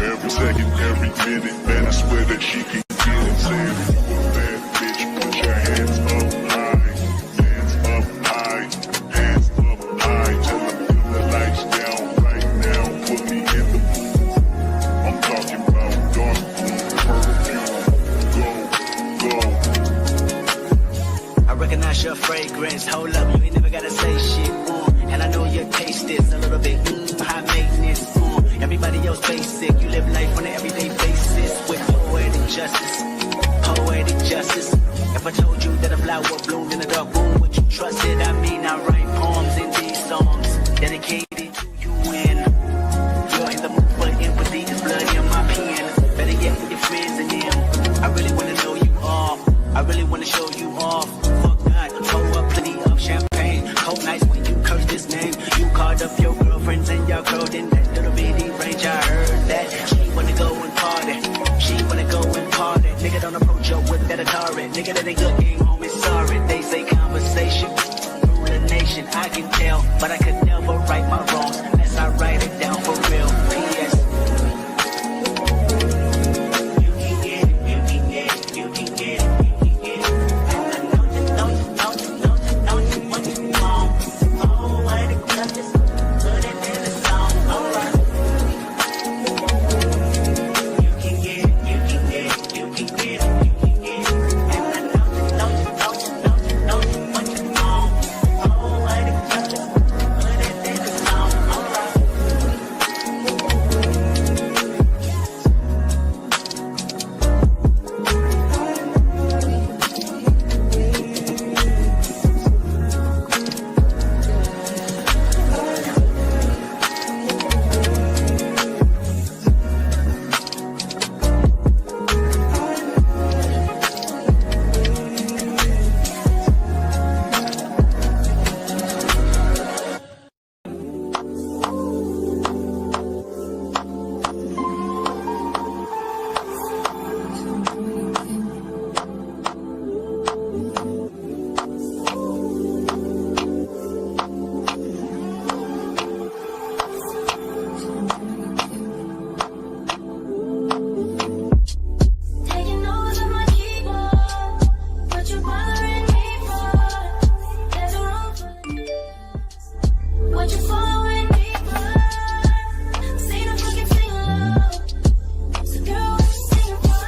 Every second, every minute, man, I swear that she can get it. Saying if you a bad bitch, put your hands up high. Hands up high, hands up high. Till I feel the lights down right now. Put me in the mood. I'm talking about dark blue perfume. Go, go. I recognize your fragrance. Hold up, you ain't never gotta say shit. And I know your taste is a little bit high maintenance. Everybody else basic. You live life on an everyday basis with poetic justice. Poetic justice. If I told you that a flower bloomed in a dark room, would you trust it? I mean, I write poems in these songs dedicated to you and you're in the mood for empathy. Is blood in my pen. Better yet, with your friends and them. I really wanna know you off. I really wanna show you off. Fuck God, pour up plenty of champagne. Cold nights when you curse this name. You called up your girlfriends and y'all curled in that little bitty range. I heard that she wanna go and party. She wanna go and party. Nigga, don't approach her with that Atari. Nigga, that ain't good game, homie, sorry. They say conversation rule the nation. I can tell, but I could never right my wrongs unless I write it down for real. P.S. You can get it, you can get it, you can get it, you can get it. I know you what you want. Oh, what it does is put it in the song. Alright. You can get it, you can get it, you can get it, you can get it. And I know you what you want. Oh, what it does is put it in the song. Alright. Taking over my keyboard, what you bothering me for? There's a room for what you following me for? Say no fucking sing along. So girl, what you singing for?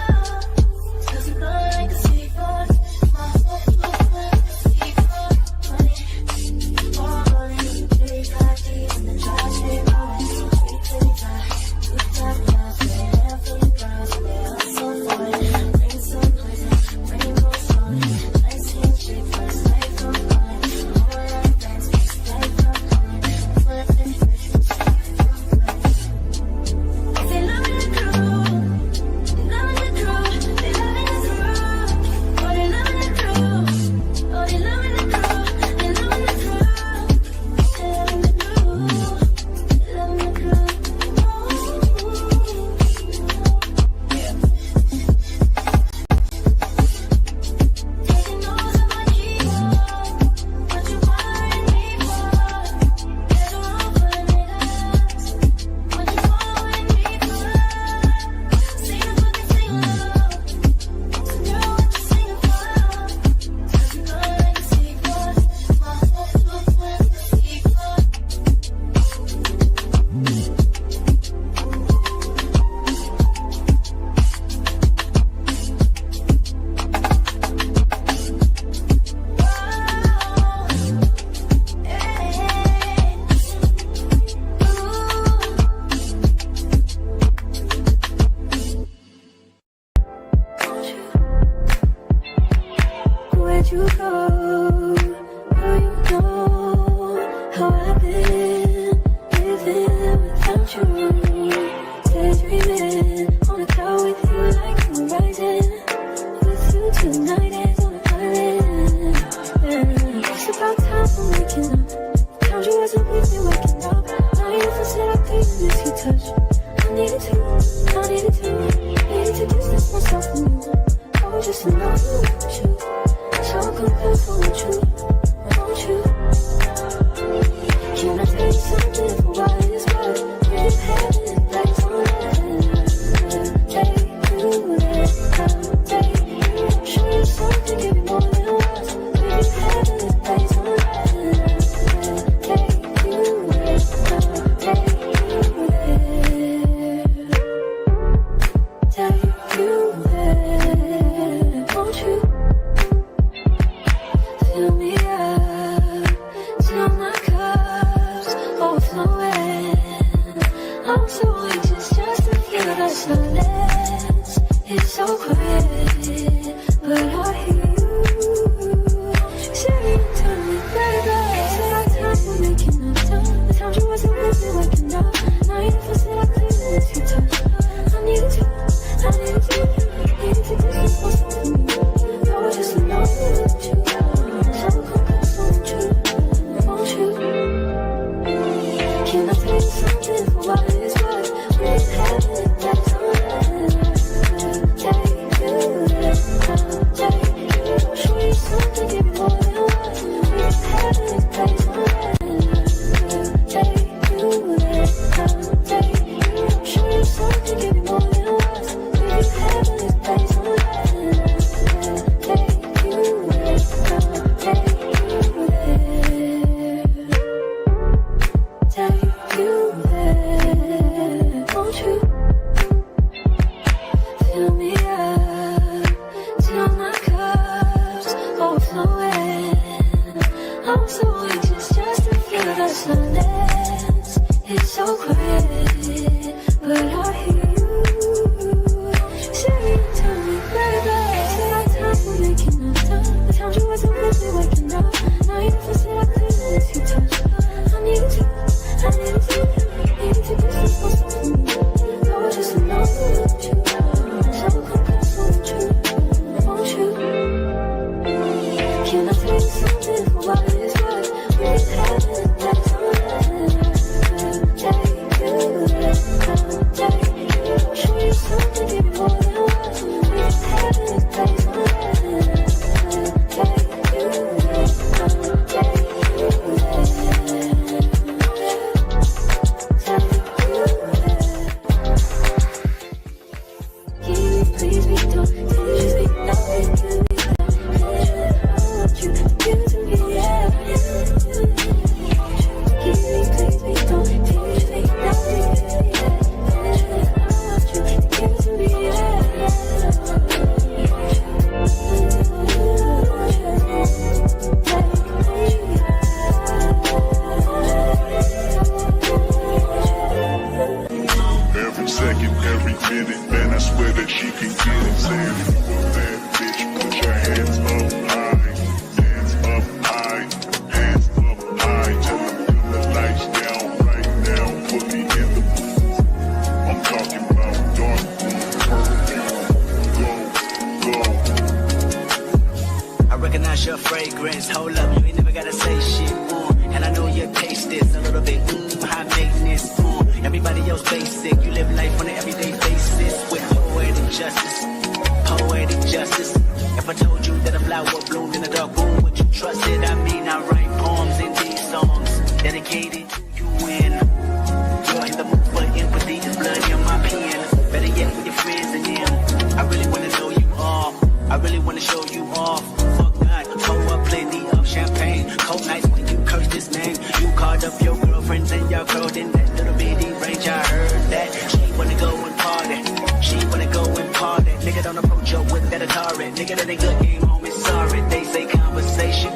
'Cause you blow like a seaboard. My heart looks like a seaboard. Money, big hot keys in the trash, they rolling. Sweet pretty tie, good time, yeah, yeah, feeling proud, yeah, I'm so fine. Bring some poison, rainbow sun. Nice handshake, first night from mine. All that dance, stay from mine. Flip it, they loving the crew, they loving the crew, they loving the crew. Oh, they loving the crew, oh, they loving the crew, they loving the crew. They loving the crew, they loving the crew. Taking over my keyboard, what you bothering me for? There's a room full of niggas, what you following me for? Say no fucking sing along, so girl, what you singing for? 'Cause you blow like a seaboard, my heart looks like a seaboard. Where'd you go? Do you know how I've been living without you? Daydreaming on a cloud with you like the horizon. With you tonight is on an island. Yeah. It's about time for waking up. Found you wasn't with me waking up. Now you feel set up, please miss your touch. I needed to distance myself from you. I was just in love with you. So confused, won't you? Can I tell you something for what it's worth? Can't have it, that's all I have. so anxious just to feel the silence. It's so quiet, but I hear you. Say it to me, baby. Said our time we're making up time. The time you wasn't with me waking up. Now you never said I couldn't miss your touch. I needed you, I needed you. Needed to distance myself from you. I was just alone with you. So come close, won't you? Won't you? Can I tell you something for what it is worth? We have it, that's all that take you there, take you. Show you something, give you more than what we have it, that's all that take you there, take you. Show you something, give you more than what we have it, that's all that take you there, take you there. Take you there, won't you? Fill me up till my cup's overflowing. I'm so anxious just to feel the silence. It's so quiet, but I hear you. Say it to me, baby. Said our time we're making up time. The time you wasn't with me waking up. Now you never said I couldn't miss your touch. I needed you, I needed you. Needed to distance myself from you. I was just alone with you. So come close, won't you? Won't you? Can I tell you something for what it is worth? We have it, that's all that take you there, take you. Show you something, give you more than what we have it, that's all that take you there, take you there. Please be don't, please be nothing to me. I want you, give to me, yeah. Please be don't, please be nothing to me. I want you, give to me, yeah. Every second, every minute, man, I swear that she can get it. Saying, bad bitch, put your hands up high, hands up high, hands up high. Tell them dim the lights down right now, put me in the booth. I'm talking about dark room perfume. Go. I recognize your fragrance. Hold up, you ain't never gotta say shit. And I know your taste is a little bit high maintenance. Everybody else basic. You live life on an everyday basis with poetic justice. Poetic justice. If I told you that a flower bloomed in a dark room, would you trust it? I mean, I write poems in these songs dedicated to you and you're in the mood for empathy. There's blood in my pen. Better yet, with your friends and them. I really wanna know you all. I really wanna show you off. Fuck God, pour up plenty of champagne. Cold nights when you curse this name. You called up your girlfriends and your girl in that little bitty range. I heard that she wanna go and party. She wanna go and party. Nigga don't approach her with that Atari. Nigga that ain't good game home is sorry. They say conversation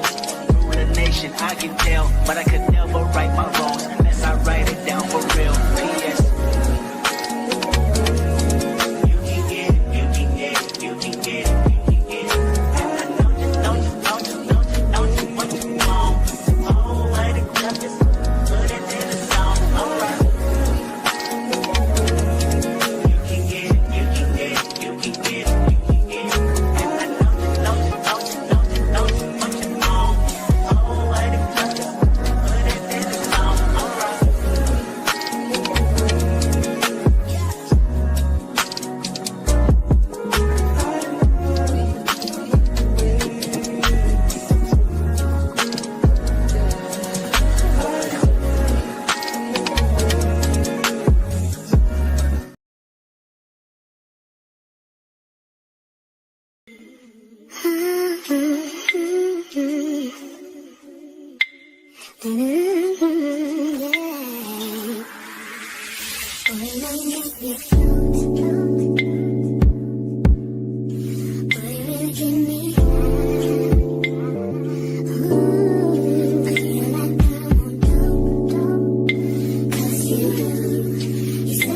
rule the nation. I can tell, but I could never right my wrongs unless I write it down for real. P.S. You can get it, you can get it, you can get it. You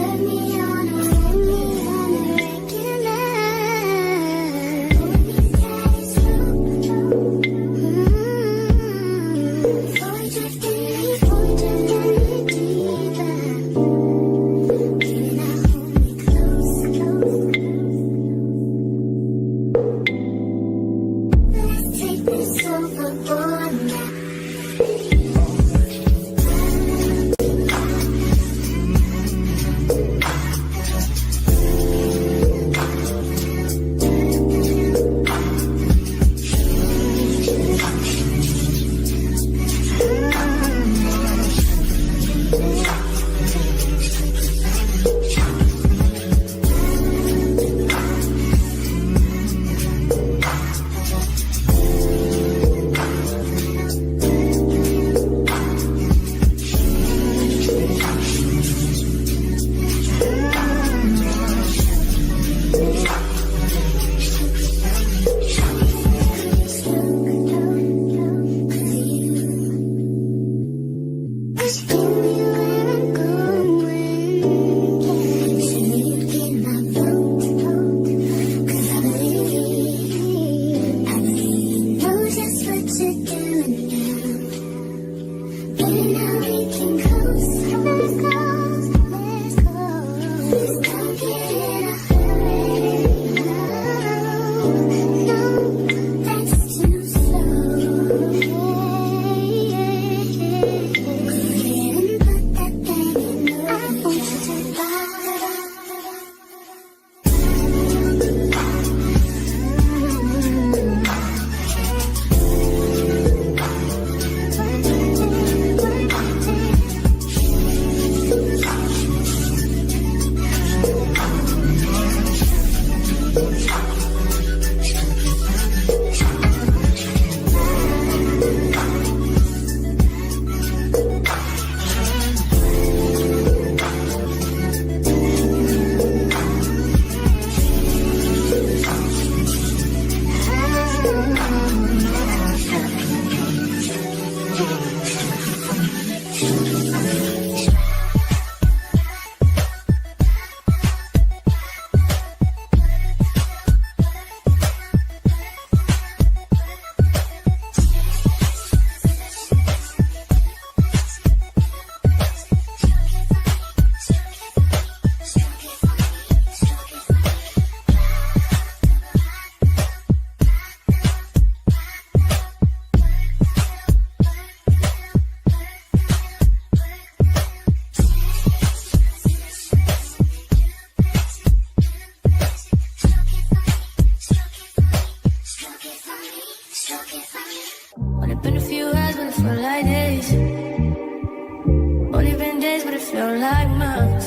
feel like months.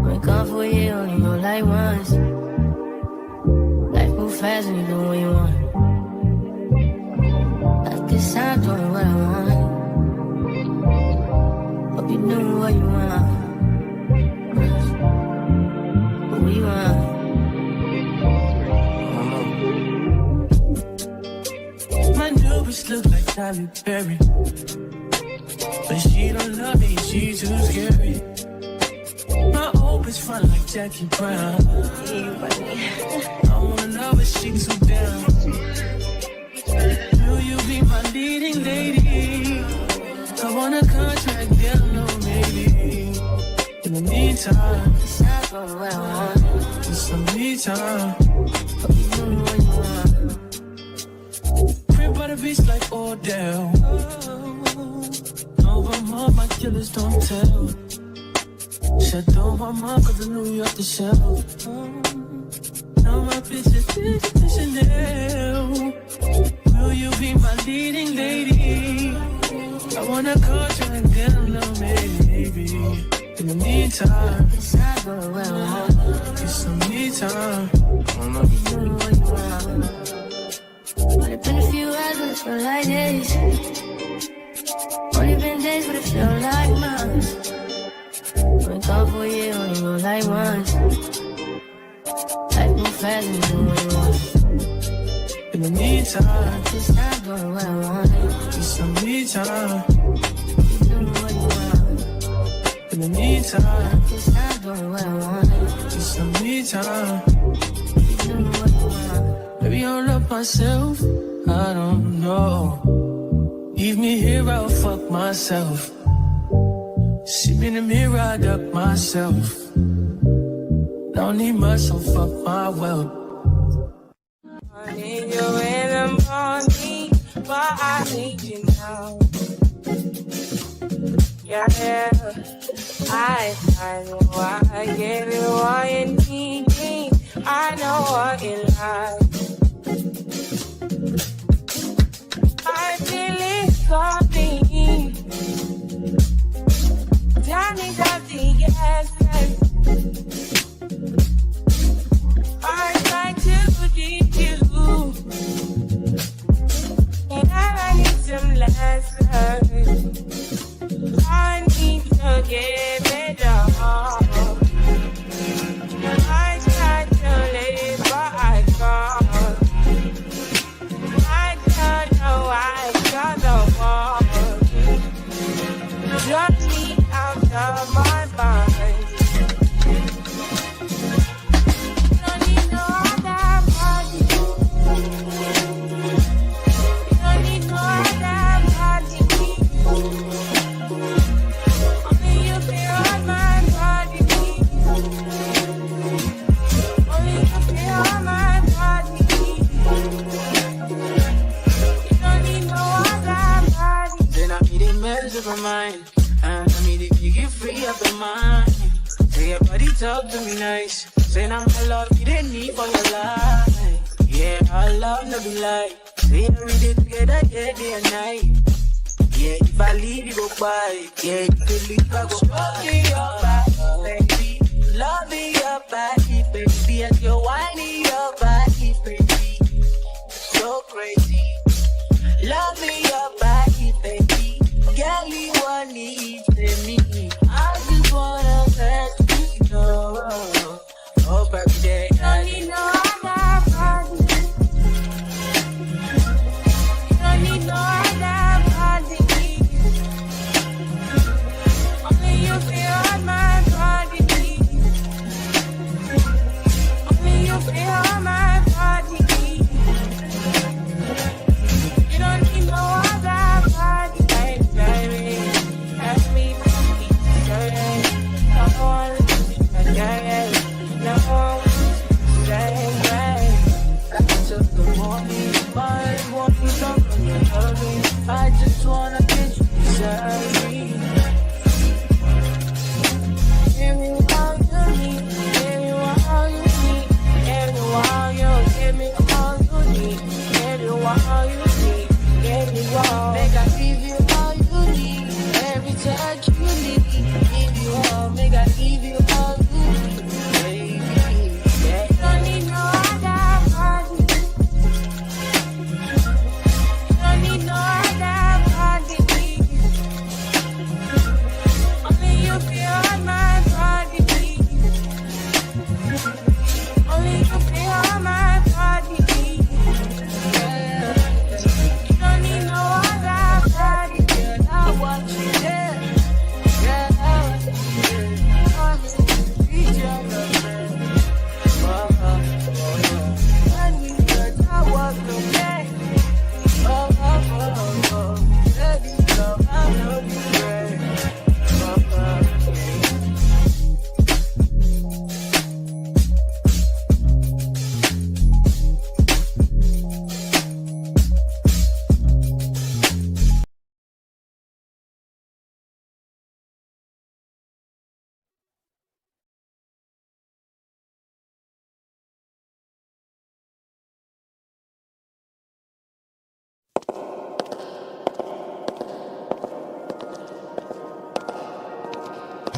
Been gone for a year, only know like once. Life move fast and you do what you want. At this time, doing what I want. Hope you doing what you want. What we want. My new bitch look like Tyler Perry, but she don't love me, she too scary. My old bitch front like Jackie Brown. I wanna know if she too down. Will you be my leading lady? I want a contract, yeah, no, maybe. In the meantime, Stop on what I want. it's some me time. Hope you doing what you want. Crib by the beach like Odell. No, my mom, my killers don't tell. Shadow my mom, cause I knew you off the shelf. Now my bitch is Chanel. Will you be my leading lady? I wanna call you and get a little maybe. In the meantime, Stop on what I want. it's some me time. Hope you doing what you want. Only been a few hours, but it feel like days. Only been days, but it feel like months. Been gone for a year, only know like once. Life move fast and you do what you want. In the meantime, Just stop doing what I want. it's some me time. You doing what you want. In the meantime, Just stop doing what I want. it's some me time. You doing what you want. Maybe I'll love myself, I don't know. Leave me here, I'll fuck myself. See me in the mirror, I duck myself. Don't need much, so fuck my wealth. I need you in the morning, but I need you now. Yeah, I know I give you all you need. I know what you like. I feel it coming. Tell me that the yes. I try to leave you, and I need some lessons. I need to give it all. I try to live, but I can't. I don't know why I don't want. Drop me out of my mind. Don't need no other body. Don't need no other body. Only you feel on my body. Only you feel on my body. You don't need no other body. Then I need a mess of my mind. And I need if you get free up your mind. Say your body talk to me nice. Say I'm my love, you didn't need for your life. Yeah, our love no be like. Say every day together, yeah, day and night. Yeah, if I leave, you go by. Yeah, you can leave, I go. Love me your body, baby. Love me your body, baby. And you're whining your body, baby. So crazy. Love me your body, baby. Girl, you want need me. I just wanna let you know. Hope every day. Don't need no other body. Don't need no other body. Only you feel on my body. Only you feel on my body. You don't need no other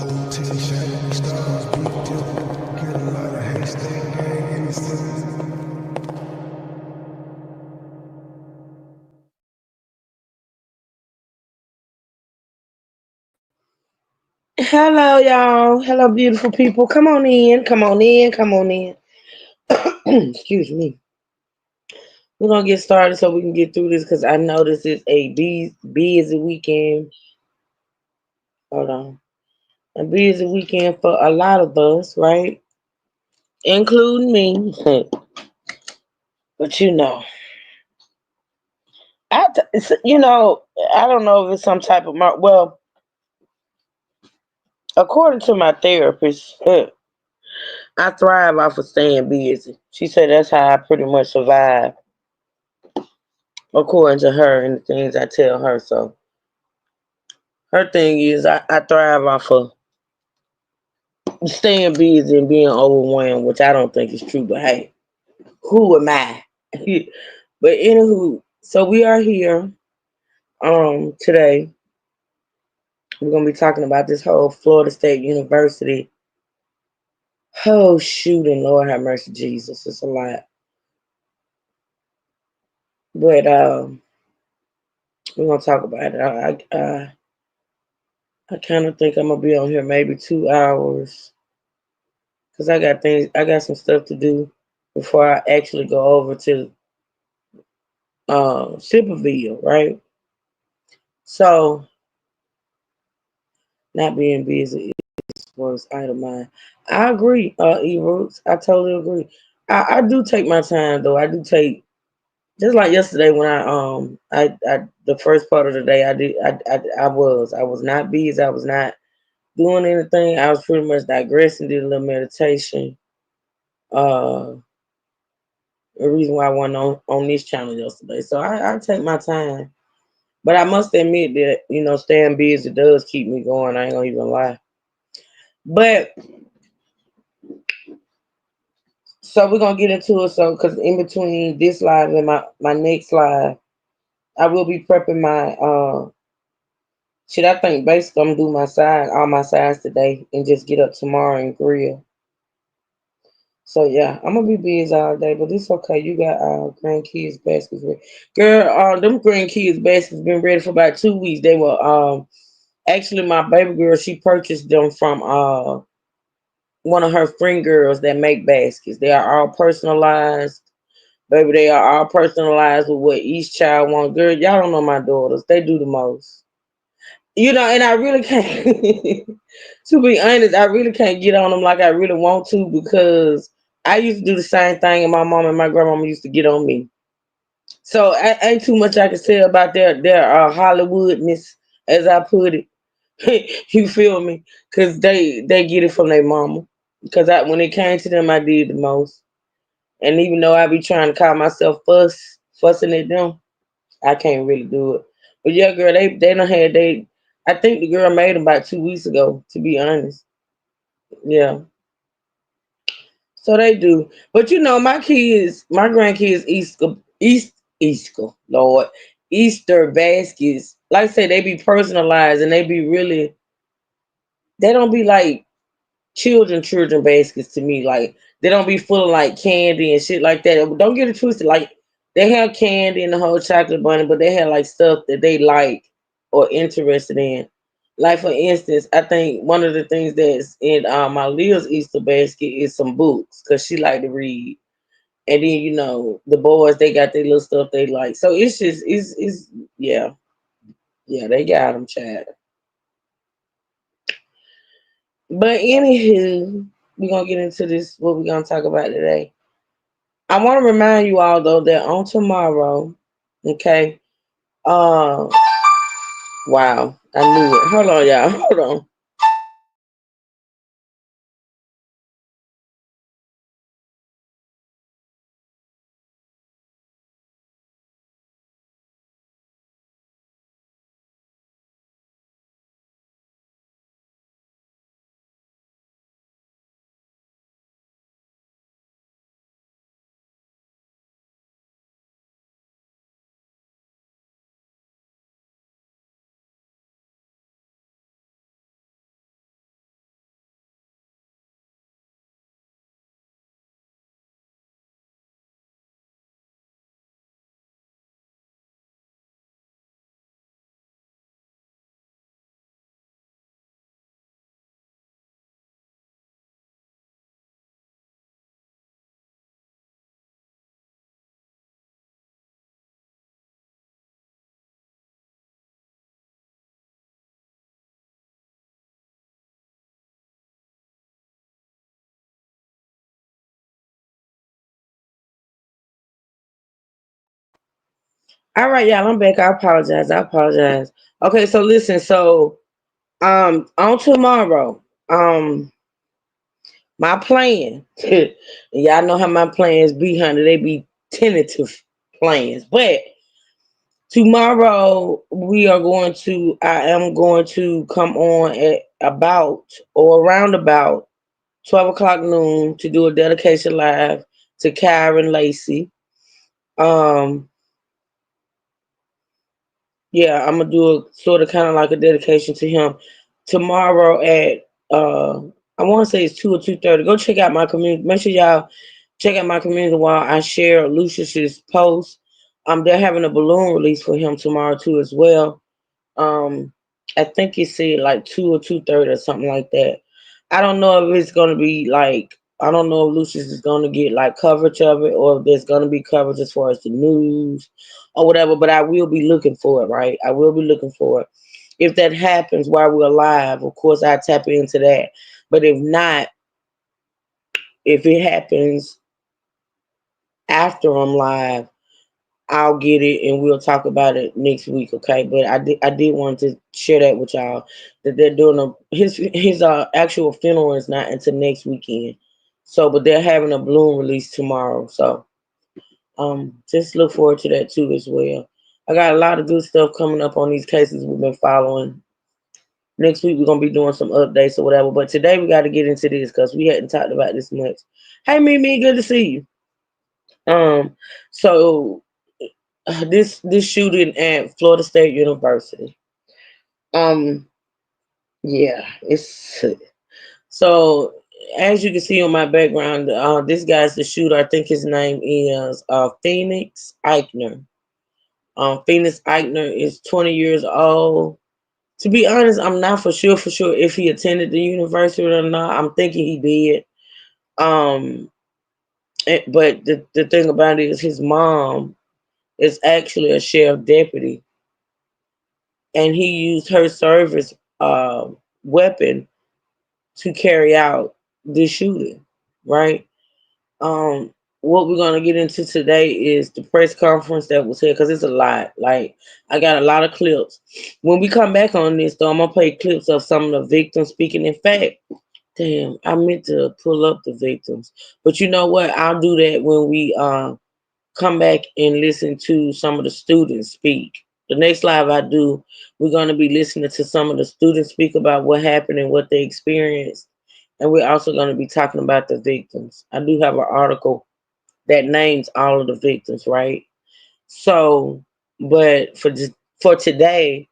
Hotel shining stars, big dip. Get a lot of haystack gang in the city. Hello, y'all. Hello, beautiful people. Come on in. Come on in. Come on in. Excuse me. We're gonna get started so we can get through this because I know this is a busy weekend. Hold on. A busy weekend for a lot of us, right? Including me. But I don't know if it's some type of well, according to my therapist, I thrive off of staying busy. She said that's how I pretty much survive, according to her and the things I tell her. So her thing is I thrive off of staying busy and being overwhelmed, which I don't think is true, but hey, who am I? But anywho, so we are here today. We're gonna be talking about this whole Florida State University. Oh shooting, Lord have mercy, Jesus. It's a lot. But we're gonna talk about it. I kind of think I'm gonna be on here maybe 2 hours because I got some stuff to do before I actually go over to Sipperville, right? So not being busy is worst item mine. I agree, E-Roots. I totally agree. I do take my time though. I do take just like yesterday when I the first part of the day I was not busy. I was not doing anything. I was pretty much digressing, did a little meditation. Uh the reason why I wasn't on this channel yesterday. So I take my time. But I must admit that, staying busy does keep me going. I ain't gonna even lie. But so we're gonna get into it. So because in between this live and my next live, I will be prepping my shit. I think basically I'm gonna do all my sides today and just get up tomorrow and grill. So yeah, I'm gonna be busy all day, but it's okay. You got grandkids baskets ready. Girl, them grandkids baskets been ready for about 2 weeks. They were actually my baby girl, she purchased them from one of her friend girls that make baskets. They are all personalized. Baby, they are all personalized with what each child wants. Girl, y'all don't know my daughters. They do the most. And I really can't, to be honest, I really can't get on them like I really want to because I used to do the same thing and my mom and my grandmama used to get on me. So ain't too much I can say about their Hollywoodness, as I put it. You feel me? Because they get it from their mama. Because when it came to them, I did the most. And even though I be trying to call myself fussing at them, I can't really do it. But yeah, girl, they don't had they. I think the girl made them about 2 weeks ago. To be honest, yeah. So they do. But my grandkids, Lord, Easter baskets. Like I say, they be personalized and they be really. They don't be like children baskets to me. Like they don't be full of like candy and shit like that. Don't get it twisted. Like they have candy and the whole chocolate bunny, but they have like stuff that they like or interested in. Like for instance, I think one of the things that's in my Leah's Easter basket is some books because she like to read. And then the boys they got their little stuff they like. So it's just it's yeah they got them, Chad. But anywho, we're gonna get into this. What we're gonna talk about today. I want to remind you all though that on tomorrow, okay. Uh, wow, I knew it. Hold on, y'all. Hold on. All right, y'all, I'm back. I apologize. I apologize. Okay, so listen, on tomorrow, my plan, y'all know how my plans be, honey. They be tentative plans. But tomorrow I am going to come on at about or around about 12 o'clock noon to do a dedication live to Kyron Lacey. Um, yeah, I'm gonna do a sort of kind of like a dedication to him tomorrow at I want to say it's 2 or 2:30. Go check out my community. Make sure y'all check out my community while I share Lucius's post. They're having a balloon release for him tomorrow too as well. Um, I think he said like 2 or 2:30 or something like that. I don't know if it's gonna be like I don't know if Lucius is gonna get like coverage of it or if there's gonna be coverage as far as the news or whatever. But I will be looking for it, right? I will be looking for it. If that happens while we're live, of course I tap into that. But if not, if it happens after I'm live, I'll get it and we'll talk about it next week, okay? But I did want to share that with y'all that they're doing his actual funeral is not until next weekend. So, but they're having a balloon release tomorrow. So, just look forward to that too as well. I got a lot of good stuff coming up on these cases we've been following. Next week we're gonna be doing some updates or whatever. But today we got to get into this because we hadn't talked about this much. Hey, Mimi, good to see you. Um, so this shooting at Florida State University. Um, yeah, it's so as you can see on my background, this guy's the shooter. I think his name is Phoenix Eichner. Phoenix Eichner is 20 years old. To be honest, I'm not for sure if he attended the university or not. I'm thinking he did. Um, but the thing about it is his mom is actually a sheriff deputy and he used her service weapon to carry out this shooting, right? Um, what we're gonna get into today is the press conference that was here because it's a lot. Like I got a lot of clips. When we come back on this, though, I'm gonna play clips of some of the victims speaking. In fact, damn, I meant to pull up the victims, but you know what? I'll do that when we come back and listen to some of the students speak. The next live I do, we're going to be listening to some of the students speak about what happened and what they experienced. And we're also going to be talking about the victims. I do have an article that names all of the victims, right? So, but for today,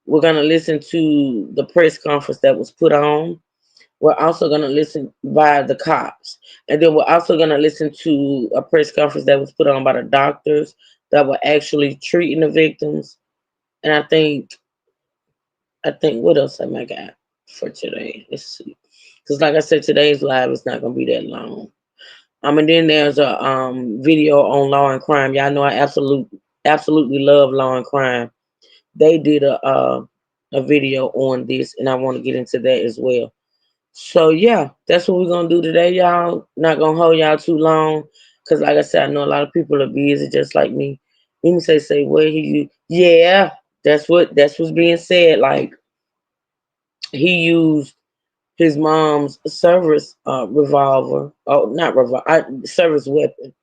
we're going to listen to the press conference that was put on. We're also going to listen by the cops. And then we're also going to listen to a press conference that was put on by the doctors that were actually treating the victims. And I think what else am I got for today? Let's see. Because like I said, today's live is not going to be that long. And then there's a video on Law and Crime. Y'all know I absolutely love Law and Crime. They did a video on this, and I want to get into that as well. So yeah, that's what we're gonna do today, y'all. Not gonna hold y'all too long, cause like I said, I know a lot of people are busy, just like me. Even say where he, yeah, that's what's being said. Like he used his mom's service revolver, oh not revolver, service weapon.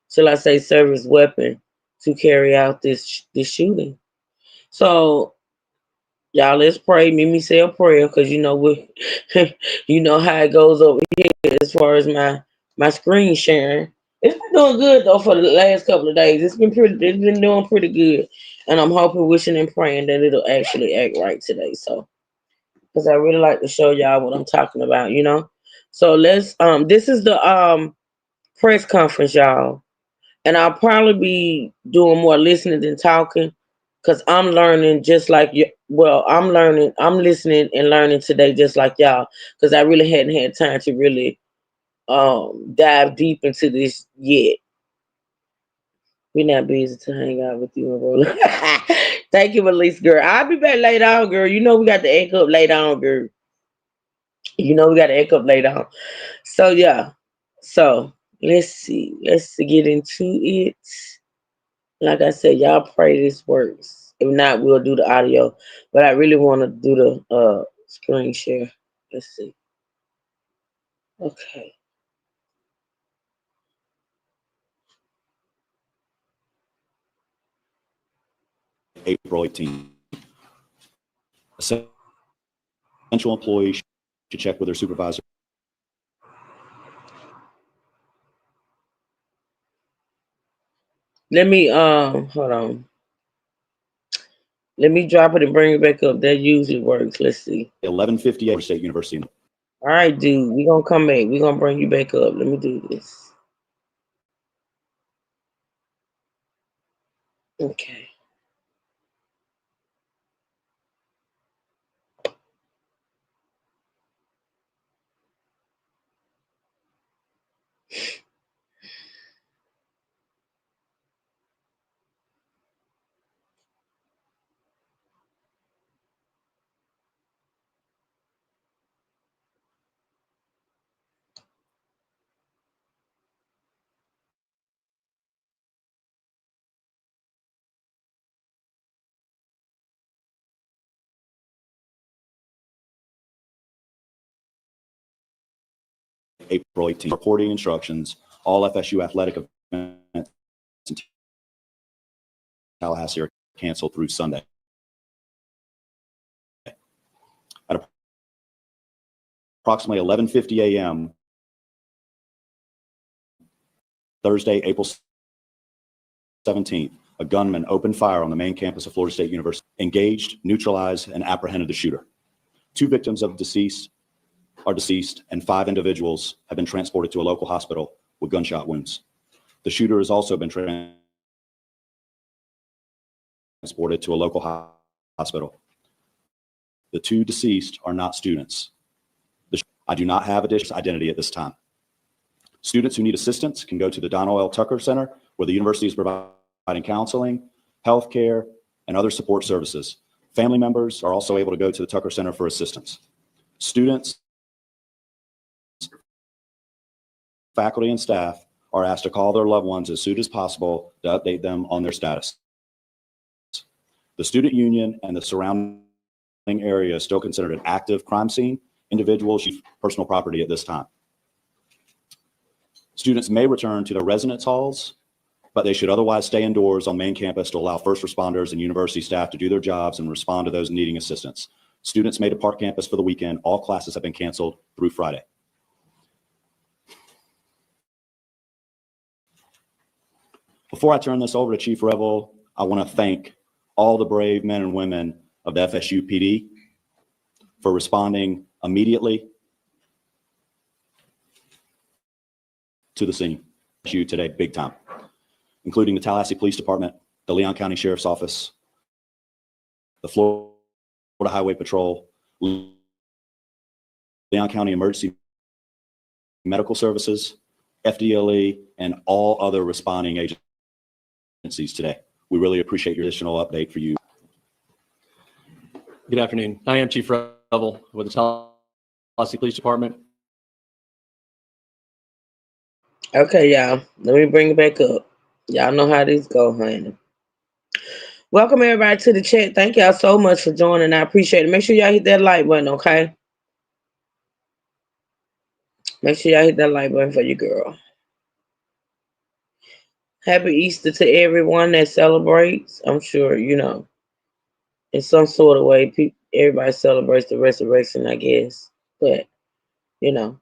Shall I say service weapon to carry out this shooting? So y'all, let's pray. Mimi say a prayer, cause you know we, you know how it goes over here as far as my screen sharing. It's been doing good though for the last couple of days. It's been doing pretty good, and I'm hoping, wishing, and praying that it'll actually act right today. So, cause I really like to show y'all what I'm talking about, you know. So let's this is the press conference, y'all. And I'll probably be doing more listening than talking because I'm learning just like you. Well, I'm listening and learning today just like y'all because I really hadn't had time to really dive deep into this yet. We're not busy to hang out with you and roll. Thank you, Elise, girl. I'll be back later on, girl. You know we got to egg up later on, girl. You know we got to egg up later on. So yeah. So let's see. Let's get into it. Like I said, y'all pray this works. If not, we'll do the audio. But I really want to do the screen share. Let's see. Okay. April 18th. Essential employees should check with their supervisor. Let me hold on. Let me drop it and bring it back up. That usually works. Let's see. 11:58 State University. All right, dude. We're gonna come back. We're gonna bring you back up. Let me do this. Okay. April 18th. Reporting instructions. All FSU athletic events in Tallahassee are canceled through Sunday. At approximately 11:50 a.m. Thursday, April 17th, a gunman opened fire on the main campus of Florida State University, engaged, neutralized, and apprehended the shooter. 2 victims are deceased, and 5 individuals have been transported to a local hospital with gunshot wounds. The shooter has also been transported to a local hospital. The 2 deceased are not students. I do not have a additional identity at this time. Students who need assistance can go to the Donald L. Tucker Center, where the university is providing counseling, health care, and other support services. Family members are also able to go to the Tucker Center for assistance. Students, faculty, and staff are asked to call their loved ones as soon as possible to update them on their status. The student union and the surrounding area is still considered an active crime scene. Individuals use personal property at this time. Students may return to their residence halls, but they should otherwise stay indoors on main campus to allow first responders and university staff to do their jobs and respond to those needing assistance. Students may depart campus for the weekend. All classes have been canceled through Friday. Before I turn this over to Chief Revel, I want to thank all the brave men and women of the FSU PD for responding immediately to the scene. FSU today, big time, including the Tallahassee Police Department, the Leon County Sheriff's Office, the Florida Highway Patrol, Leon County Emergency Medical Services, FDLE, and all other responding agencies today. We really appreciate your additional update for you. Good afternoon. I am Chief Revel with the Tallahassee Police Department. Okay, y'all. Let me bring it back up. Y'all know how these go, honey. Welcome everybody to the chat. Thank y'all so much for joining. I appreciate it. Make sure y'all hit that like button, okay? Make sure y'all hit that like button for your girl. Happy Easter to everyone that celebrates. I'm sure, you know, in some sort of way, everybody celebrates the resurrection, I guess. But, you know,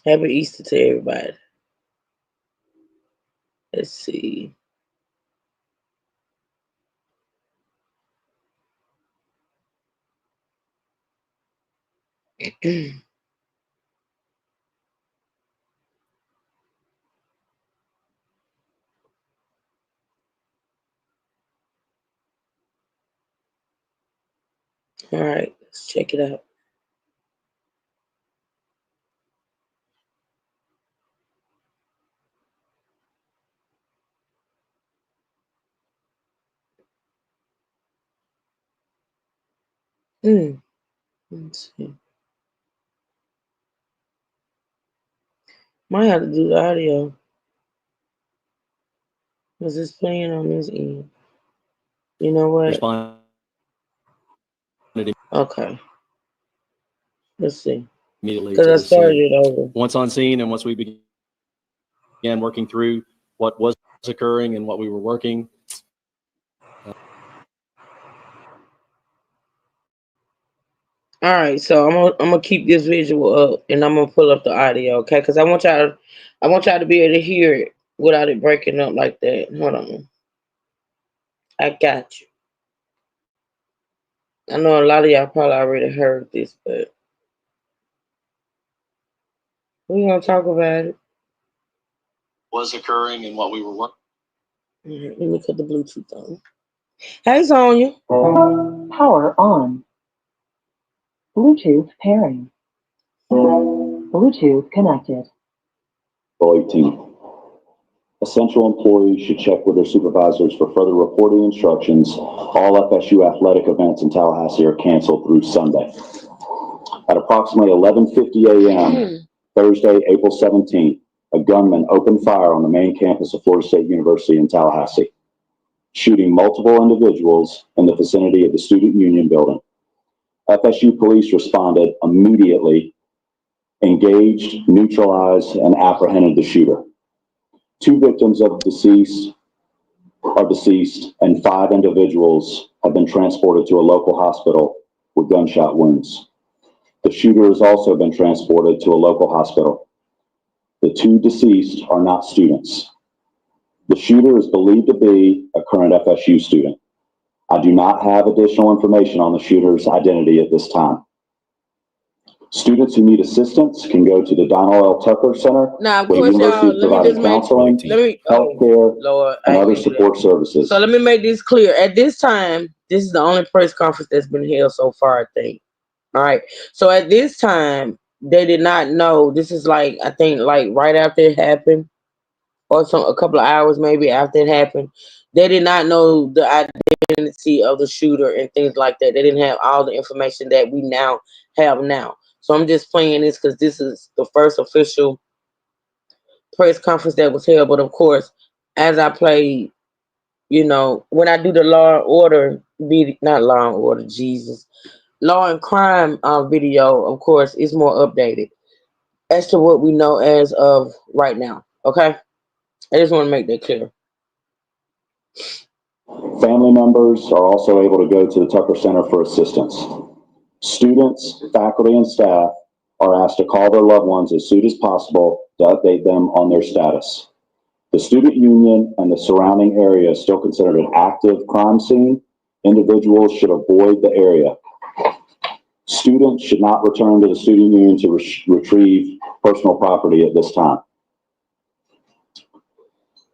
happy Easter to everybody. Let's see. All right, let's check it out. Let's see. Might have to do the audio. Is this playing on this end? You know what? Responded Okay. Let's see. immediately Because to I the started scene. it over. Once on scene and once we began working through what was occurring and what we were working, All right, so I'm gonna keep this visual up and I'm gonna pull up the audio, okay? Because I want y'all to be able to hear it without it breaking up like that. Hold on. I got you. I know a lot of y'all probably already heard this, but we're gonna talk about it. was occurring and what we were working. All right, let me put the Bluetooth on. Hey, Sonya. Power on. Bluetooth pairing. Bluetooth connected. 18. Essential employees should check with their supervisors for further reporting instructions. All FSU athletic events in Tallahassee are canceled through Sunday. At approximately 11:50 a.m. Thursday, April 17th, a gunman opened fire on the main campus of Florida State University in Tallahassee, shooting multiple individuals in the vicinity of the Student Union building. FSU police responded immediately, engaged, neutralized, and apprehended the shooter. 2 victims are deceased, and 5 individuals have been transported to a local hospital with gunshot wounds. The shooter has also been transported to a local hospital. The 2 deceased are not students. The shooter is believed to be a current FSU student. I do not have additional information on the shooter's identity at this time. Students who need assistance can go to the Donald L. Tucker Center, Now, of where the course, university y'all, is let me providing just make, counseling, let me, healthcare, Lord, and I other hate you. support services. So let me make this clear. At this time, this is the only press conference that's been held so far, I think. All right. So at this time, they did not know. This is like, I think, like right after it happened, or a couple of hours maybe after it happened. They did not know the identity of the shooter and things like that. They didn't have all the information that we now have now. So I'm just playing this because this is the first official press conference that was held. But of course, as I play, when I do the Law and Order video, not Law and Order, Jesus, Law and Crime video, of course, is more updated as to what we know as of right now. Okay, I just want to make that clear. Family members are also able to go to the Tucker Center for assistance. Students, faculty, and staff are asked to call their loved ones as soon as possible to update them on their status. The student union and the surrounding area is still considered an active crime scene. Individuals should avoid the area. Students should not return to the student union to retrieve personal property at this time.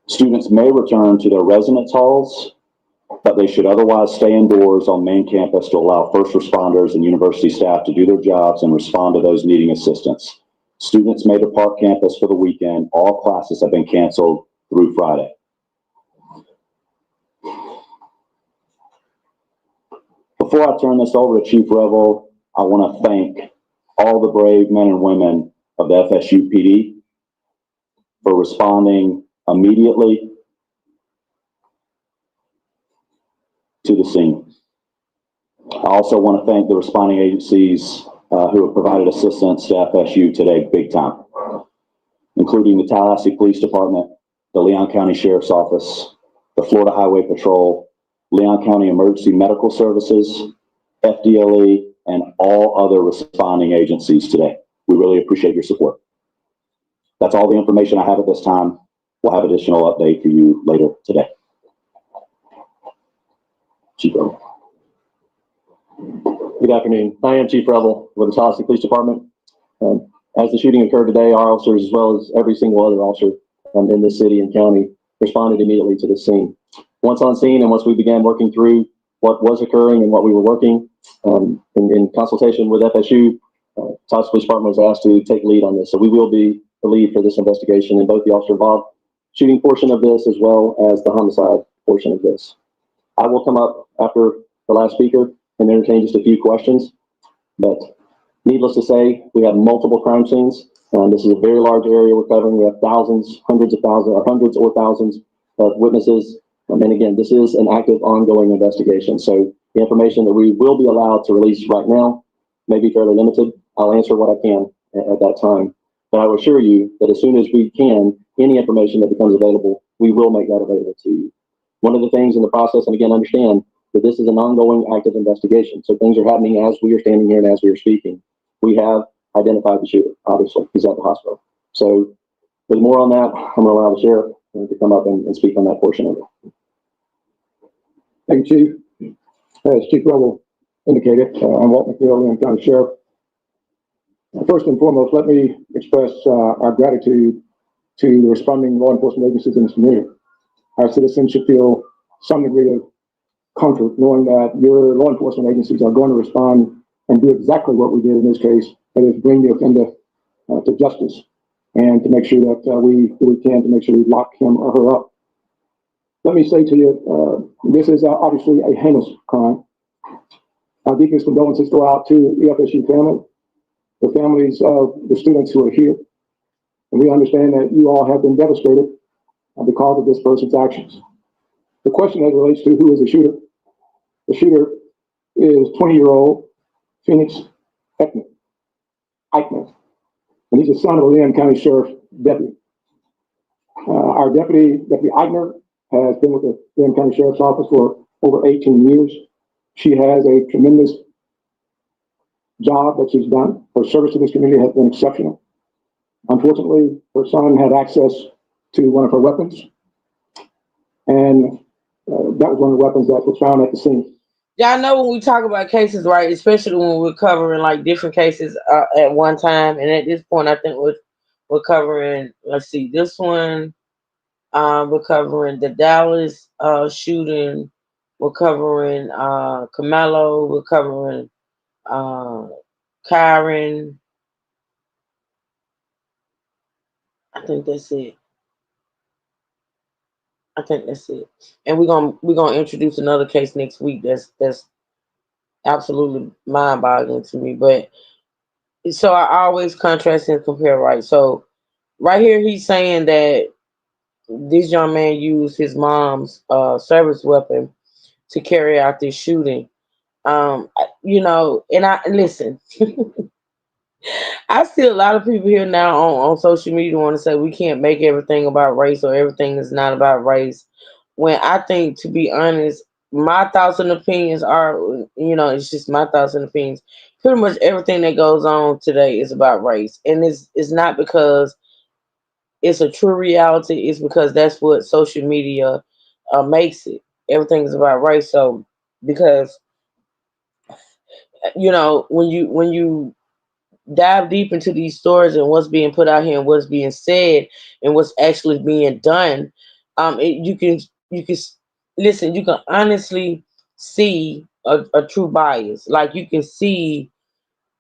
Students may return to their residence halls, but they should otherwise stay indoors on main campus to allow first responders and university staff to do their jobs and respond to those needing assistance. Students may depart campus for the weekend. All classes have been canceled through Friday. Before I turn this over to Chief Revel, I want to thank all the brave men and women of the FSU PD for responding immediately to the scene. I also want to thank the responding agencies who have provided assistance to FSU today big time, including the Tallahassee Police Department, the Leon County Sheriff's Office, the Florida Highway Patrol, Leon County Emergency Medical Services, FDLE, and all other responding agencies today. We really appreciate your support. That's all the information I have at this time. We'll have additional update for you later today. Chief Revel. Good afternoon. I am Chief Revel with the Tallahassee Police Department. As the shooting occurred today, our officers, as well as every single other officer in this city and county, responded immediately to the scene. Once on scene and once we began working through what was occurring and what we were working in consultation with FSU, Tallahassee Police Department was asked to take lead on this. So we will be the lead for this investigation in both the officer involved shooting portion of this as well as the homicide portion of this. I will come up after the last speaker and entertain just a few questions, but needless to say, we have multiple crime scenes. This is a very large area we're covering. We have thousands, hundreds of thousands, or hundreds or thousands of witnesses. And again, this is an active, ongoing investigation. So the information that we will be allowed to release right now may be fairly limited. I'll answer what I can at that time. But I will assure you that as soon as we can, any information that becomes available, we will make that available to you. One of the things in the process, and again, understand that this is an ongoing active investigation. So things are happening as we are standing here and as we are speaking. We have identified the shooter, obviously. He's at the hospital. So with more on that, I'm going to allow the sheriff to come up and speak on that portion of it. Thank you, Chief. As Chief Rebel indicated, I'm Walt McNeil, Leon County Sheriff. First and foremost, let me express our gratitude to the responding law enforcement agencies in this community. Our citizens should feel some degree of comfort knowing that your law enforcement agencies are going to respond and do exactly what we did in this case, that is bring the offender to justice and to make sure that we can to make sure we lock him or her up. Let me say to you, this is obviously a heinous crime. Our deepest condolences go out to the FSU family, the families of the students who are here. And we understand that you all have been devastated because of this person's actions. The question as relates to who is the shooter is 20-year-old Phoenix Eichner. And he's the son of a Leon County Sheriff deputy. Our Deputy Eichner, has been with the Leon County Sheriff's Office for over 18 years. She has a tremendous job that she's done. Her service to this community has been exceptional. Unfortunately, her son had access to one of her weapons, and that was one of the weapons that was found at the scene. Y'all know when we talk about cases, right, especially when we're covering like different cases at one time, and at this point, I think we're covering, let's see, this one, we're covering the Dallas shooting, we're covering Camelo, we're covering Kyron. I think that's it. And we're gonna introduce another case next week that's absolutely mind-boggling to me. But so I always contrast and compare, right? So right here he's saying that this young man used his mom's service weapon to carry out this shooting. You know, and I listen. I see a lot of people here now on social media want to say we can't make everything about race or everything is not about race. When I think, to be honest, my thoughts and opinions are, you know, it's just my thoughts and opinions. Pretty much everything that goes on today is about race. And it's not because it's a true reality. It's because that's what social media makes it. Everything is about race. So, because, you know, when you dive deep into these stories and what's being put out here and what's being said and what's actually being done, you can listen. You can honestly see a true bias. Like you can see,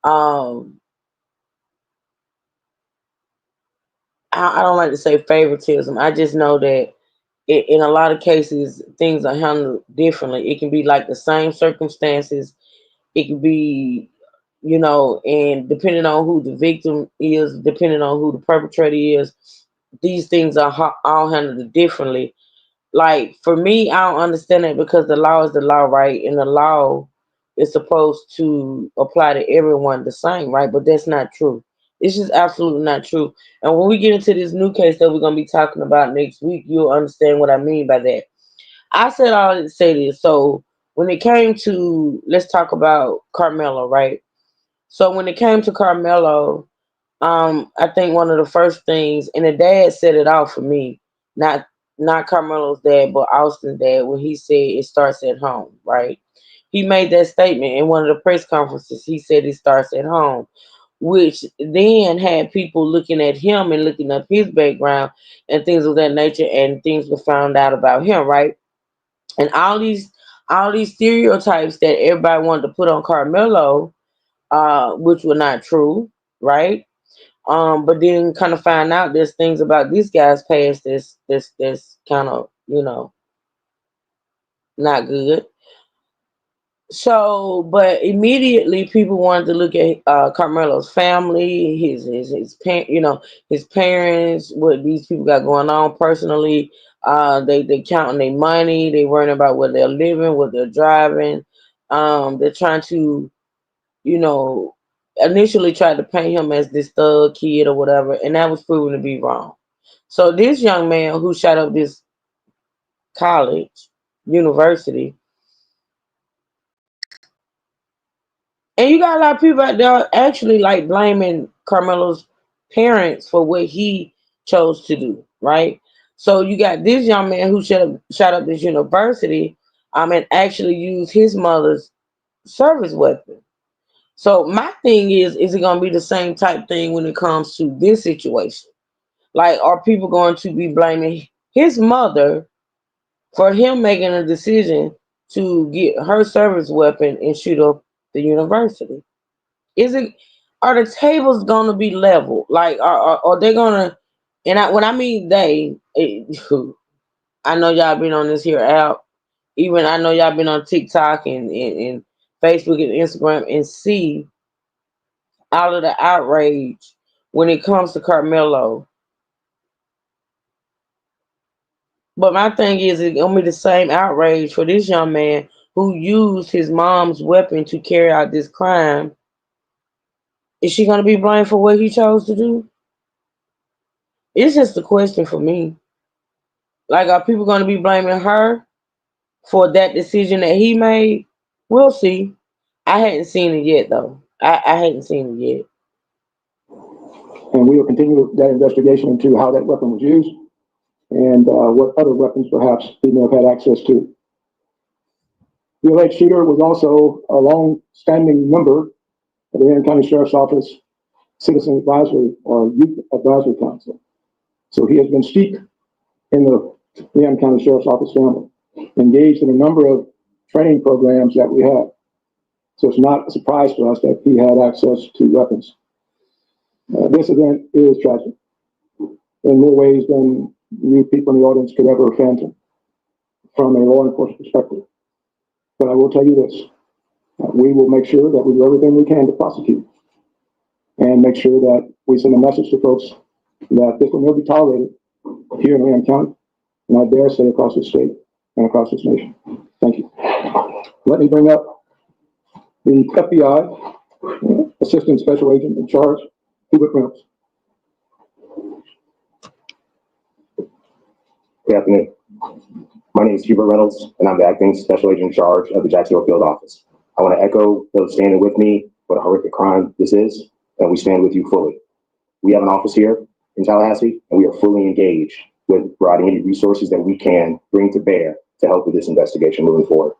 I don't like to say favoritism. I just know that in a lot of cases things are handled differently. It can be like the same circumstances. It can be, you know, and depending on who the victim is, depending on who the perpetrator is, these things are all handled differently. Like for me, I don't understand it because the law is the law, right? And the law is supposed to apply to everyone the same, right? But that's not true. It's just absolutely not true. And when we get into this new case that we're gonna be talking about next week, you'll understand what I mean by that. I said all to say this. So when it came to, let's talk about Carmelo, right? So when it came to Carmelo, I think one of the first things, and the dad set it off for me, not Carmelo's dad, but Austin's dad, when he said it starts at home, right? He made that statement in one of the press conferences. He said it starts at home, which then had people looking at him and looking up his background and things of that nature, and things were found out about him, right? And all these stereotypes that everybody wanted to put on Carmelo, which were not true, right? But then kind of find out there's things about these guys' past that's kind of, you know, not good. So, but immediately people wanted to look at Carmelo's family, his parent, you know, his parents, what these people got going on personally, They counting their money. They worrying about what they're living, what they're driving. They're trying to, you know, initially tried to paint him as this thug kid or whatever, and that was proven to be wrong. So this young man who shot up this college, university, and you got a lot of people out there actually like blaming Carmelo's parents for what he chose to do, right? So you got this young man who shot up this university, and actually used his mother's service weapon. So my thing is it gonna be the same type thing when it comes to this situation? Like, are people going to be blaming his mother for him making a decision to get her service weapon and shoot up the university? Is it, are the tables gonna be level? Like, are they gonna? And when I mean they, I know y'all been on this here app. Even I know y'all been on TikTok and Facebook and Instagram and see all of the outrage when it comes to Carmelo. But my thing is, it's gonna be the same outrage for this young man who used his mom's weapon to carry out this crime. Is she gonna be blamed for what he chose to do? It's just a question for me. Like, are people gonna be blaming her for that decision that he made? We'll see. I hadn't seen it yet, though. I hadn't seen it yet. And we will continue that investigation into how that weapon was used and what other weapons perhaps he may have had access to. The alleged shooter was also a long-standing member of the Leon County Sheriff's Office Citizen Advisory or Youth Advisory Council. So he has been steeped in the Leon County Sheriff's Office family, engaged in a number of training programs that we have. So it's not a surprise to us that he had access to weapons. This event is tragic in more ways than you people in the audience could ever fathom from a law enforcement perspective. But I will tell you this, we will make sure that we do everything we can to prosecute and make sure that we send a message to folks that this will never be tolerated here in Leon County, and I dare say across the state and across this nation. Thank you. Let me bring up the FBI Assistant Special Agent in charge, Hubert Reynolds. Good afternoon. My name is Hubert Reynolds, and I'm the acting special agent in charge of the Jacksonville Field Office. I want to echo those standing with me for the horrific crime this is, and we stand with you fully. We have an office here in Tallahassee, and we are fully engaged with providing any resources that we can bring to bear to help with this investigation moving forward.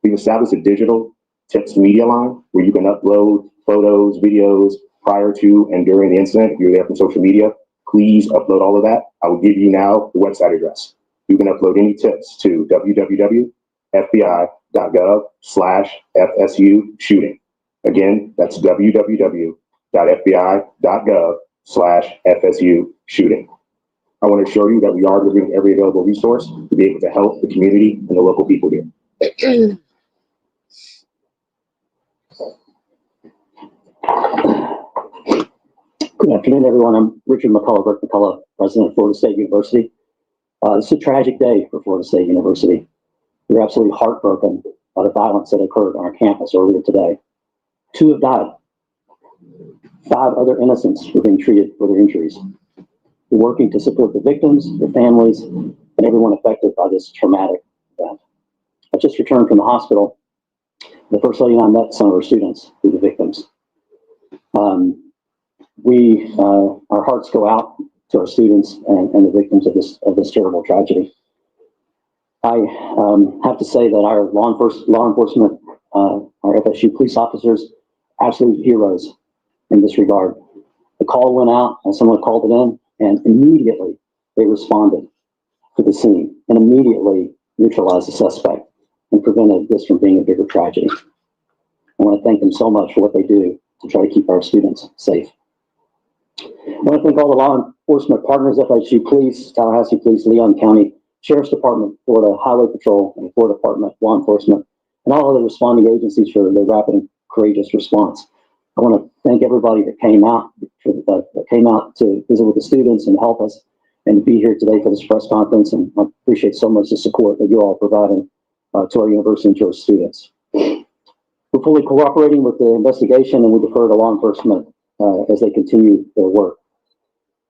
We've established a digital tips media line where you can upload photos, videos prior to and during the incident. If you're there from social media, please upload all of that. I will give you now the website address. You can upload any tips to www.fbi.gov/FSU shooting. Again, that's www.fbi.gov/FSU shooting. I want to assure you that we are delivering every available resource to be able to help the community and the local people here. Good afternoon, everyone. I'm Richard McCullough, Rick McCullough, president of Florida State University. This is a tragic day for Florida State University. We're absolutely heartbroken by the violence that occurred on our campus earlier today. 2 have died. 5 other innocents are being treated for their injuries. We're working to support the victims, their families, and everyone affected by this traumatic event. I just returned from the hospital. The First Lady and I met some of our students who are the victims. Our hearts go out to our students and the victims of this terrible tragedy. I have to say that our law enforcement, our FSU police officers, absolute heroes in this regard. The call went out and someone called it in, and immediately they responded to the scene and immediately neutralized the suspect and prevented this from being a bigger tragedy. I want to thank them so much for what they do to try to keep our students safe. I want to thank all the law enforcement partners, FSU Police, Tallahassee Police, Leon County Sheriff's Department, Florida Highway Patrol, and the Florida Department of Law Enforcement, and all other responding agencies for their rapid and courageous response. I want to thank everybody that came out to visit with the students and help us. and to be here today for this press conference. And I appreciate so much the support that you all are providing to our university and to our students. We're fully cooperating with the investigation, and we defer to law enforcement as they continue their work.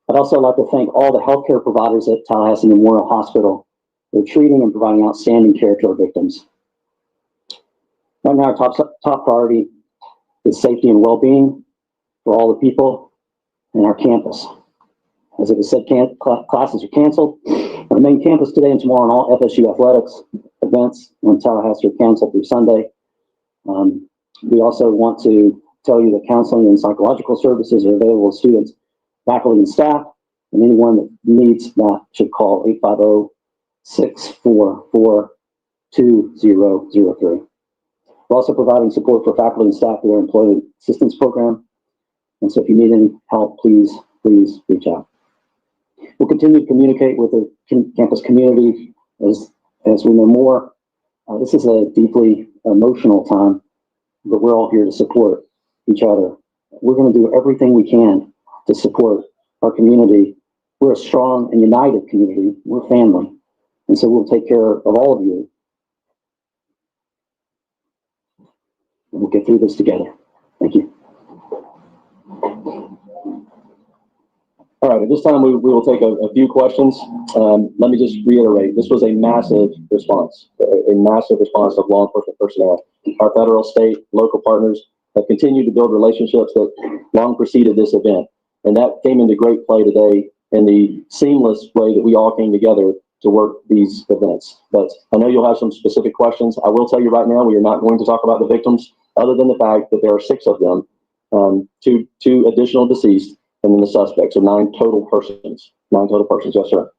I'd also like to thank all the healthcare providers at Tallahassee Memorial Hospital. They're treating and providing outstanding care to our victims. Right now, our top priority is safety and well-being for all the people in our campus. As it was said, classes are canceled. Our main campus today and tomorrow, and all FSU athletics events in Tallahassee are canceled through Sunday. We also want to tell you that counseling and psychological services are available to students, faculty, and staff, and anyone that needs that should call 850-644-2003. We're also providing support for faculty and staff through our employee assistance program. And so if you need any help, please reach out. We'll continue to communicate with the campus community as we know more. This is a deeply emotional time, but we're all here to support each other. We're going to do everything we can to support our community. We're a strong and united community. We're family. And so we'll take care of all of you. And we'll get through this together. Thank you. All right, at this time, we will take a few questions. Let me just reiterate, this was a massive response of law enforcement personnel. Our federal, state, local partners have continued to build relationships that long preceded this event. And that came into great play today in the seamless way that we all came together to work these events. But I know you'll have some specific questions. I will tell you right now, we are not going to talk about the victims, other than the fact that there are 6 of them, two additional deceased, and then the suspects, so 9 total persons. 9 total persons, yes, sir.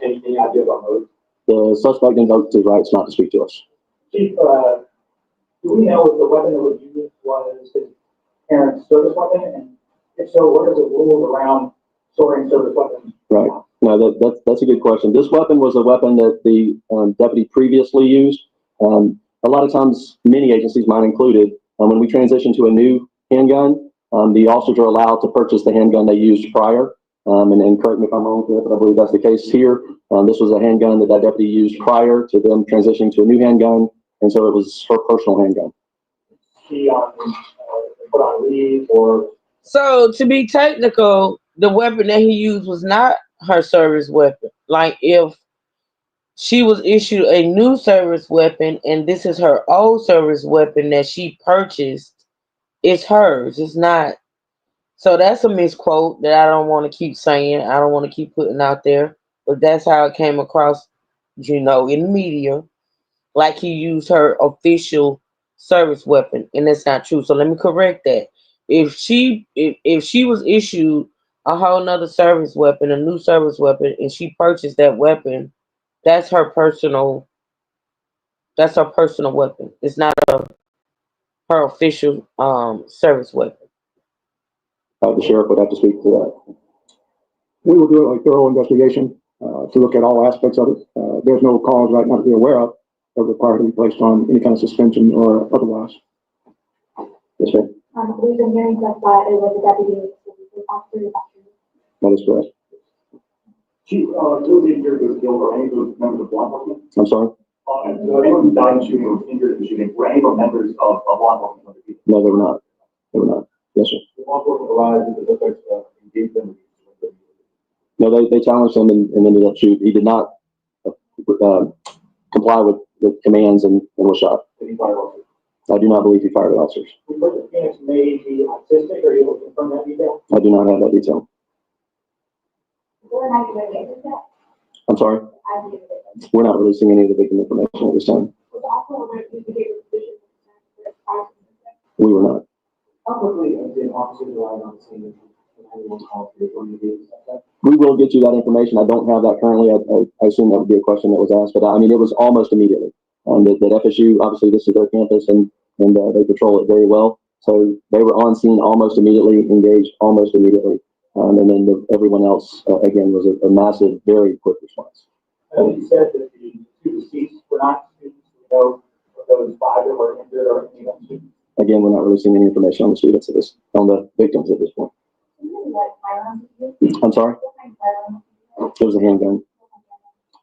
Anything idea about motive? The suspect invoked his rights not to speak to us. Chief, do we know if the weapon that was used was his parents' service weapon? And if so, what are the rules around storing service weapons? Right. No, that's a good question. This weapon was a weapon that the deputy previously used. A lot of times, many agencies, mine included, when we transition to a new handgun, the officers are allowed to purchase the handgun they used prior. And correct me if I'm wrong, but I believe that's the case here. This was a handgun that deputy used prior to them transitioning to a new handgun, and so it was her personal handgun. She put on leave or? So to be technical, the weapon that he used was not her service weapon. Like if she was issued a new service weapon and this is her old service weapon that she purchased, it's hers. It's not. So that's a misquote that I don't want to keep saying. I don't want to keep putting out there. But that's how it came across, in the media. Like he used her official service weapon. And that's not true. So let me correct that. If she was issued a whole nother service weapon, a new service weapon, and she purchased that weapon, that's her personal weapon. It's not her official service weapon. The sheriff would have to speak to that. We will do a thorough investigation to look at all aspects of it. There's no cause right now to be aware of required to be placed on any kind of suspension or otherwise. Yes, ma'am. We've been hearing that it was a deputy officer. That is correct. Chief, who was injured or killed or any of those members of law enforcement? I'm sorry? Anyone who died in the shooting or was injured in the shooting, were any of them members of law enforcement? No, they were not. They were not. Yes, sir. The law enforcement arrived and the suspects engaged them. No, they challenged him and ended up shooting. He did not comply with the commands and was shot. Did he fire officers? I do not believe he fired at officers. Was the Phoenix may be autistic? Are you able to confirm that detail? I do not have that detail. I'm sorry? We're not releasing any of the victim information at this time. We were not. How quickly did officers arrive on the scene? We will get you that information. I don't have that currently. I assume that would be a question that was asked, but I mean, it was almost immediately. That FSU, obviously this is their campus and they patrol it very well. So they were on scene almost immediately, engaged almost immediately. And then everyone else, again, was a massive, very quick response. You said that the 2 deceased were not students. We know of those 5 that were injured or any of them students. Again, we're not releasing any information on the students on the victims at this point. I'm sorry? It was a handgun.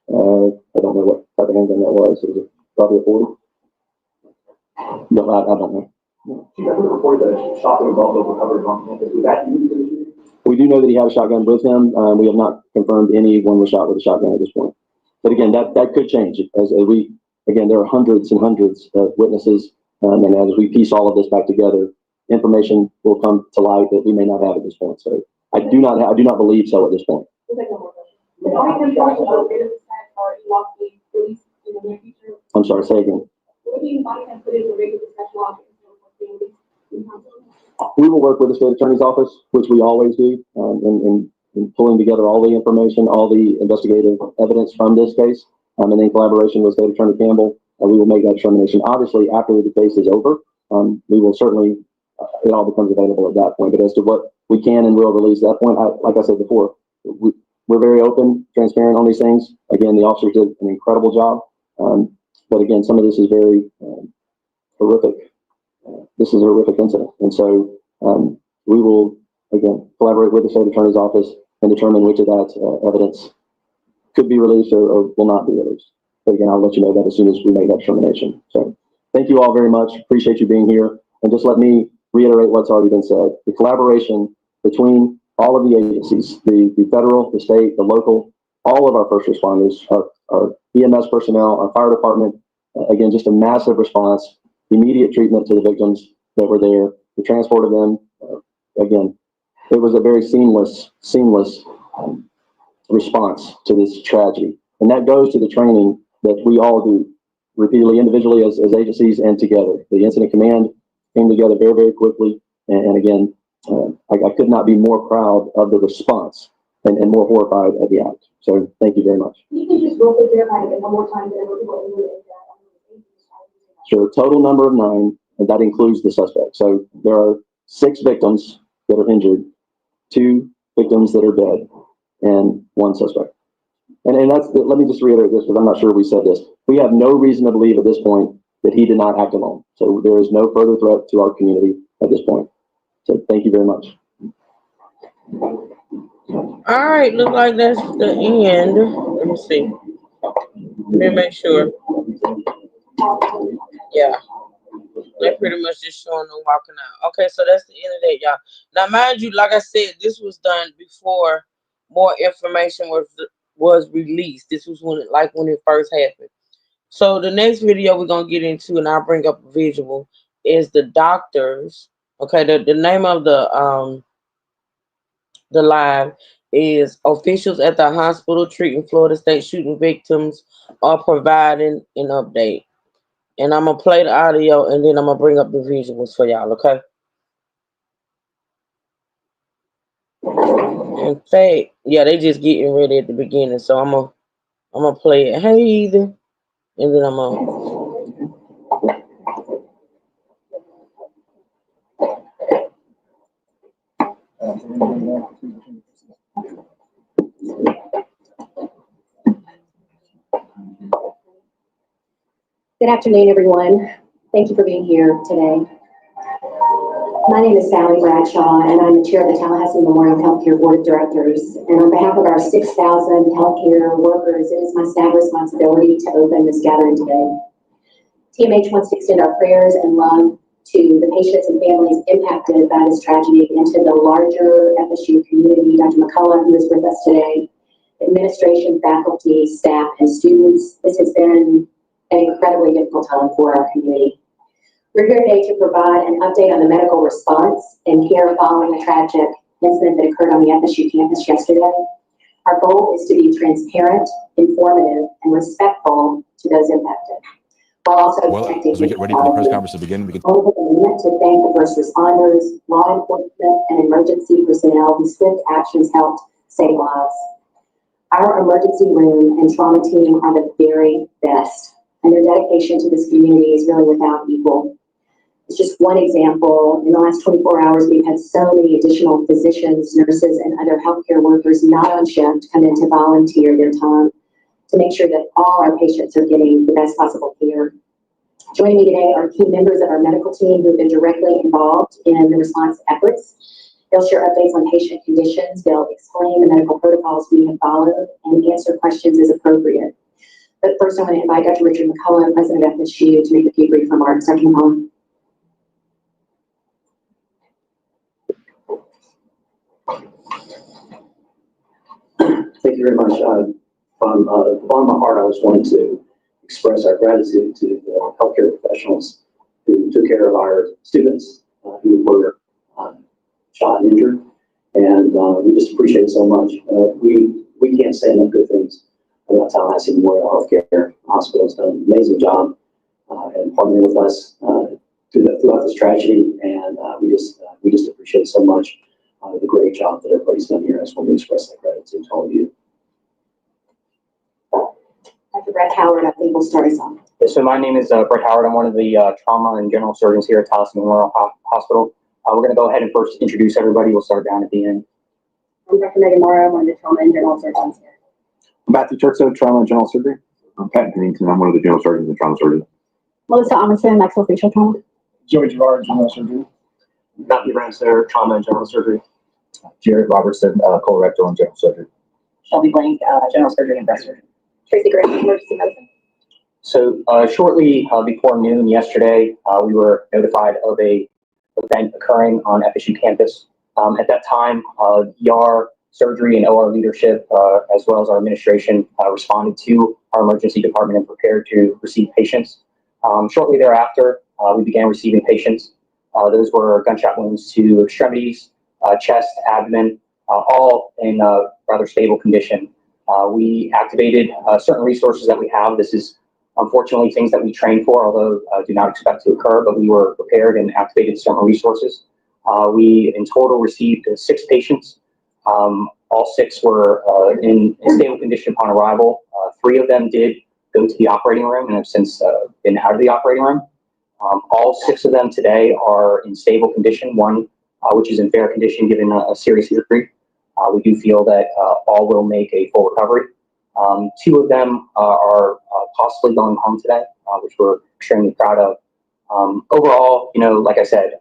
I don't know what type of handgun that was. It was probably a 40. No, I don't know. We do know that he had a shotgun with him. We have not confirmed anyone was shot with a shotgun at this point. But again, that could change again, there are hundreds and hundreds of witnesses. And as we piece all of this back together, information will come to light that we may not have at this point. So I do not believe so at this point. I'm sorry, say again. We will work with the state attorney's office, which we always do, in pulling together all the information, all the investigative evidence from this case, and in collaboration with State Attorney Campbell, we will make that determination. Obviously, after the case is over, we will certainly, it all becomes available at that point. But as to what we can and will release at that point, like I said before, we're very open, transparent on these things. Again, the officers did an incredible job. But again, some of this is very horrific. This is a horrific incident. And so we will, again, collaborate with the state attorney's office and determine which of that evidence could be released or will not be released. But again, I'll let you know that as soon as we make that determination. So thank you all very much. Appreciate you being here. And just let me reiterate what's already been said. The collaboration between all of the agencies, the federal, the state, the local, all of our first responders, our EMS personnel, our fire department, again, just a massive response, immediate treatment to the victims that were there, the transport of them. Again, it was a very seamless response to this tragedy. And that goes to the training that we all do repeatedly, individually as agencies and together. The incident command came together very, very quickly. And again, I could not be more proud of the response and more horrified at the act. So thank you very much. You can just roll it there one more time. Sure. Total number of 9, and that includes the suspect. So there are 6 victims that are injured, 2 victims that are dead, and 1 suspect. And that's, let me just reiterate this because I'm not sure we said this. We have no reason to believe at this point that he did not act alone. So there is no further threat to our community at this point. So thank you very much. All right, look like that's the end. Let me see. Let me make sure. Yeah, they're pretty much just showing them walking out. Okay, so that's the end of that, y'all. Now, mind you, like I said, this was done before more information was released. This was when it first happened. So the next video we're gonna get into, and I'll bring up a visual, is the doctors. Okay, the name of the live is officials at the hospital treating Florida State shooting victims are providing an update. And I'm going to play the audio, and then I'm going to bring up the visuals for y'all, okay? In fact, yeah, they just getting ready at the beginning, so I'm gonna play it. Hey, Ethan. And then I'm going to... Good afternoon, everyone. Thank you for being here today. My name is Sally Bradshaw, and I'm the chair of the Tallahassee Memorial Healthcare Board of Directors. And on behalf of our 6,000 healthcare workers, it is my staff responsibility to open this gathering today. TMH wants to extend our prayers and love to the patients and families impacted by this tragedy and to the larger FSU community. Dr. McCullough, who is with us today, administration, faculty, staff, and students. This has been an incredibly difficult time for our community. We're here today to provide an update on the medical response and care following the tragic incident that occurred on the FSU campus yesterday. Our goal is to be transparent, informative, and respectful to those impacted, while also protecting. As we get ready for the press conference to begin, we can. I'll take a minute to thank the first responders, law enforcement, and emergency personnel whose swift actions helped save lives. Our emergency room and trauma team are the very best, and their dedication to this community is really without equal. It's just one example. In the last 24 hours, we've had so many additional physicians, nurses, and other healthcare workers not on shift come in to volunteer their time to make sure that all our patients are getting the best possible care. Joining me today are key members of our medical team who have been directly involved in the response efforts. They'll share updates on patient conditions. They'll explain the medical protocols we have followed and answer questions as appropriate. But first, I want to invite Dr. Richard McCullough, President of FSU, to make a few brief remarks. Dr. McCullough. Thank you very much. From the bottom of my heart, I just wanted to express our gratitude to the healthcare professionals who took care of our students who were shot and injured, and we just appreciate it so much. We can't say enough good things about Tallahassee Memorial Healthcare Hospital. Has done an amazing job and partnering with us throughout this tragedy, and we just appreciate so much the great job that everybody's done here. I just want to express that gratitude to all of you. Dr. Brett Howard, I think we'll start us off. So my name is Brett Howard. I'm one of the trauma and general surgeons here at Tallahassee Memorial Hospital. We're going to go ahead and first introduce everybody. We'll start down at the end. I'm Dr. Megan Morrow. I'm one of the trauma and general surgeons here. I'm Matthew Turkso, trauma and general surgery. I'm Pat Pennington. I'm one of the general surgeons and trauma surgeons. Melissa Amundsen, maxillofacial trauma. Joey Gerard, general surgery. Matthew Ramser, trauma and general surgery. Jared Robertson, colorectal and general surgery. Shelby Blank, general surgery and breast surgery. Tracy Graham, emergency medicine. So shortly before noon yesterday, we were notified of a event occurring on FSU campus. At that time, ER, surgery, and OR leadership, as well as our administration, responded to our emergency department and prepared to receive patients. Shortly thereafter, we began receiving patients. Those were gunshot wounds to extremities, chest, abdomen, all in rather stable condition. We activated certain resources that we have. This is unfortunately things that we train for, although do not expect to occur, but we were prepared and activated certain resources. We in total received 6 patients. All 6 were in stable condition upon arrival. 3 of them did go to the operating room and have since been out of the operating room. All 6 of them today are in stable condition, one which is in fair condition given a serious injury. We do feel that all will make a full recovery. 2 of them are possibly going home today, which we're extremely proud of. Overall, like I said,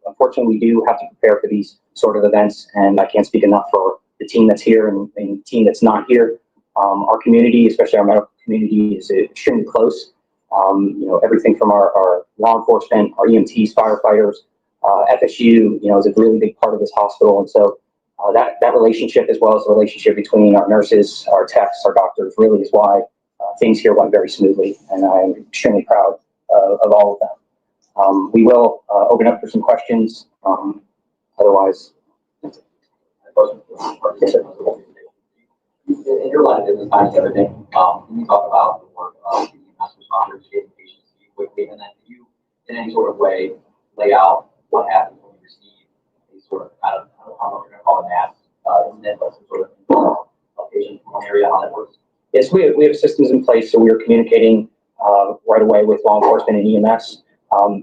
unfortunately, we do have to prepare for these sort of events, and I can't speak enough for the team that's here and the team that's not here. Our community, especially our medical community, is extremely close. Everything from our law enforcement, our EMTs, firefighters, FSU, is a really big part of this hospital, and so that relationship, as well as the relationship between our nurses, our techs, our doctors, really is why things here went very smoothly, and I'm extremely proud of all of them. We will open up for some questions. Otherwise, yes, sir. In your line of business times the other day, can you talk about the work of the EMS responders getting patients to you quickly, and then can you, in any sort of way, lay out what happens when you receive a sort of, I don't know how much you're going to call it mass incident, but some sort of a patient from one area, how that works? Yes, we have systems in place, so we are communicating right away with law enforcement and EMS.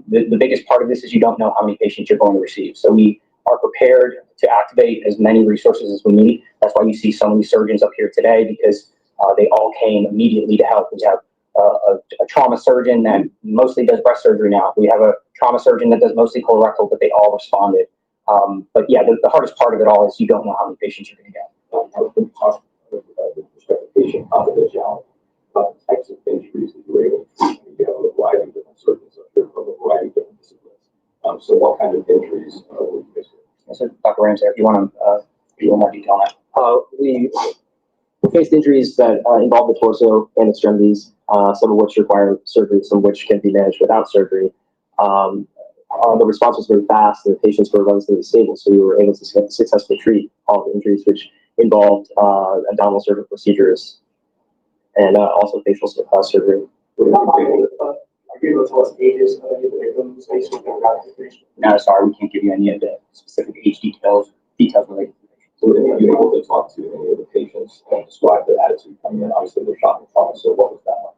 The biggest part of this is you don't know how many patients you're going to receive. So we are prepared to activate as many resources as we need. That's why you see so many surgeons up here today, because they all came immediately to help. We have a trauma surgeon that mostly does breast surgery now. We have a trauma surgeon that does mostly colorectal, but they all responded. But yeah, the hardest part of it all is you don't know how many patients you're going to get. Patient confidentiality, about the types of injuries that you're able to see. You have a variety of different surgeons up here from a variety of different disciplines. So what kind of injuries were you facing? Yes, sir. Dr. Ramsey, if you want to give a little more detail on that. We faced injuries that involve the torso and extremities, some of which require surgery, some of which can be managed without surgery. The response was very fast, and the patients were relatively stable, so we were able to successfully treat all the injuries, which involved abdominal surgical procedures and also facial surgery. Are you able to tell us ages of any of the victims based on their identification? No, sorry, we can't give you any of the specific age details related to the patient. So are you able to talk to any of the patients and describe their attitude coming in? Obviously, they're shocked and trauma, so what was that like?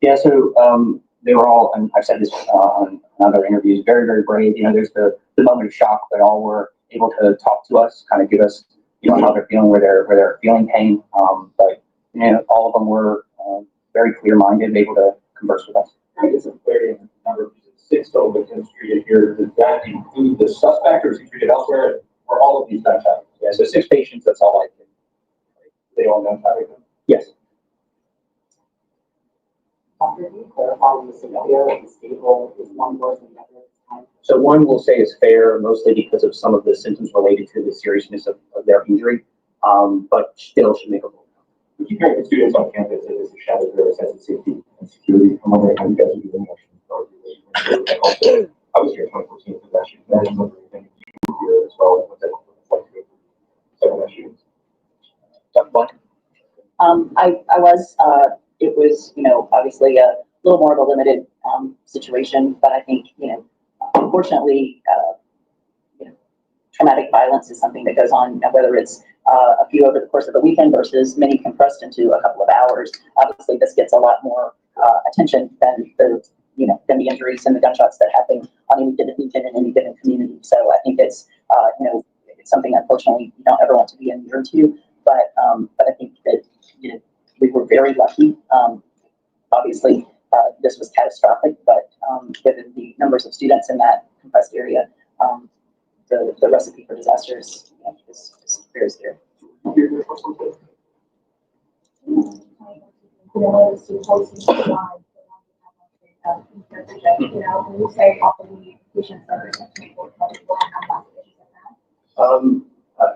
Yeah, so they were all, and I've said this on other interviews, very, very brave. There's the moment of shock, but all were able to talk to us, kind of give us, how they're feeling, where they're feeling pain. But all of them were very clear-minded, able to converse with us. I think it's a very number of 6 total victims treated here. Does that include the suspect, or is he treated elsewhere? Or all of these so 6 patients, that's all I can. They all know how to do. Yes. Can you clarify the scenario of the stable is one person at a time? So one will say is fair, mostly because of some of the symptoms related to the seriousness of their injury, but still should make a vote. Would you kind of students on campus that is a shadow there as a safety and security? I'm wondering how you guys are doing that. Also, I was here in 2014 for that shooting. That is another thing here as well. What that looks like to go through some of that shootings. I was, it was, obviously a little more of a limited, situation, but I think, unfortunately, traumatic violence is something that goes on, whether it's, a few over the course of the weekend versus many compressed into a couple of hours. Obviously, this gets a lot more, attention than than the injuries and the gunshots that happen on any given weekend in any given community. So I think it's, it's something unfortunately you don't ever want to be immune to, but I think that, we were very lucky. Obviously, this was catastrophic, but given the numbers of students in that compressed area, the recipe for disaster is, is very scary.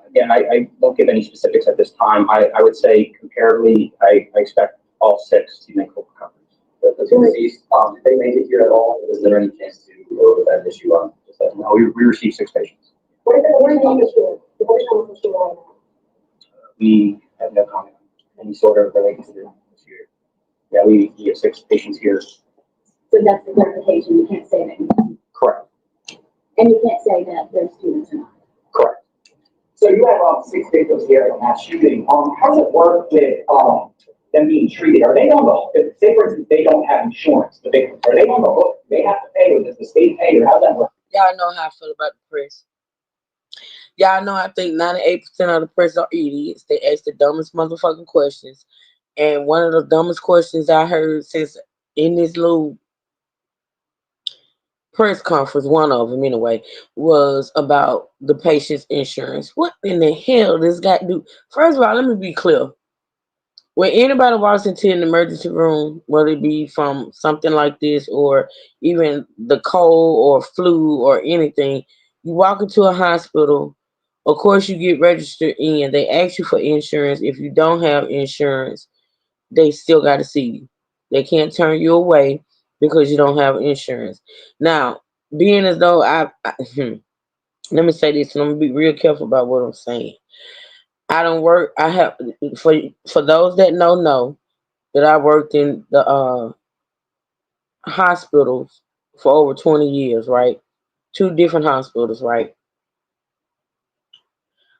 Again, I won't give any specifics at this time. I would say comparatively, I expect all 6 to make full recoveries. The two deceased, did they make it here at all? Is there any chance to go over that issue on? No, we received 6 patients. What is the issue? The person on the issue right now? We have no comment on any sort of related to this year. Yeah, we have 6 patients here. So that's the clarification. You can't say that. Correct. And you can't say that they're students or not. Correct. So you have 6 victims here in that shooting. How does it work with them being treated? Are they on the, say for instance, they don't have insurance, the victims, are they on the hook? They have to pay, or does the state pay, or how does that work? Y'all know how I feel about the press. Y'all know I think 98% of the press are idiots. They ask the dumbest motherfucking questions. And one of the dumbest questions I heard since in this little press conference, one of them anyway, was about the patient's insurance. What in the hell does got to do? First of all, let me be clear. When anybody walks into an emergency room, whether it be from something like this or even the cold or flu or anything, you walk into a hospital, of course you get registered in. They ask you for insurance. If you don't have insurance, they still got to see you. They can't turn you away because you don't have insurance. Now, being as though let me say this, and I'm gonna be real careful about what I'm saying. I don't work. I have for those that know that I worked in the hospitals for over 20 years, right? 2 different hospitals, right?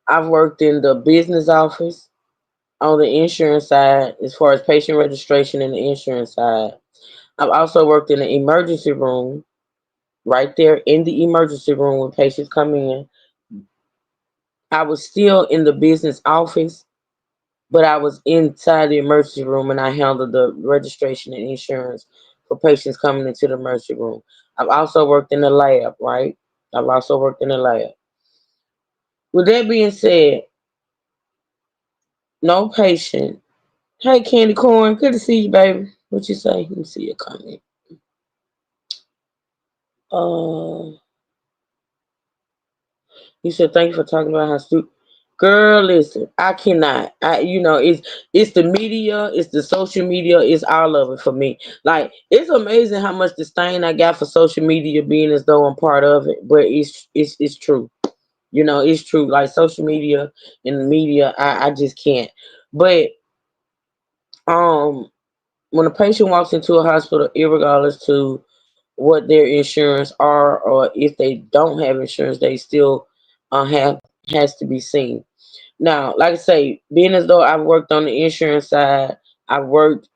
I've worked in the business office on the insurance side, as far as patient registration and the insurance side. I've also worked in the emergency room, right there in the emergency room when patients come in. I was still in the business office, but I was inside the emergency room and I handled the registration and insurance for patients coming into the emergency room. I've also worked in the lab, right? I've also worked in the lab. With that being said, no patient. Hey, Candy Corn, good to see you, baby. What you say? Let me see your comment. You said thank you for talking about how stupid. Girl, listen, I cannot. It's the media, it's the social media, it's all of it for me. Like, it's amazing how much disdain I got for social media, being as though I'm part of it. But it's true. It's true. Like, social media and the media, I just can't. But when a patient walks into a hospital, irregardless to what their insurance are, or if they don't have insurance, they still has to be seen. Now, like I say, being as though I've worked on the insurance side, I've worked,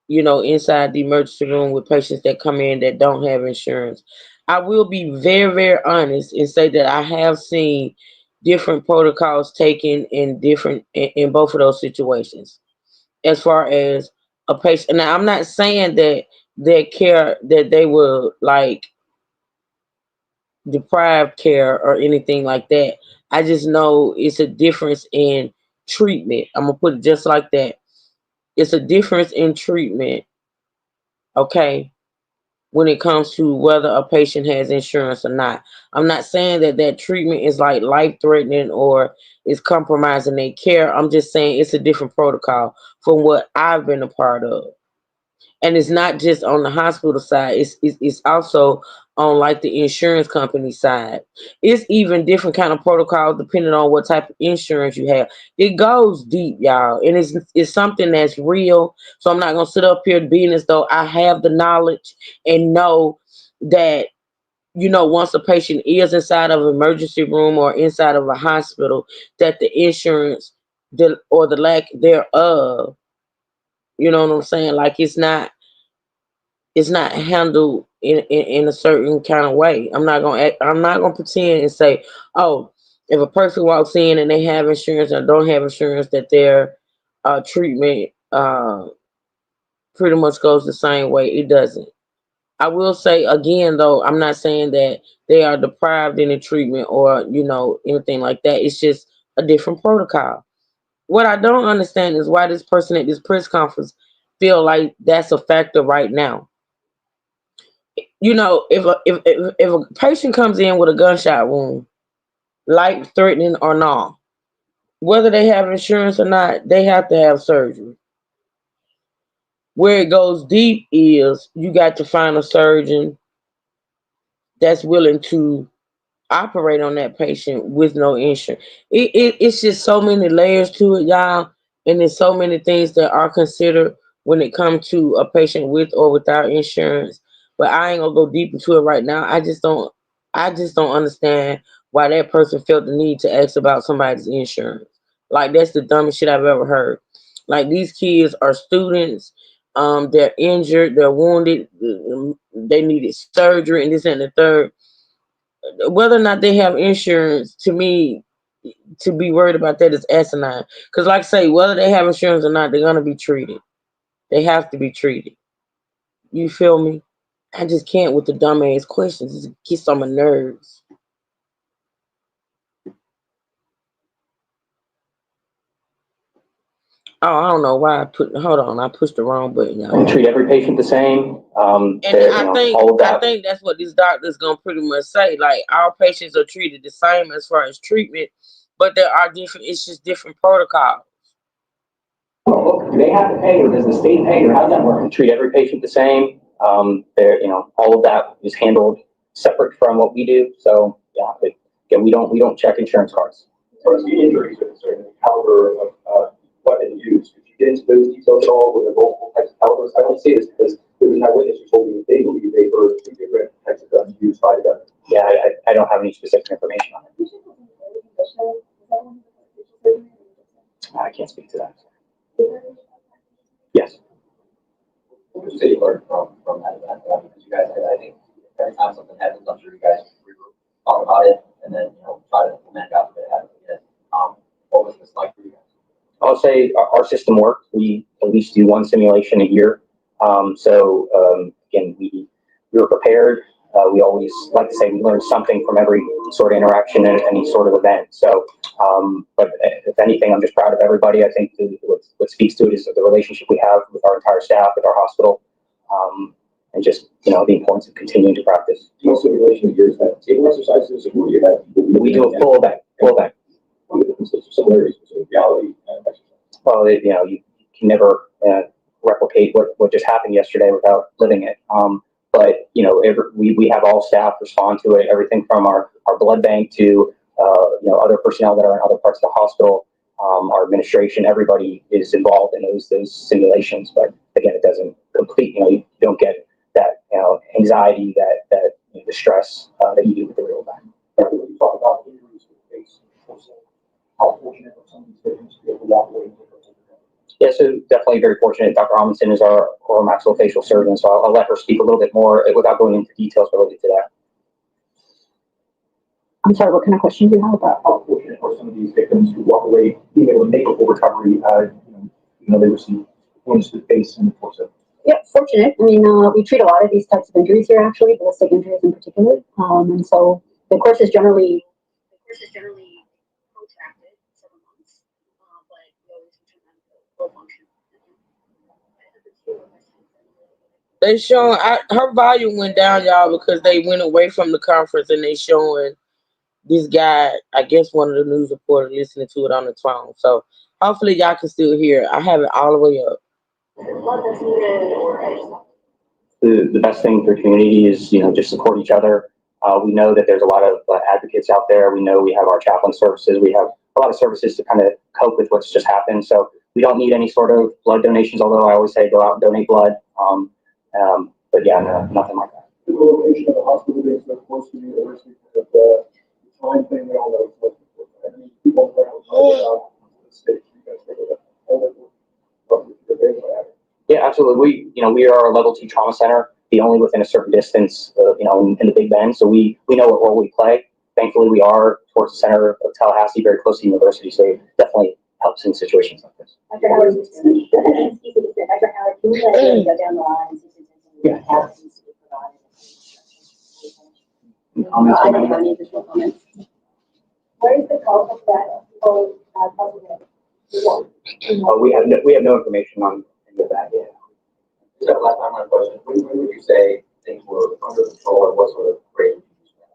inside the emergency room with patients that come in that don't have insurance. I will be very, very honest and say that I have seen different protocols taken in both of those situations. As far as a patient, now I'm not saying that their care that they will like deprived care or anything like that. I just know it's a difference in treatment. I'm gonna put it just like that. It's a difference in treatment, okay, when it comes to whether a patient has insurance or not. I'm not saying that that treatment is like life-threatening or is compromising their care. I'm just saying it's a different protocol from what I've been a part of. And it's not just on the hospital side, it's also on like the insurance company side. It's even different kind of protocols depending on what type of insurance you have. It goes deep, y'all, and it's something that's real. So I'm not gonna sit up here being as though I have the knowledge and know that, you know, once a patient is inside of an emergency room or inside of a hospital, that the insurance or the lack thereof, you know what I'm saying? Like it's not handled in a certain kind of way. I'm not gonna pretend and say, oh, if a person walks in and they have insurance or don't have insurance, that their treatment pretty much goes the same way. It doesn't. I will say again though, I'm not saying that they are deprived in the treatment or, you know, anything like that. It's just a different protocol. What I don't understand is why this person at this press conference feel like that's a factor right now. You know, if a patient comes in with a gunshot wound, life threatening or not, whether they have insurance or not, they have to have surgery. Where it goes deep is you got to find a surgeon that's willing to operate on that patient with no insurance. It's just so many layers to it, y'all, and there's so many things that are considered when it comes to a patient with or without insurance. But I ain't gonna go deep into it right now. I just don't understand why that person felt the need to ask about somebody's insurance. Like that's the dumbest shit I've ever heard. Like these kids are students. They're injured, they're wounded, they needed surgery, and this and the third. Whether or not they have insurance, to me, to be worried about that is asinine. Because, like I say, whether they have insurance or not, they're gonna be treated. They have to be treated. You feel me? I just can't with the dumbass questions. It gets on my nerves. Oh, I don't know why I pushed the wrong button, y'all. We treat every patient the same. And I think that's what these doctors gonna pretty much say. Like all patients are treated the same as far as treatment, but there are different. It's just different protocols. Do they have to pay, or does the state pay, or how does that work? We treat every patient the same. All of that is handled separate from what we do. So yeah, but again, we don't check insurance cards. So as the injuries are concerned, the caliber of weapon used, could you get into those details at all with the multiple types of calibers? I only say this because there was an eyewitness who told me that they believe they heard two different types of guns used by the gun. Yeah, I don't have any specific information on it. I can't speak to that. Yes. What did you learn from that event? Because you guys, I think every time something happens, I'm sure you guys talk about it and then try to implement after it happens again. What was this like for you guys? I'll say our system worked. We at least do one simulation a year. Again, we were prepared. We always like to say we learn something from every sort of interaction and any sort of event. So, but if anything, I'm just proud of everybody. I think what speaks to it is the relationship we have with our entire staff, with our hospital, and just the importance of continuing to practice. Do you simulation years that table exercises, or do you have? We do a full event. What are the differences or similarities between reality and exercise? Well, you can never replicate what just happened yesterday without living it. But we have all staff respond to it, everything from our blood bank to other personnel that are in other parts of the hospital, our administration. Everybody is involved in those simulations. But again, it doesn't complete. You don't get that anxiety, that the stress that you do with the real event. When you talk about injuries with the face, how fortunate are some of these victims to be able to walk away? Yeah, so definitely very fortunate. Dr. Amundsen is our maxillofacial surgeon, so I'll let her speak a little bit more without going into details related to that. I'm sorry, what kind of question do you have about? How fortunate are some of these victims who walk away being able to make a full recovery? They receive wounds to the face and the torso. Yeah, fortunate. I mean, we treat a lot of these types of injuries here, actually, ballistic injuries in particular. And so The course is generally protracted, several months, but we always return them to full function. They showing her volume went down, y'all, because they went away from the conference and they showing this guy, I guess one of the news reporters listening to it on the phone. So hopefully y'all can still hear it. I have it all the way up. The best thing for the community is, just support each other. We know that there's a lot of advocates out there. We know we have our chaplain services. We have a lot of services to kind of cope with what's just happened. So we don't need any sort of blood donations, although I always say go out and donate blood. But yeah, no, nothing like that. The location of the hospital being so close to the university, the time thing, we all know. I mean, people around the state, you guys figure that all that Yeah, absolutely. We are a level 2 trauma center, the only within a certain distance, in the Big Bend. So we know what role we play. Thankfully, we are towards the center of Tallahassee, very close to the university. So it definitely helps in situations like this. Dr. Howard, Dr. Howard, can you go down the line and see if there's anything else needs to be provided? I don't have any additional comments. Where is the call for that? We have no information on any of that yet. So last time, my question, when would you say things were under control, or what sort of rate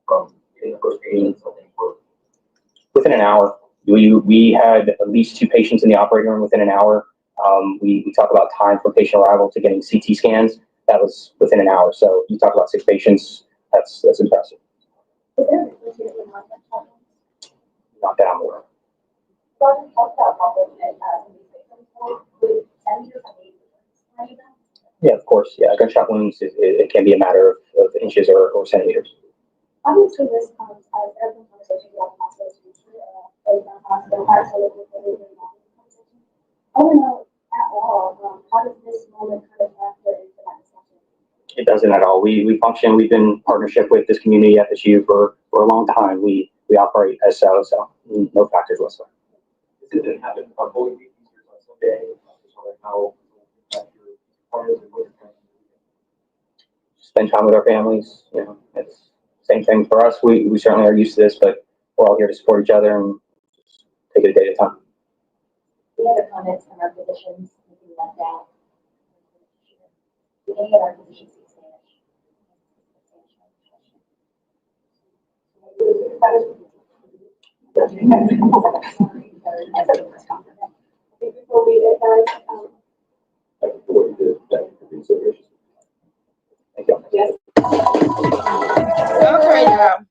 from getting the first meeting until things were? Within an hour, we had at least 2 patients in the operating room within an hour. We talk about time from patient arrival to getting CT scans. That was within an hour. So you talk about 6 patients. That's impressive. Not that I'm aware of. Yeah, of course. Yeah, gunshot wounds, it can be a matter of inches or centimeters. Obviously, this comes as every conversation about hospital's future, hospital, I don't know at all, how does this moment kind of factor into that discussion? It doesn't at all. We function, we've been in partnership with this community at FSU for a long time. We operate as so no factors whatsoever. It didn't happen on Holy Week on Sunday, how spend time with our families, it's same thing for us. We certainly are used to this, but we're all here to support each other and just take it a day at a time. Any other comments from our physicians, anything left out? Do any of our physicians speak Spanish? Before we go, guys, yes. Okay, y'all.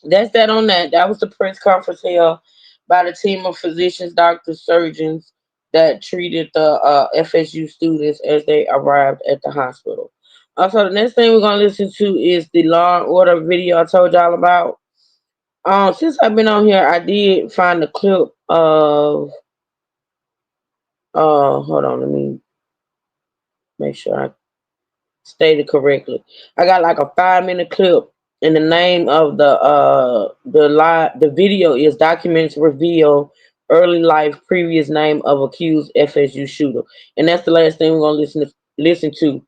That's that on that. That was the press conference held by the team of physicians, doctors, surgeons that treated the FSU students as they arrived at the hospital. Also, the next thing we're gonna listen to is the Law and Order video I told y'all about. Since I've been on here, I did find a clip of hold on, let me make sure I stated correctly. I got like a 5-minute clip, and the name of the video is Documents Reveal Early Life Previous Name of Accused FSU Shooter. And that's the last thing we're gonna listen to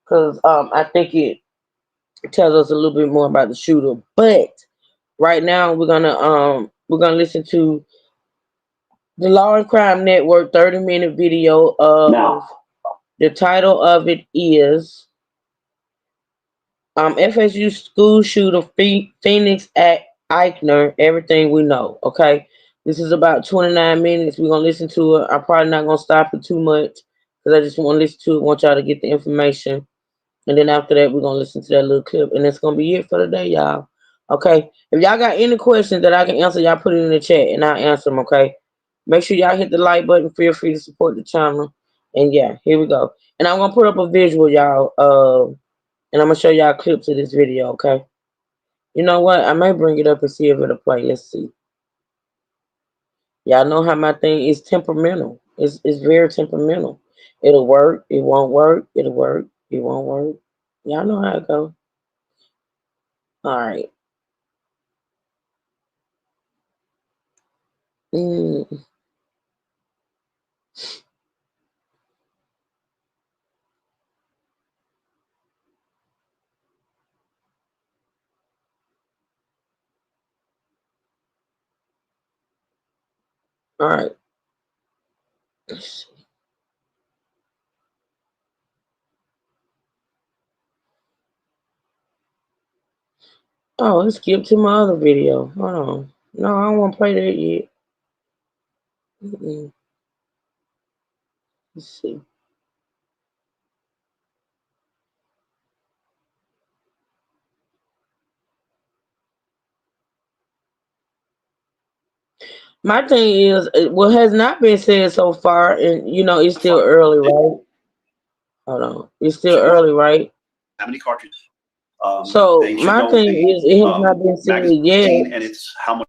because I think it tells us a little bit more about the shooter. But right now we're gonna listen to the Law and Crime Network 30-minute video of the title of it is FSU school shooter Phoenix at Eichner, everything we know. Okay, this is about 29 minutes. We're gonna listen to it. I'm probably not gonna stop it too much because I just want to listen to it. Want y'all to get the information, and then after that, we're gonna listen to that little clip, and that's gonna be it for today, y'all. Okay, if y'all got any questions that I can answer, y'all put it in the chat, and I'll answer them. Okay, make sure y'all hit the like button. Feel free to support the channel, and yeah, here we go. And I'm gonna put up a visual, y'all. And I'm gonna show y'all clips of this video, okay? You know what? I might bring it up and see if it'll play. Let's see. Y'all know how my thing is temperamental. It's very temperamental. It'll work. It won't work. It'll work. It won't work. Y'all know how it goes. All right. All right. Let's see. Oh, let's skip to my other video. Hold on. No, I don't want to play that yet. Mm-mm. Let's see. My thing is, what has not been said so far, and it's still early, right? Hold on, it's still early, right? How many cartridges? So They should my know thing the is, it has not been said magazine yet and it's how much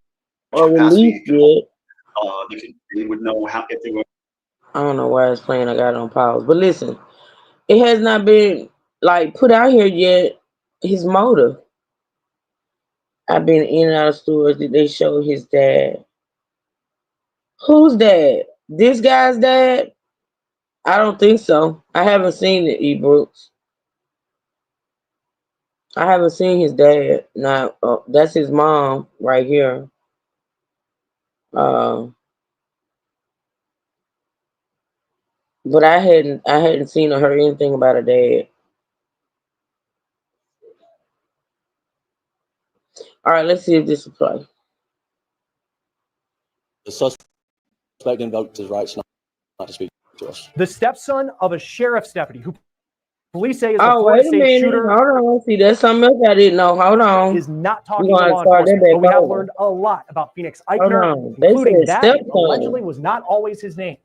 or capacity released it can hold. yet. They would know how if they were. I don't know why it's playing. I got it on pause. But listen, it has not been like put out here yet. His motive. I've been in and out of stores that they show his dad. Whose dad? This guy's dad? I don't think so. I haven't seen it, E. Brooks. I haven't seen his dad. Now that's his mom right here. Uh, but I hadn't seen or heard anything about a dad. All right, let's see if this will play. The suspect invoked his rights not to speak to us. The stepson of a sheriff's deputy who police say is the Oh, Florida wait a State minute. shooter Hold on. See, that's something else I didn't know. Hold on. is not We're talking to going to law start that enforcement, but we back have over. learned a lot about Phoenix Hold Eichner, on. They including said that it stepson. allegedly was not always his name.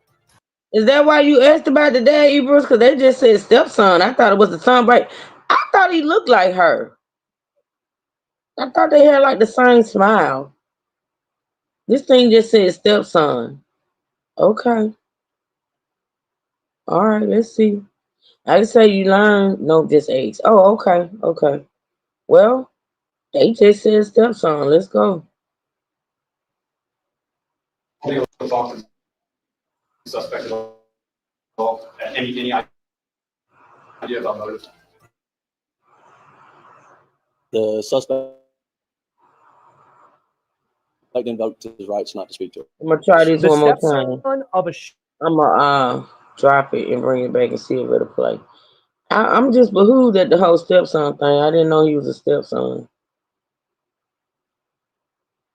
Is that why you asked about the dad, E. Brooks? Because they just said stepson. I thought it was the son, right? I thought he looked like her. I thought they had like the same smile. This thing just said stepson. Okay. All right, let's see. I just say you learn. No, just ask. Oh, okay. Okay. Well, they just said stepson. Let's go. Suspect at all? Any idea about motive? The suspect invoked his rights not to speak to us. I'm gonna try this The one more stepson time. of a I'm gonna drop it and bring it back and see if it'll play. I'm just behooved at the whole stepson thing. I didn't know he was a stepson.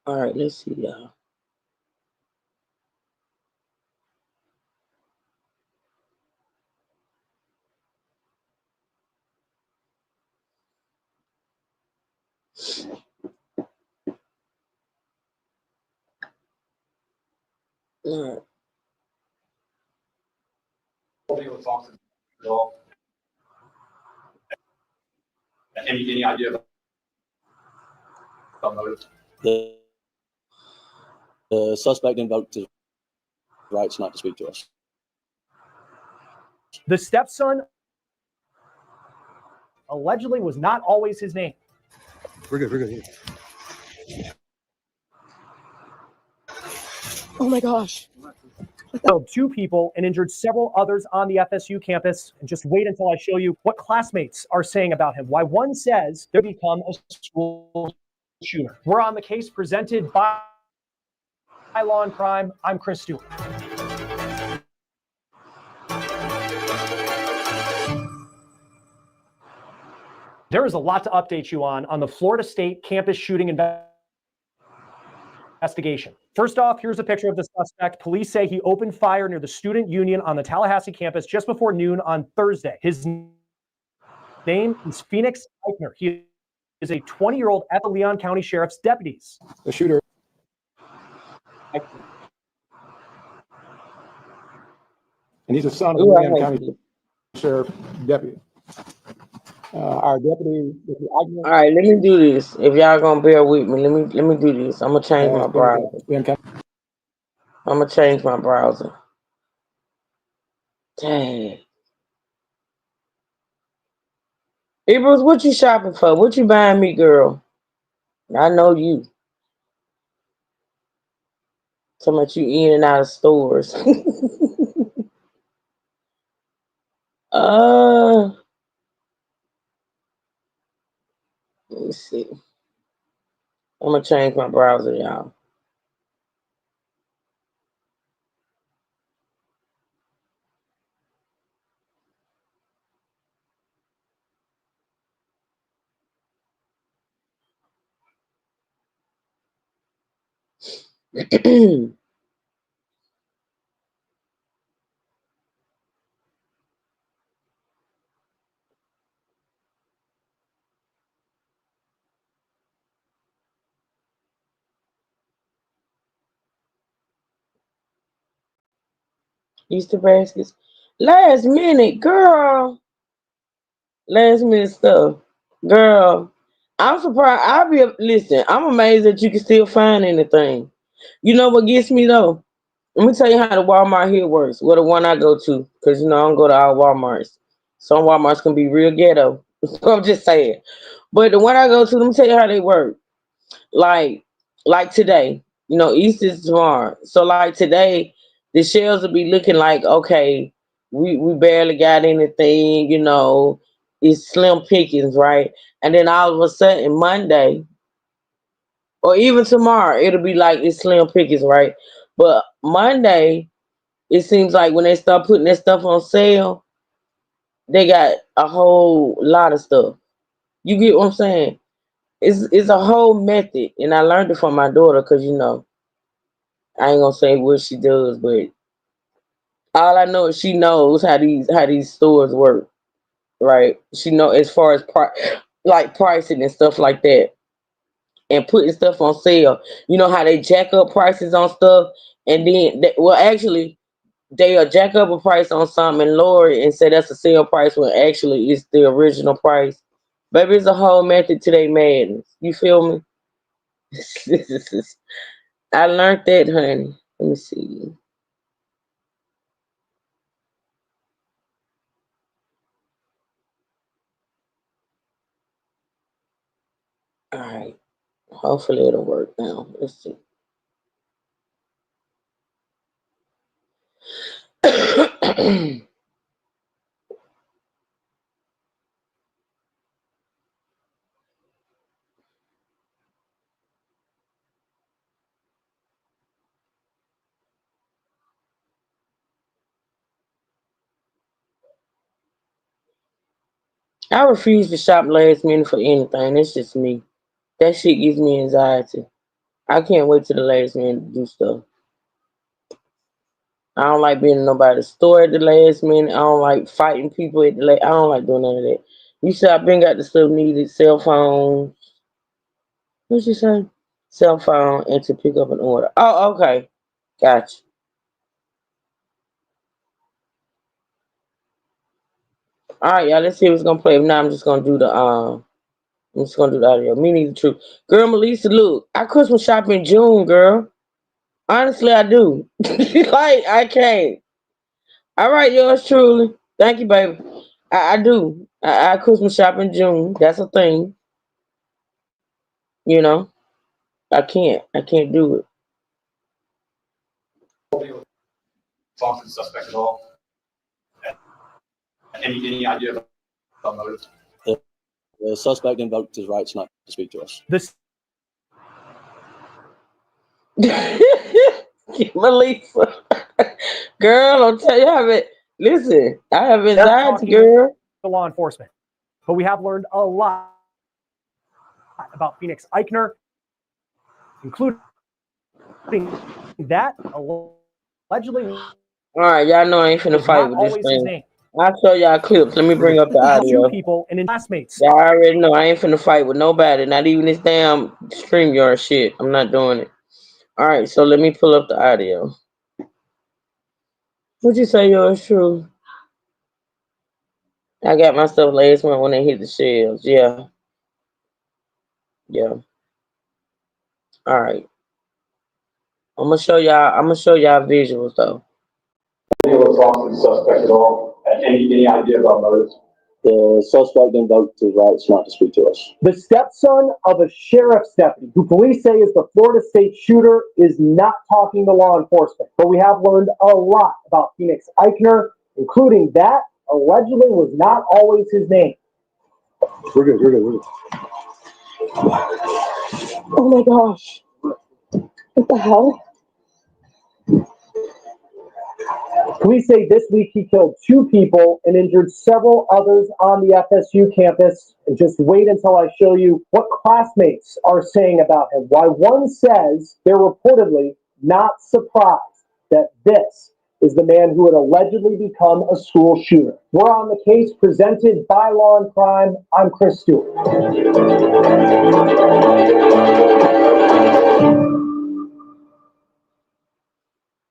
All right, let's see, y'all. All right. At all? Any idea about motive? The suspect invoked his rights not to speak to us. The stepson allegedly was not always his name. We're good. We're good. Oh my gosh. Killed 2 people and injured several others on the FSU campus. And just wait until I show you what classmates are saying about him. Why one says they'll become a school shooter. We're on the case presented by Law and Crime. I'm Chris Stewart. There is a lot to update you on the Florida State campus shooting investigation. First off, here's a picture of the suspect. Police say he opened fire near the Student Union on the Tallahassee campus just before noon on Thursday. His name is Phoenix Eichner. He is a 20-year-old at the Leon County Sheriff's deputies. The shooter. And he's a son of the Leon County Sheriff deputy. Our deputy. All right, let me do this. If y'all gonna bear with me, let me do this. I'm gonna change my browser. I'm gonna change my browser. Dang. Bruce, what you shopping for? What you buying me, girl? I know you. So much you in and out of stores. Let me see. I'm gonna change my browser, y'all. Easter baskets. Last minute, girl. Last minute stuff. Girl. I'm surprised. Listen, I'm amazed that you can still find anything. You know what gets me though? Let me tell you how the Walmart here works. Well, the one I go to, because I don't go to all Walmarts. Some Walmarts can be real ghetto. So I'm just saying. But the one I go to, let me tell you how they work. Like, like today, Easter is tomorrow. So like today, the shelves will be looking like, okay, we barely got anything, it's slim pickings, right? And then all of a sudden Monday, or even tomorrow, it'll be like it's slim pickings, right? But Monday, it seems like when they start putting that stuff on sale, they got a whole lot of stuff. You get what I'm saying? It's a whole method, and I learned it from my daughter because I ain't gonna say what she does, but all I know is she knows how these stores work, right? She know as far as like pricing and stuff like that, and putting stuff on sale. You know how they jack up prices on stuff, and then actually they'll jack up a price on something and lower it and say that's a sale price when actually it's the original price. Baby, it's a whole method to their madness. You feel me? I learned that, honey. Let me see. All right. Hopefully it'll work now. Let's see. I refuse to shop last minute for anything. That's just me. That shit gives me anxiety. I can't wait till the last minute to do stuff. I don't like being in nobody's store at the last minute. I don't like fighting people at the last. I don't like doing none of that. You said I've been got the stuff needed, cell phone. What'd you say? Cell phone and to pick up an order. Oh, okay. Gotcha. All right, y'all. Let's see what's gonna play. If not, I'm just gonna do the audio. Me need the truth. Girl, Melissa, look, I Christmas shop in June, girl. Honestly, I do. Like, I can't. All right, yours truly. Thank you, baby. I do. I Christmas shop in June. That's a thing. I can't. I can't do it. Talk to the suspect at all? Any idea about motive? The suspect invoked his rights not to speak to us. Melissa. Girl, I'll tell you how it. Listen, I have Not anxiety, talking girl. to law enforcement, but we have learned a lot about Phoenix Eichner, including that allegedly. All right, y'all know I ain't finna was fight not with this always his thing. name. I'll show y'all clips. Let me bring up the Two audio. people and classmates. Y'all already know I ain't finna fight with nobody, not even this damn StreamYard shit. I'm not doing it. All right, so let me pull up the audio. What'd you say yours true? I got my stuff last month when they hit the shelves. Yeah. Yeah. All right. I'm gonna show y'all visuals though. Able to talk to the suspect at all? Any idea about motives? The suspect invoked his rights not to speak to us. The stepson of a sheriff's deputy, who police say is the Florida State shooter, is not talking to law enforcement. But we have learned a lot about Phoenix Eichner, including that allegedly was not always his name. We're good. Oh my gosh. What the hell? Police say this week he killed 2 people and injured several others on the FSU campus. And just wait until I show you what classmates are saying about him. Why one says there reportedly not surprised that this is the man who had allegedly become a school shooter. We're on the case presented by Law and Crime. I'm Chris Stewart.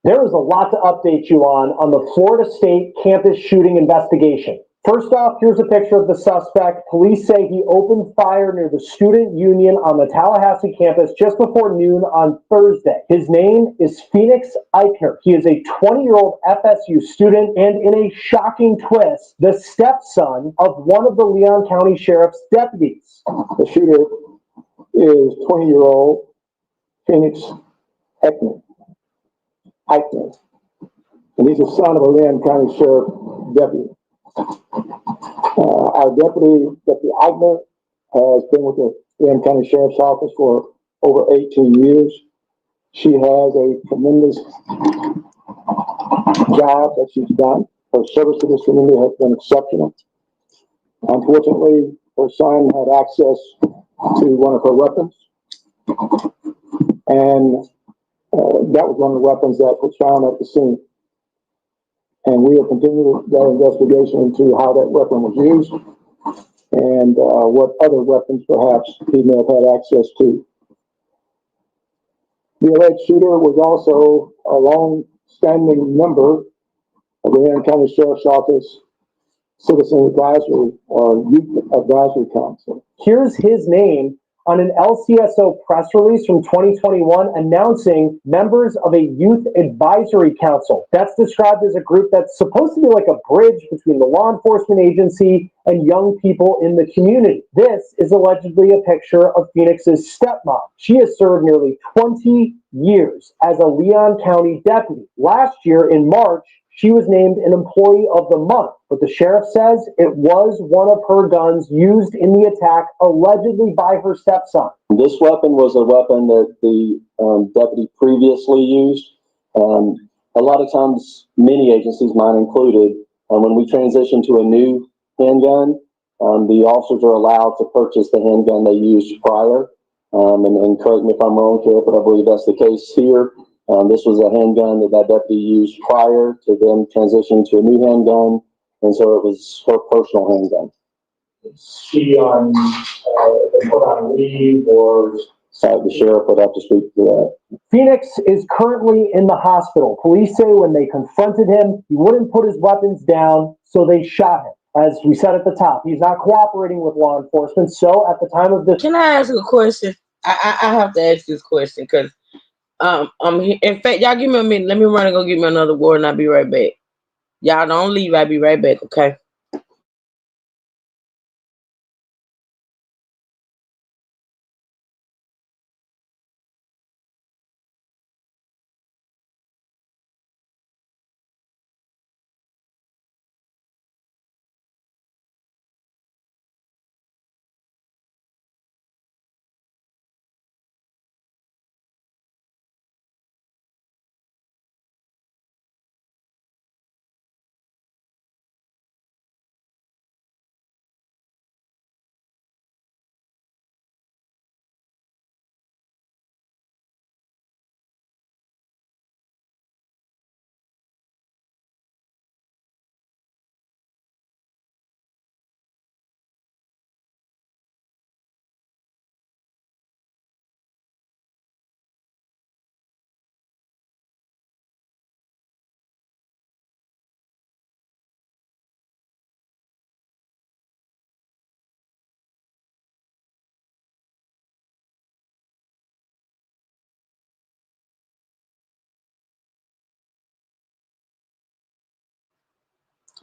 There is a lot to update you on the Florida State campus shooting investigation. First off, here's a picture of the suspect. Police say he opened fire near the Student Union on the Tallahassee campus just before noon on Thursday. His name is Phoenix Eichner. He is a 20-year-old FSU student and, in a shocking twist, the stepson of one of the Leon County Sheriff's deputies. The shooter is 20-year-old Phoenix Eichner. And he's the son of a Leon County Sheriff deputy. Our Deputy Eichner, has been with the Leon County Sheriff's Office for over 18 years. She has a tremendous job that she's done. Her service to this community has been exceptional. Unfortunately, her son had access to one of her weapons, and that was one of the weapons that was found at the scene. And we will continue that investigation into how that weapon was used and what other weapons perhaps he may have had access to. The alleged shooter was also a long-standing member of the Leon County Sheriff's Office Citizen Advisory or Youth Advisory Council. Here's his name on an LCSO press release from 2021 announcing members of a youth advisory council. That's described as a group that's supposed to be like a bridge between the law enforcement agency and young people in the community. This is allegedly a picture of Phoenix's stepmom. She has served nearly 20 years as a Leon County deputy. Last year in March, she was named an Employee of the Month, but the sheriff says it was one of her guns used in the attack allegedly by her stepson. This weapon was a weapon that the deputy previously used. A lot of times, many agencies, mine included, when we transition to a new handgun, the officers are allowed to purchase the handgun they used prior. And correct me if I'm wrong, Sheriff, but I believe that's the case here. This was a handgun that deputy used prior to them transitioning to a new handgun, and so it was her personal handgun. Is she on, put on leave or? The sheriff would have to speak to that. Phoenix is currently in the hospital. Police say when they confronted him, he wouldn't put his weapons down, so they shot him. As we said at the top, he's not cooperating with law enforcement, so at the time of this... Can I ask a question? I have to ask this question because in fact, y'all give me a minute. Let me run and go get me another water and I'll be right back. Y'all don't leave. I'll be right back, okay?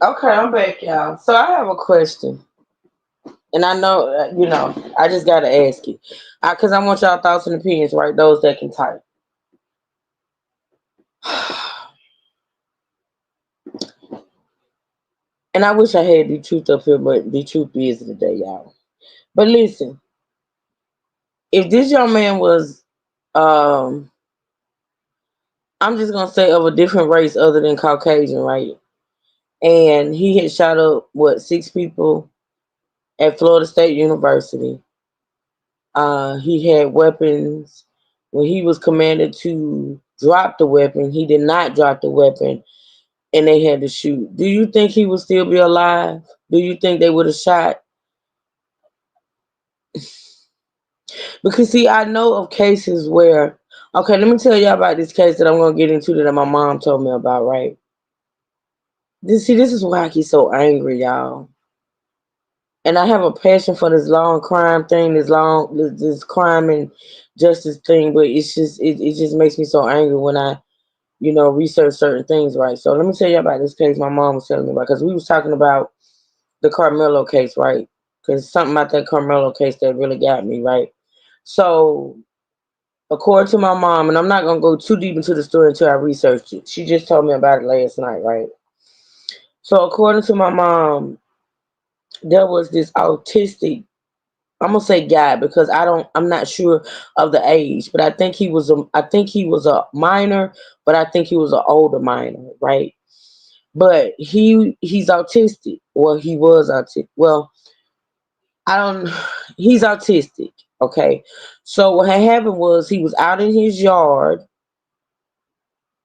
Okay, I'm back, y'all. So I have a question. And I know, I just got to ask you. Because I want y'all thoughts and opinions, right? Those that can type. And I wish I had the truth up here, but the truth is today, y'all. But listen, if this young man was, I'm just going to say of a different race other than Caucasian, right? And he had shot up, 6 people at Florida State University. He had weapons. When he was commanded to dropped the weapon. He did not drop the weapon, and they had to shoot. Do you think he would still be alive? Do you think they would have shot? Because see, I know of cases where, okay, let me tell y'all about this case that I'm gonna get into that my mom told me about, right? This is why I get so angry, y'all. And I have a passion for this long crime thing, this crime and justice thing, but it's just it just makes me so angry when I, research certain things, right? So let me tell you about this case my mom was telling me about, because we was talking about the Carmelo case, right? Because something about that Carmelo case that really got me, right? So according to my mom, and I'm not gonna go too deep into the story until I researched it. She just told me about it last night, right? So according to my mom, there was this autistic, I'm gonna say guy because I'm not sure of the age, but I think he was a minor, but I think he was an older minor, right? But he's autistic. Well, he was autistic. Well, he's autistic, okay? So what had happened was he was out in his yard.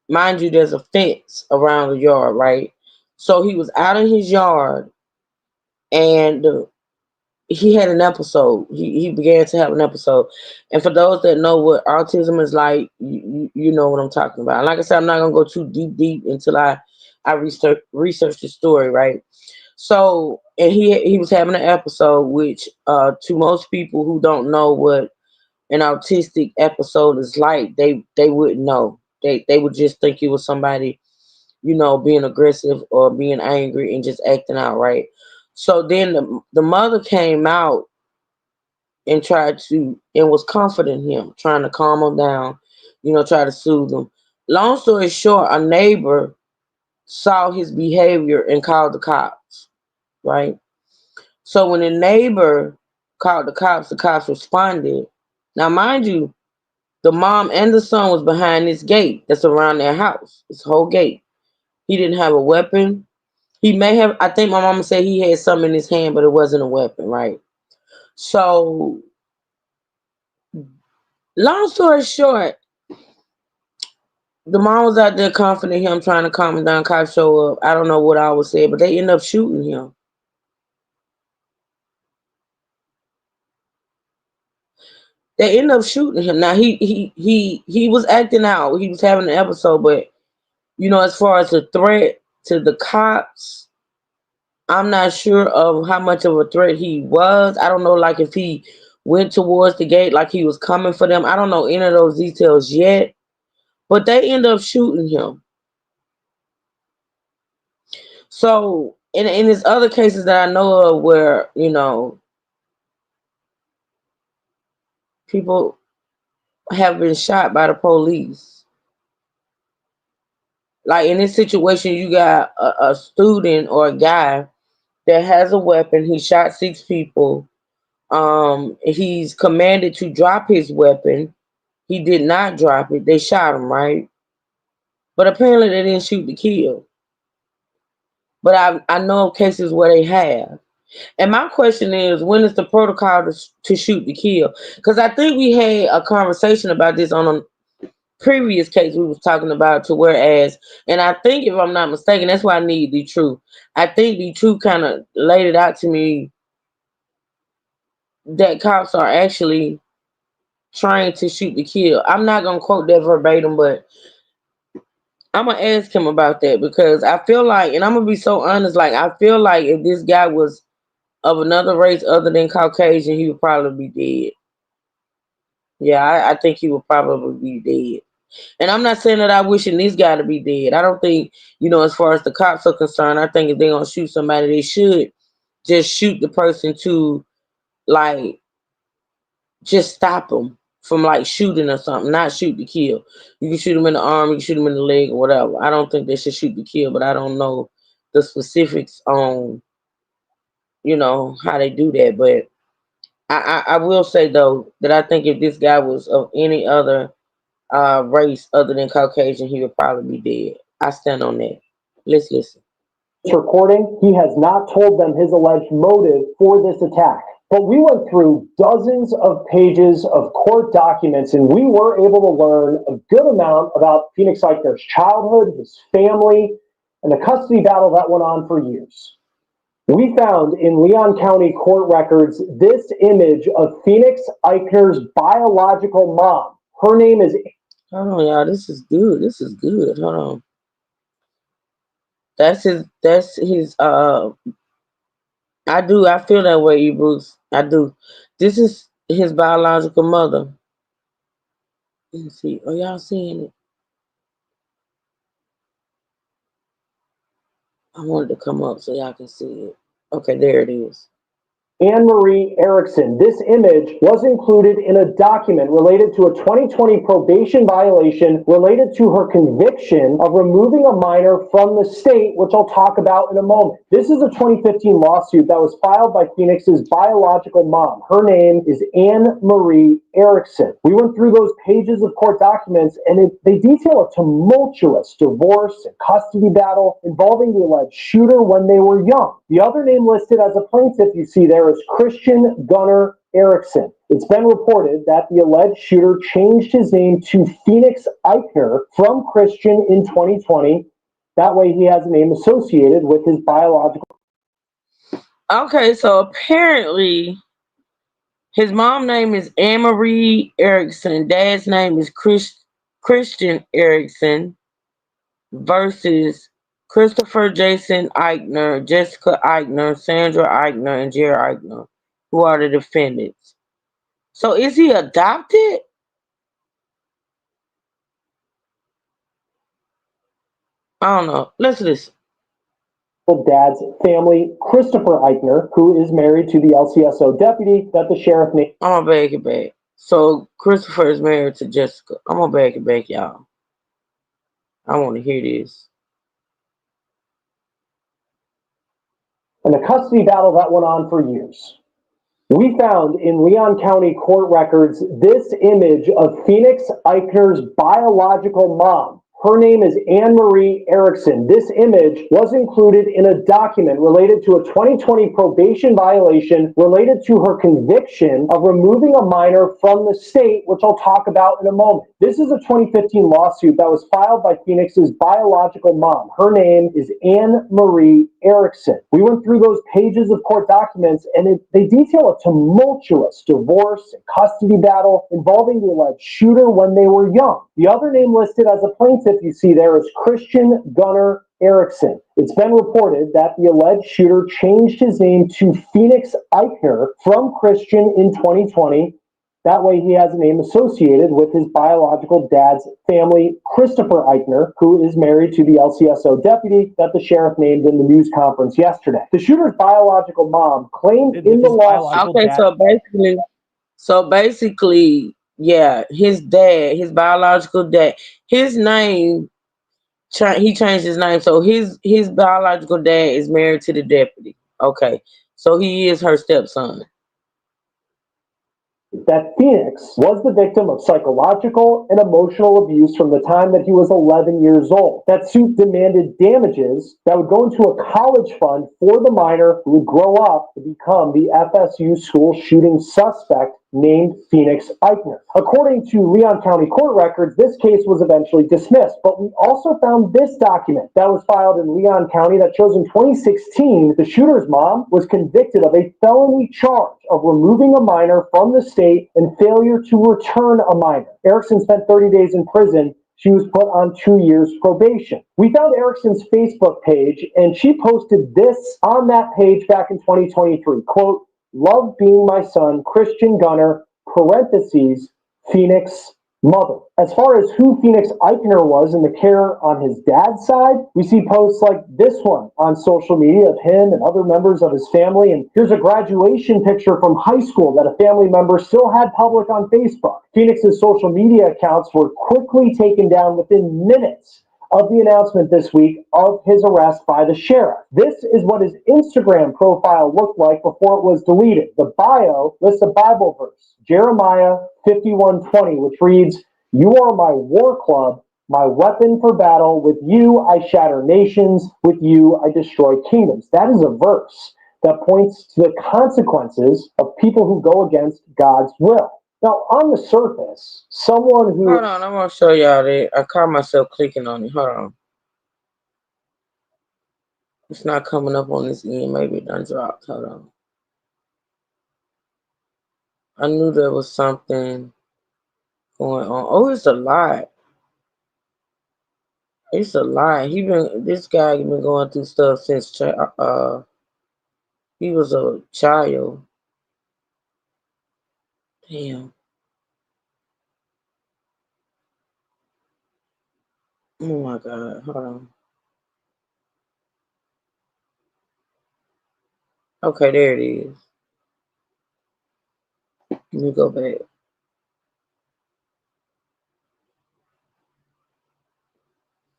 Mind you, there's a fence around the yard, right? So he was out in his yard and he had an episode. He began to have an episode. And for those that know what autism is like, you know what I'm talking about. And like I said, I'm not going to go too deep until I research the story, right? So, and he was having an episode, which to most people who don't know what an autistic episode is like, they wouldn't know. They would just think it was somebody, being aggressive or being angry and just acting out, right? So then the mother came out and was comforting him, trying to calm him down, try to soothe him. Long story short, a neighbor saw his behavior and called the cops, right? So when the neighbor called the cops responded. Now, mind you, the mom and the son was behind this gate that's around their house, this whole gate. He didn't have a weapon. He may have, I think my mama said he had something in his hand, but it wasn't a weapon, right? So, long story short, the mom was out there comforting him, trying to calm him down. Cops show up. I don't know what I would say, but they end up shooting him. They end up shooting him. Now he was acting out. He was having an episode, but as far as the threat to the cops, I'm not sure of how much of a threat he was. I don't know, like if he went towards the gate, like he was coming for them. I don't know any of those details yet, but they end up shooting him. So in there's other cases that I know of where, people have been shot by the police. Like in this situation, you got a student or a guy that has a weapon. He shot 6 people. He's commanded to drop his weapon. He did not drop it. They shot him, right? But apparently they didn't shoot to kill. But I know of cases where they have. And my question is, when is the protocol to shoot to kill? Because I think we had a conversation about this on a previous case we was talking about, to whereas, and I think if I'm not mistaken, that's why I need the truth. I think the truth kind of laid it out to me that cops are actually trying to shoot to kill. I'm not going to quote that verbatim, but I'm going to ask him about that, because I feel like, and I'm going to be so honest, like I feel like if this guy was of another race other than Caucasian, he would probably be dead. Yeah, I think he would probably be dead. And I'm not saying that I wishing this guy to be dead. I don't think, as far as the cops are concerned, I think if they're going to shoot somebody, they should just shoot the person to, like, just stop them from, like, shooting or something, not shoot to kill. You can shoot them in the arm, you can shoot them in the leg or whatever. I don't think they should shoot to kill, but I don't know the specifics on, how they do that. But I will say, though, that I think if this guy was of any other race other than Caucasian, he would probably be dead. I stand on that. Let's listen. Recording, he has not told them his alleged motive for this attack. But we went through dozens of pages of court documents, and we were able to learn a good amount about Phoenix Eichner's childhood, his family, and the custody battle that went on for years. We found in Leon County court records this image of Phoenix Eichner's biological mom. Her name is... Hold on, y'all. This is good. This is good. Hold on. That's his, I feel that way, Bruce. I do. This is his biological mother. Let me see. Are y'all seeing it? I wanted to come up so y'all can see it. Okay, there it is. Anne Marie Erickson. This image was included in a document related to a 2020 probation violation related to her conviction of removing a minor from the state, which I'll talk about in a moment. This is a 2015 lawsuit that was filed by Phoenix's biological mom. Her name is Anne Marie Erickson. We went through those pages of court documents, and they detail a tumultuous divorce and custody battle involving the alleged shooter when they were young. The other name listed as a plaintiff you see there is Christian Gunnar Erickson. It's been reported that the alleged shooter changed his name to Phoenix Eichner from Christian in 2020. That way he has a name associated with his biological. Okay, so apparently his mom's name is Anne Marie Erickson. Dad's name is Christian Erickson versus Christopher Jason Eichner, Jessica Eichner, Sandra Eichner, and Jerry Eichner, who are the defendants. So is he adopted? I don't know. Let's listen. Dad's family, Christopher Eichner, who is married to the LCSO deputy that the sheriff named. I'm gonna back it back. So Christopher is married to Jessica. I'm gonna back it back, y'all. I want to hear this. And a custody battle that went on for years. We found in Leon County court records this image of Phoenix Eichner's biological mom. Her name is Anne Marie Erickson. This image was included in a document related to a 2020 probation violation related to her conviction of removing a minor from the state, which I'll talk about in a moment. This is a 2015 lawsuit that was filed by Phoenix's biological mom. Her name is Anne Marie Erickson. We went through those pages of court documents, and they detail a tumultuous divorce and custody battle involving the alleged shooter when they were young. The other name listed as a plaintiff you see there is Christian Gunnar Erickson. It's been reported that the alleged shooter changed his name to Phoenix Eichner from Christian in 2020. That way he has a name associated with his biological dad's family, Christopher Eichner, who is married to the LCSO deputy that the sheriff named in the news conference yesterday. The shooter's biological mom claimed in the lawsuit. Okay, so basically, yeah, his dad, his biological dad, his name, he changed his name. So his biological dad is married to the deputy. Okay, so he is her stepson. That Phoenix was the victim of psychological and emotional abuse from the time that he was 11 years old. That suit demanded damages that would go into a college fund for the minor who would grow up to become the FSU school shooting suspect named Phoenix Eichner. According to Leon County court records, this case was eventually dismissed, but we also found this document that was filed in Leon County that shows in 2016, the shooter's mom was convicted of a felony charge of removing a minor from the state and failure to return a minor. Erickson spent 30 days in prison. She was put on 2 years probation. We found Erickson's Facebook page, and she posted this on that page back in 2023, quote, "Love being my son, Christian Gunnar, parentheses, Phoenix mother." As far as who Phoenix Eichner was in the care on his dad's side, we see posts like this one on social media of him and other members of his family. And here's a graduation picture from high school that a family member still had public on Facebook. Phoenix's social media accounts were quickly taken down within minutes of the announcement this week of his arrest by the sheriff. This is what his Instagram profile looked like before it was deleted. The bio lists a Bible verse, Jeremiah 51:20, which reads, "You are my war club, my weapon for battle. With you I shatter nations, with you I destroy kingdoms." That is a verse that points to the consequences of people who go against God's will. Now, on the surface, someone who... Hold on, I'm gonna show y'all that. I caught myself clicking on it. Hold on. It's not coming up on this end. Maybe it done dropped. Hold on. I knew there was something going on. Oh, it's a lot. It's a lot. This guy been going through stuff since he was a child. Damn. Oh my God. Hold on. Okay, there it is. Let me go back.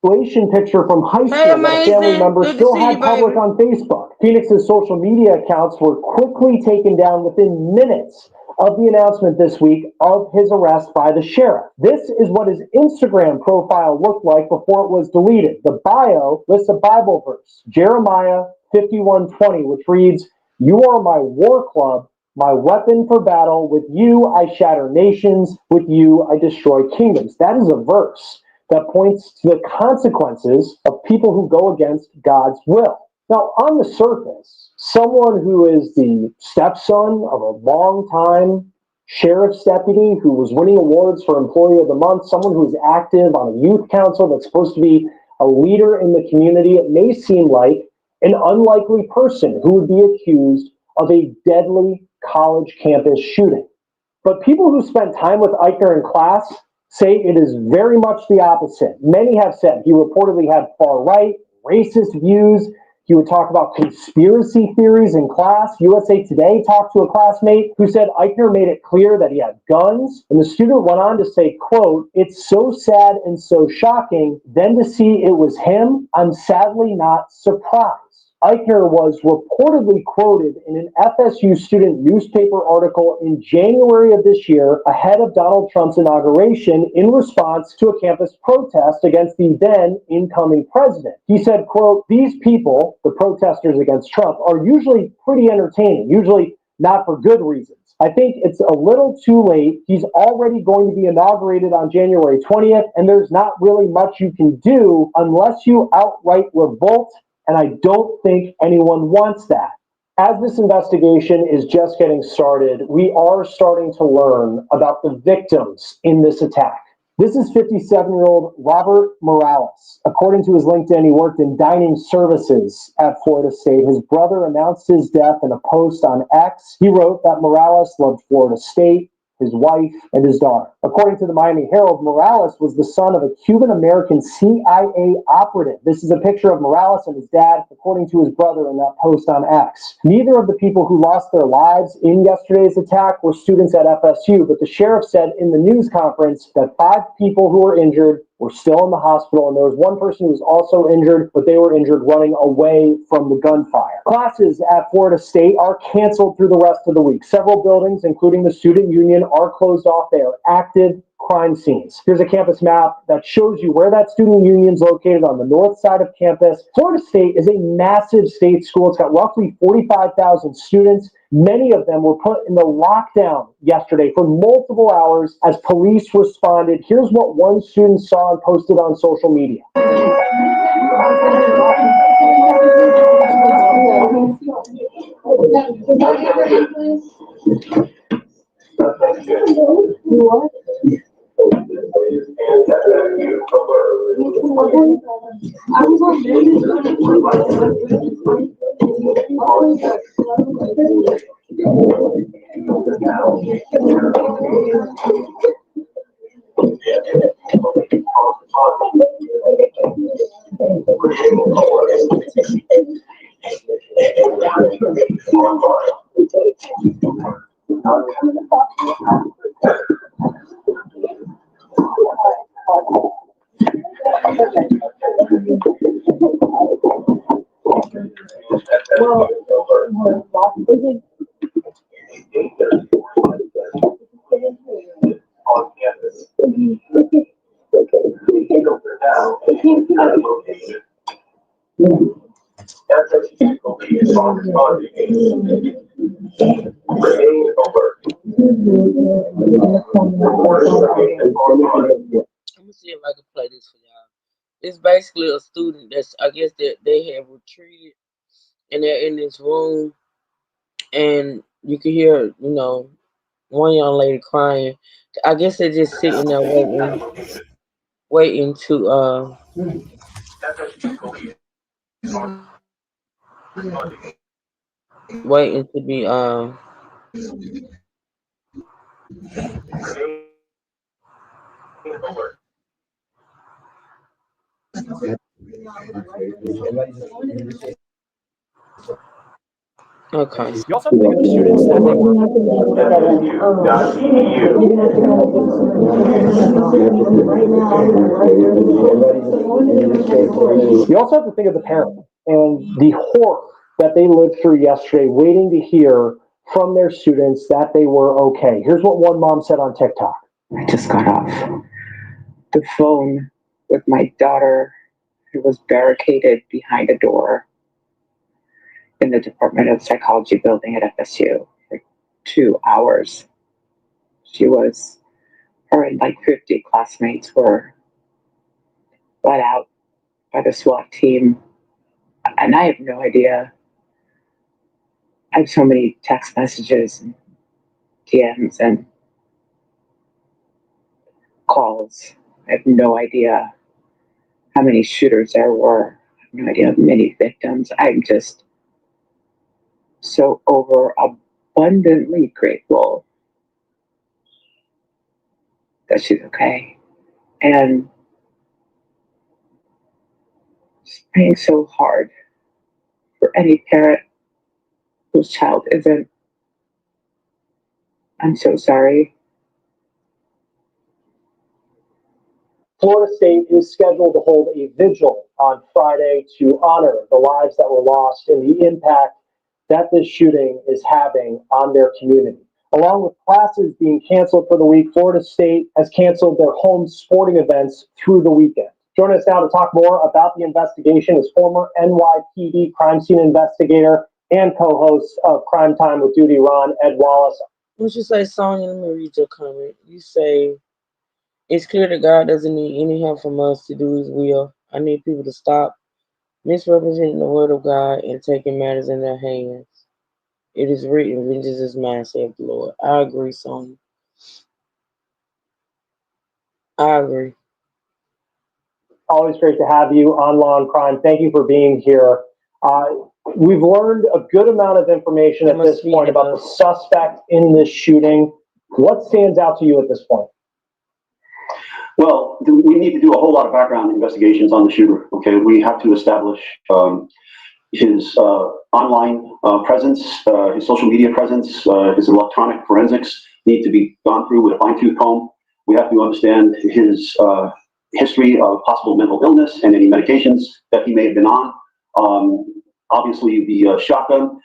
Graduation picture from high school Hey, that a family Amazing. member Good to still see had you, public baby. on Facebook. Phoenix's social media accounts were quickly taken down within minutes of the announcement this week of his arrest by the sheriff. This is what his Instagram profile looked like before it was deleted. The bio lists a Bible verse, Jeremiah 51:20, which reads, "You are my war club, my weapon for battle. With you I shatter nations, with you I destroy kingdoms." That is a verse that points to the consequences of people who go against God's will. Now, on the surface, someone who is the stepson of a longtime sheriff's deputy who was winning awards for Employee of the Month, someone who is active on a youth council that's supposed to be a leader in the community, it may seem like an unlikely person who would be accused of a deadly college campus shooting. But people who spent time with Eichner in class say it is very much the opposite. Many have said he reportedly had far-right, racist views. He would talk about conspiracy theories in class. USA Today talked to a classmate who said Eichner made it clear that he had guns. And the student went on to say, quote, "It's so sad and so shocking. Then to see it was him, I'm sadly not surprised." Eichner was reportedly quoted in an FSU student newspaper article in January of this year ahead of Donald Trump's inauguration in response to a campus protest against the then incoming president. He said, quote, "These people, the protesters against Trump, are usually pretty entertaining, usually not for good reasons. I think it's a little too late. He's already going to be inaugurated on January 20th, and there's not really much you can do unless you outright revolt. And I don't think anyone wants that." As this investigation is just getting started, we are starting to learn about the victims in this attack. This is 57-year-old Robert Morales. According to his LinkedIn, he worked in dining services at Florida State. His brother announced his death in a post on X. He wrote that Morales loved Florida State, his wife, and his daughter. According to the Miami Herald, Morales was the son of a Cuban-American CIA operative. This is a picture of Morales and his dad, according to his brother in that post on X. Neither of the people who lost their lives in yesterday's attack were students at FSU, but the sheriff said in the news conference that 5 people who were injured were still in the hospital, and there was one person who was also injured, but they were injured running away from the gunfire. Classes at Florida State are canceled through the rest of the week. Several buildings, including the student union, are closed off. They are active crime scenes. Here's a campus map that shows you where that student union is located on the north side of campus. Florida State is a massive state school. It's got roughly 45,000 students. Many of them were put in the lockdown yesterday for multiple hours as police responded. Here's what one student saw and posted on social media. I'm gonna see if I can play this for y'all. It's basically a student that's, I guess, that they have retreated and they're in this room, and you can hear, one young lady crying. I guess they're just sitting there waiting to waiting to be okay. You also have to think of the students that they were. You also have to think of the parent and the horror that they lived through yesterday, waiting to hear from their students that they were okay. Here's what one mom said on TikTok. I just got off the phone with my daughter, who was barricaded behind a door in the Department of Psychology building at FSU for 2 hours. Her and like 50 classmates were let out by the SWAT team. And I have no idea. I have so many text messages and DMs and calls. I have no idea how many shooters there were. I have no idea how many victims. I'm just so abundantly grateful that she's okay. And just praying so hard for any parent whose child isn't. I'm so sorry. Florida State is scheduled to hold a vigil on Friday to honor the lives that were lost and the impact that this shooting is having on their community. Along with classes being canceled for the week, Florida State has canceled their home sporting events through the weekend. Joining us now to talk more about the investigation is former NYPD crime scene investigator and co-host of Crime Time with Duty Ron, Ed Wallace. What you say, Sonya? Let me read your comment. You say, it's clear that God doesn't need any help from us to do his will. I need people to stop misrepresenting the word of God and taking matters in their hands. It is written, vengeance is mine, saith the Lord. I agree, Sonya. I agree. Always great to have you on Law and Crime. Thank you for being here. We've learned a good amount of information at this point about the suspect in this shooting. What stands out to you at this point? Well, we need to do a whole lot of background investigations on the shooter. Okay, we have to establish his online presence, his social media presence, his electronic forensics need to be gone through with a fine-tooth comb. We have to understand his history of possible mental illness and any medications that he may have been on. Obviously, the shotgun.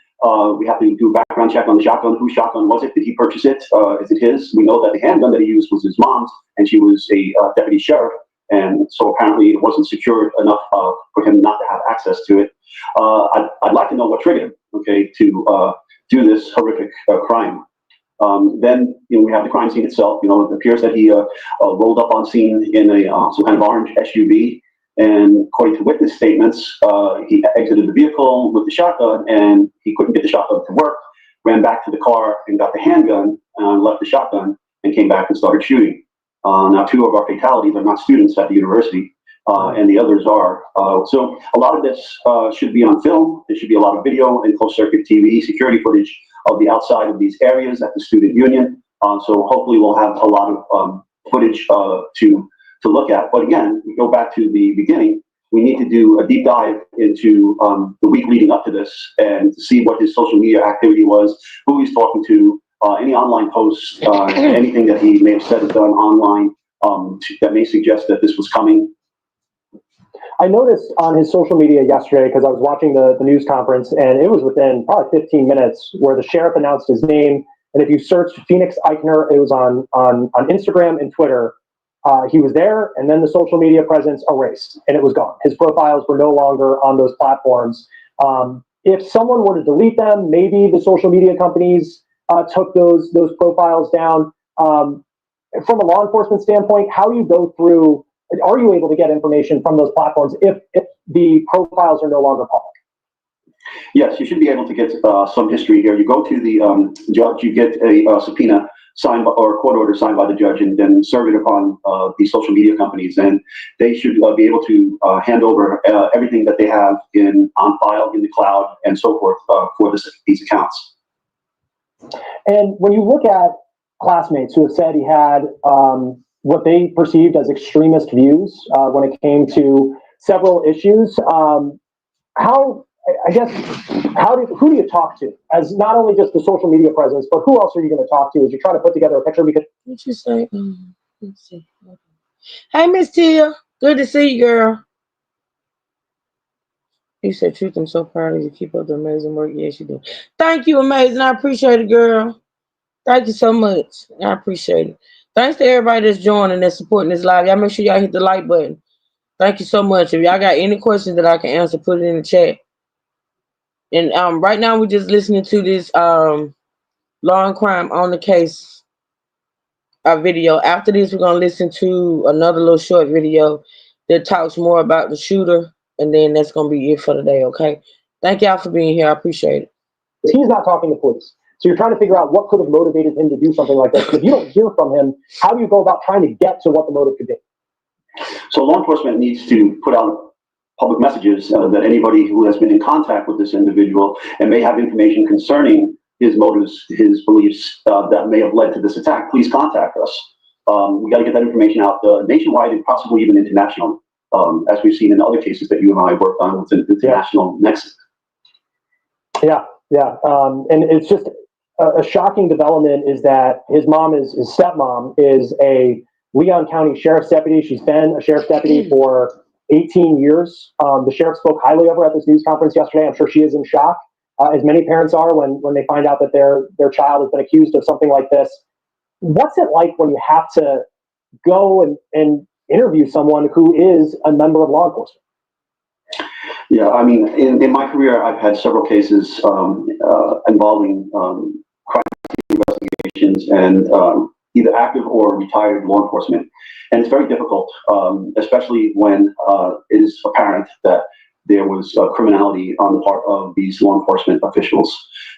We have to do a background check on the shotgun. Whose shotgun was it? Did he purchase it? Is it his? We know that the handgun that he used was his mom's, and she was a deputy sheriff, and so apparently it wasn't secured enough for him not to have access to it. I'd like to know what triggered him, okay, to do this horrific crime. Then we have the crime scene itself. It appears that he rolled up on scene in a some kind of orange SUV. And according to witness statements, he exited the vehicle with the shotgun, and he couldn't get the shotgun to work, ran back to the car and got the handgun, left the shotgun, and came back and started shooting. Now, 2 of our fatalities are not students at the university, and the others are. So a lot of this should be on film. There should be a lot of video and closed-circuit TV security footage of the outside of these areas at the student union. So hopefully we'll have a lot of footage to look at. But again, we go back to the beginning. We need to do a deep dive into the week leading up to this and to see what his social media activity was, who he's talking to, any online posts, anything that he may have said or done online that may suggest that this was coming. I noticed on his social media yesterday, because I was watching the news conference, and it was within probably 15 minutes where the sheriff announced his name. And if you search Phoenix Eichner, it was on Instagram and Twitter. He was there, and then the social media presence erased, and it was gone. His profiles were no longer on those platforms. If someone were to delete them, maybe the social media companies took those profiles down. From a law enforcement standpoint, how do you go through? Are you able to get information from those platforms if the profiles are no longer public? Yes, you should be able to get some history here. You go to the judge, you get a subpoena signed by, or a court order signed by the judge, and then serve it upon the social media companies, and they should be able to hand over everything that they have on file in the cloud and so forth for these accounts. And when you look at classmates who have said he had what they perceived as extremist views when it came to several issues, who do you talk to as not only just the social media presence, but who else are you going to talk to as you try to put together a picture? Because what you say? Let's see. Hey, Miss Tia, good to see you, girl. You said, "Truth, I'm so proud of you. Keep up the amazing work." Yes, you do. Thank you, amazing. I appreciate it, girl. Thank you so much. I appreciate it. Thanks to everybody that's joining and supporting this live. Y'all make sure y'all hit the like button. Thank you so much. If y'all got any questions that I can answer, put it in the chat. And right now we're just listening to this Law and Crime on the Case video. After this, we're gonna listen to another little short video that talks more about the shooter, and then that's gonna be it for today. Okay. Thank y'all for being here. I appreciate it. He's not talking to police. So you're trying to figure out what could have motivated him to do something like this. If you don't hear from him, how do you go about trying to get to what the motive could be? So law enforcement needs to put out public messages that anybody who has been in contact with this individual and may have information concerning his motives, his beliefs that may have led to this attack, please contact us. We got to get that information out nationwide and possibly even international, as we've seen in other cases that you and I worked on with the international nexus. Yeah. And it's just a shocking development is that his mom his stepmom is a Leon County Sheriff's deputy. She's been a sheriff's deputy for 18 years. The sheriff spoke highly of her at this news conference yesterday. I'm sure she is in shock, as many parents are when they find out that their child has been accused of something like this. What's it like when you have to go and interview someone who is a member of law enforcement? Yeah, I mean, in my career, I've had several cases involving crime investigations and either active or retired law enforcement. And it's very difficult, especially when it is apparent that there was criminality on the part of these law enforcement officials.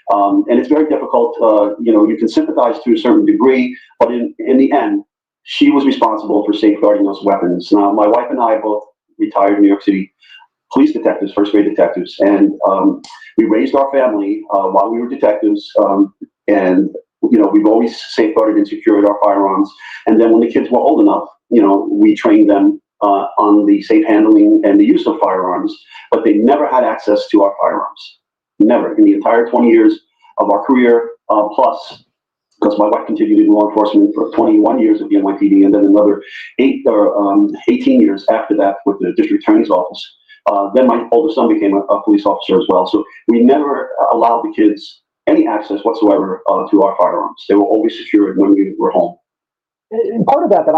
And it's very difficult, you can sympathize to a certain degree, but in the end, she was responsible for safeguarding those weapons. Now, my wife and I both retired in New York City police detectives, first grade detectives, and we raised our family while we were detectives, and we've always safeguarded and secured our firearms. And then when the kids were old enough, we trained them on the safe handling and the use of firearms, but they never had access to our firearms. Never. In the entire 20 years of our career, plus, because my wife continued in law enforcement for 21 years at the NYPD, and then another 18 years after that with the district attorney's office. Then my older son became a police officer as well. So we never allowed the kids any access whatsoever to our firearms. They were always secured when we were home. And part of that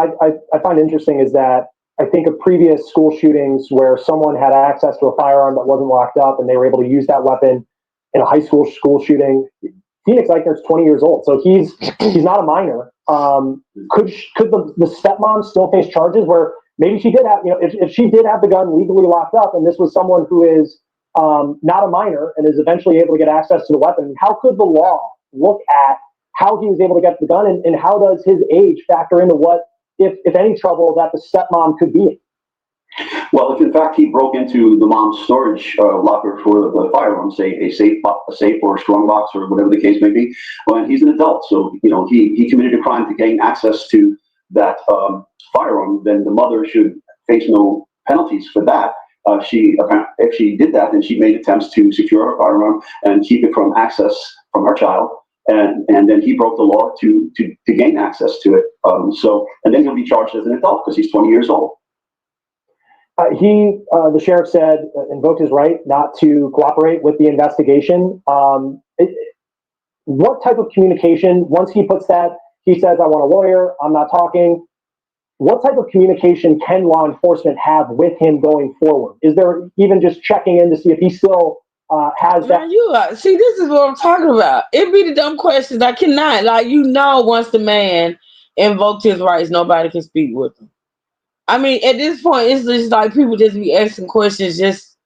I find interesting is that I think of previous school shootings where someone had access to a firearm that wasn't locked up and they were able to use that weapon in a high school shooting. Phoenix Eichner's 20 years old, so he's not a minor. Could the stepmom still face charges where maybe she did have, if she did have the gun legally locked up and this was someone who is not a minor and is eventually able to get access to the weapon, how could the law look at how he was able to get the gun and how does his age factor into what, if any trouble that the stepmom could be in? Well, if in fact he broke into the mom's storage locker for the firearms, say a safe or a strong box or whatever the case may be, well, he's an adult, so he committed a crime to gain access to that firearm. Then the mother should face no penalties for that. If she did that, then she made attempts to secure her firearm and keep it from access from her child. And then he broke the law to gain access to it. And then he'll be charged as an adult because he's 20 years old. The sheriff said, invoked his right not to cooperate with the investigation. What type of communication, once he puts that, he says, I want a lawyer, I'm not talking. What type of communication can law enforcement have with him going forward? Is there even just checking in to see if he's still has that. Man, see, this is what I'm talking about. It be the dumb questions. I cannot, once the man invoked his rights, nobody can speak with him. I mean, at this point, it's just like people just be asking questions just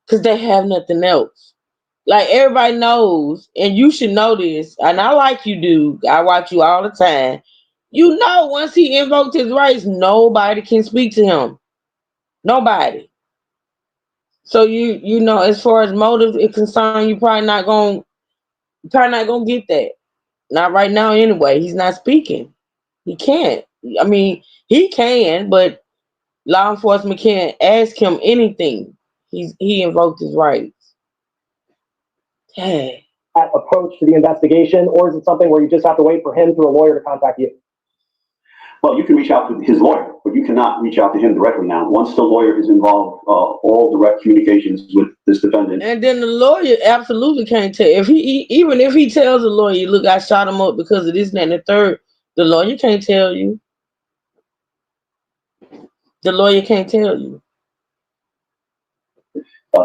because they have nothing else. Like, everybody knows, and you should know this, and I like you do. I watch you all the time. You know, once he invoked his rights, nobody can speak to him. Nobody. So you know, as far as motive is concerned, you probably not gonna get that. Not right now, anyway. He's not speaking. He can't. I mean, he can, but law enforcement can't ask him anything. He invoked his rights. Hey. That approach to the investigation, or is it something where you just have to wait for him through a lawyer to contact you? Well, you can reach out to his lawyer, but you cannot reach out to him directly now. Once the lawyer is involved, all direct communications with this defendant. And then the lawyer absolutely can't tell. Even if he tells the lawyer, look, I shot him up because of this, and that, and the third, the lawyer can't tell you. The lawyer can't tell you.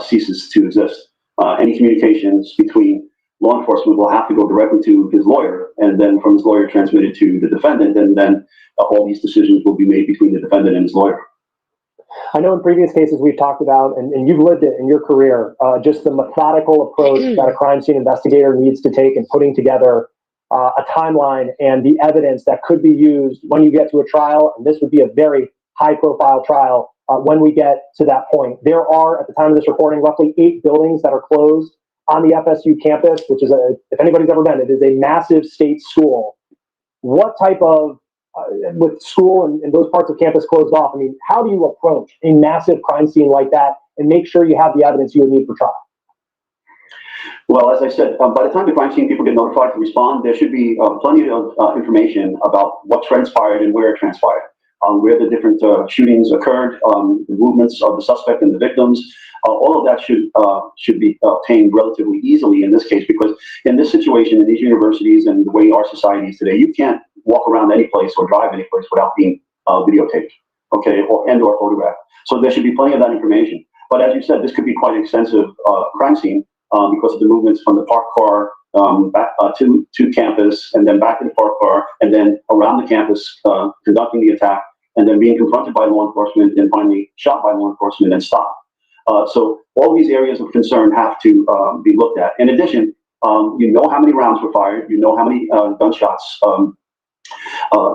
Ceases to exist. Any communications between law enforcement will have to go directly to his lawyer, and then from his lawyer transmitted to the defendant, and then all these decisions will be made between the defendant and his lawyer. I know in previous cases we've talked about, and you've lived it in your career, just the methodical approach that a crime scene investigator needs to take in putting together a timeline and the evidence that could be used when you get to a trial. And this would be a very high-profile trial when we get to that point. There are, at the time of this recording, roughly 8 buildings that are closed on the FSU campus, which is, if anybody's ever been, it is a massive state school. What type of, with school and those parts of campus closed off, I mean, how do you approach a massive crime scene like that and make sure you have the evidence you would need for trial? Well, as I said, by the time the crime scene people get notified to respond, there should be plenty of information about what transpired and where it transpired, where the different shootings occurred, the movements of the suspect and the victims. All of that should be obtained relatively easily in this case, because in this situation, in these universities and the way our society is today, you can't walk around any place or drive any place without being videotaped, okay, or photographed. So there should be plenty of that information. But as you said, this could be quite an extensive crime scene because of the movements from the parked car back to campus, and then back to the parked car, and then around the campus conducting the attack, and then being confronted by law enforcement, and finally shot by law enforcement and stopped. So all these areas of concern have to be looked at. In addition, you know how many rounds were fired, you know how many gunshots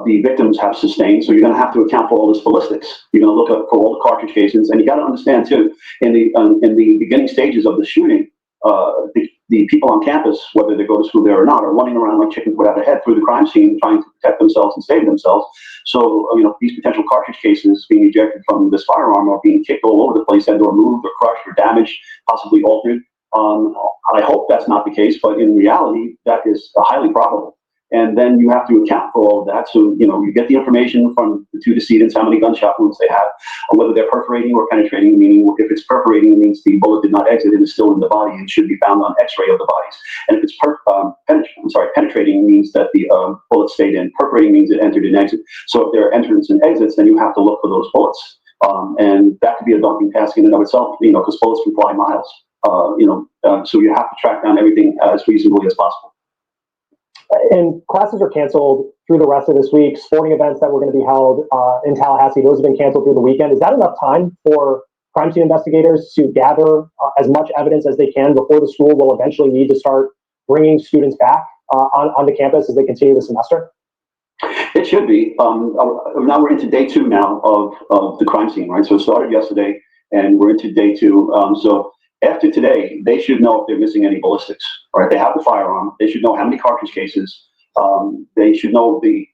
the victims have sustained, so you're going to have to account for all this ballistics. You're going to look up for all the cartridge casings, and you got to understand too, in the beginning stages of the shooting, the people on campus, whether they go to school there or not, are running around like chickens without a head through the crime scene, trying to protect themselves and save themselves. So, these potential cartridge cases being ejected from this firearm are being kicked all over the place, and or moved or crushed or damaged, possibly altered. I hope that's not the case, but in reality, that is highly probable. And then you have to account for all of that. So, you get the information from the 2 decedents, how many gunshot wounds they have, or whether they're perforating or penetrating, meaning if it's perforating, it means the bullet did not exit and is still in the body and should be found on x-ray of the bodies. And if it's penetrating means that the bullet stayed in. Perforating means it entered and exit. So if there are entrance and exits, then you have to look for those bullets. And that could be a daunting task in and of itself, because bullets can fly miles. So you have to track down everything as reasonably as possible. And classes are canceled through the rest of this week. Sporting events that were going to be held in Tallahassee, those have been canceled through the weekend. Is that enough time for crime scene investigators to gather as much evidence as they can before the school will eventually need to start bringing students back onto campus as they continue the semester? It should be. Now we're into day 2 now of the crime scene, right? So it started yesterday, and we're into day 2. So after today, they should know if they're missing any ballistics, right? They have the firearm. They should know how many cartridge cases. They should know the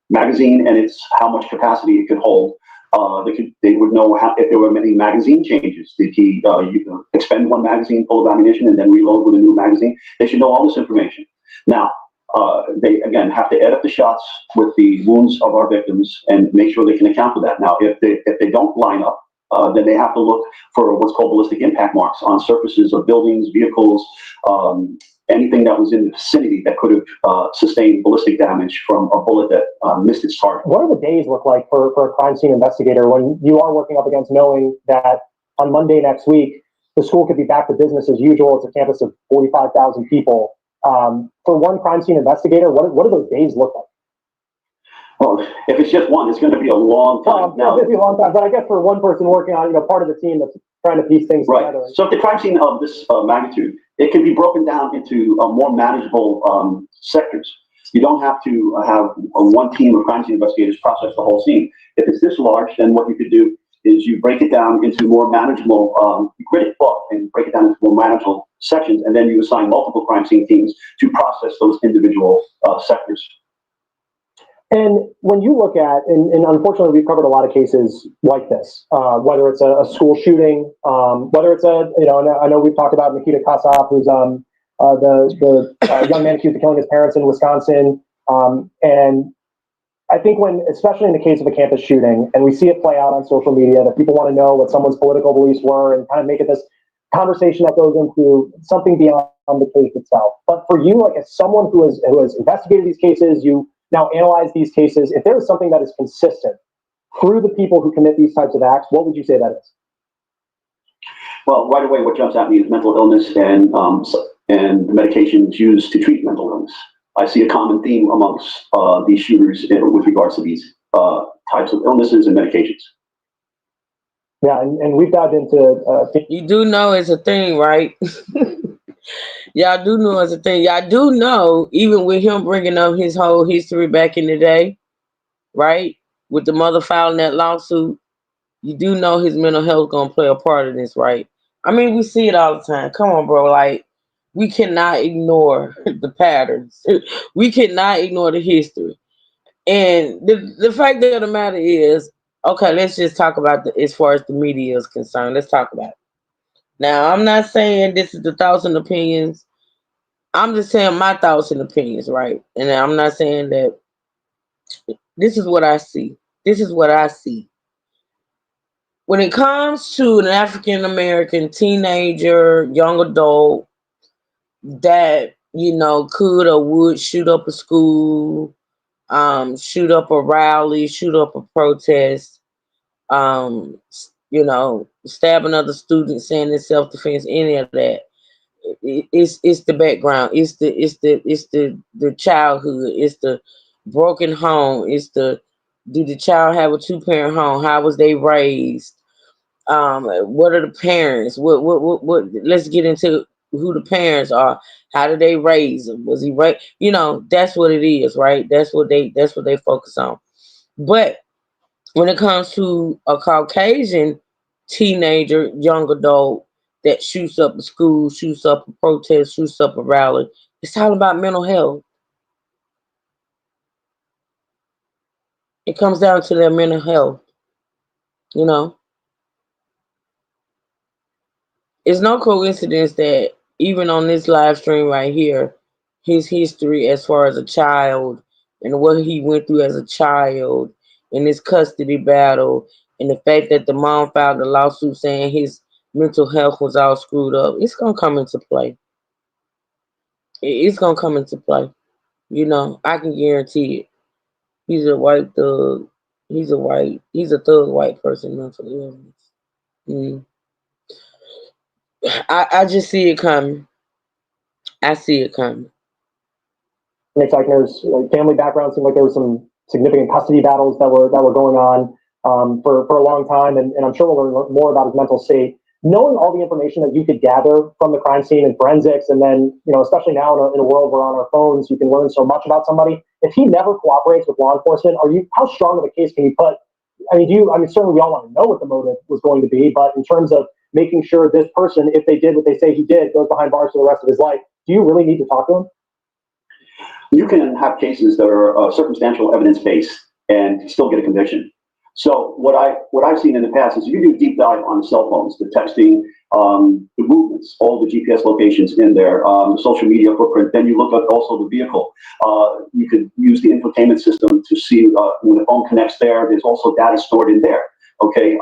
magazine and how much capacity it could hold. They would know if there were many magazine changes. Did he expend one magazine full of ammunition and then reload with a new magazine? They should know all this information. Now, they, again, have to add up the shots with the wounds of our victims and make sure they can account for that. Now, if they don't line up, then they have to look for what's called ballistic impact marks on surfaces of buildings, vehicles, anything that was in the vicinity that could have sustained ballistic damage from a bullet that missed its target. What do the days look like for a crime scene investigator when you are working up against knowing that on Monday next week, the school could be back to business as usual. It's a campus of 45,000 people. For one crime scene investigator, what do those days look like? Well, if it's just one, it's going to be a long time. It's going to be a long time, but I guess for one person working on, part of the team that's trying to piece things Right. together. So if the crime scene of this magnitude, it can be broken down into more manageable sectors. You don't have to have one team of crime scene investigators process the whole scene. If it's this large, then what you could do is you break it down into more manageable, you grid it up and break it down into more manageable sections, and then you assign multiple crime scene teams to process those individual sectors. And when you look at, and unfortunately we've covered a lot of cases like this, whether it's a school shooting, whether it's I know we've talked about Nikita Kassav, who's the young man accused of killing his parents in Wisconsin. And I think especially in the case of a campus shooting, and we see it play out on social media, that people want to know what someone's political beliefs were and kind of make it this conversation that goes into something beyond the case itself. But for you, like as someone who has investigated these cases, you now analyze these cases, if there is something that is consistent through the people who commit these types of acts, what would you say that is? Well, right away, what jumps at me is mental illness and the medications used to treat mental illness. I see a common theme amongst these shooters with regards to these types of illnesses and medications. Yeah, and we've dived into... You do know it's a thing, right? Y'all do know it's a thing. Y'all do know, even with him bringing up his whole history back in the day, right? With the mother filing that lawsuit, you do know his mental health gonna play a part of this, right? I mean, we see it all the time. Come on, bro. Like, we cannot ignore the patterns. We cannot ignore the history. And the fact of the matter is, okay, let's just talk about as far as the media is concerned. Let's talk about it. Now, I'm not saying this is the thoughts and opinions. I'm just saying my thoughts and opinions, right? And I'm not saying that this is what I see. This is what I see. When it comes to an African-American teenager, young adult, that, could or would shoot up a school, shoot up a rally, shoot up a protest, stab another student saying it's self-defense, any of that. It's the background. It's the childhood. It's the broken home. Did the child have a 2-parent home? How was they raised? What are the parents? What let's get into who the parents are. How did they raise him? Was he right? That's what it is, right? That's what they focus on. But when it comes to a Caucasian teenager, young adult that shoots up a school, shoots up a protest, shoots up a rally, it's all about mental health. It comes down to their mental health. It's no coincidence that even on this live stream right here, his history as far as a child and what he went through as a child in this custody battle, and the fact that the mom filed a lawsuit saying his mental health was all screwed up, it's going to come into play. It's going to come into play. I can guarantee it. He's a white thug. He's a thug white person, mental illness. I just see it coming. I see it coming. It's like there's family background. Seemed like there was some significant custody battles that were going on for a long time, and I'm sure we'll learn more about his mental state. Knowing all the information that you could gather from the crime scene and forensics, and then especially now in a world where on our phones you can learn so much about somebody. If he never cooperates with law enforcement, how strong of a case can you put? Certainly we all want to know what the motive was going to be, but in terms of making sure this person, if they did what they say he did, goes behind bars for the rest of his life, do you really need to talk to him? You can have cases that are circumstantial evidence-based and still get a conviction. So what I've seen in the past is you do deep dive on cell phones, the texting, the movements, all the GPS locations in there, the social media footprint. Then you look at also the vehicle. You could use the infotainment system to see when the phone connects there. There's also data stored in there. Okay,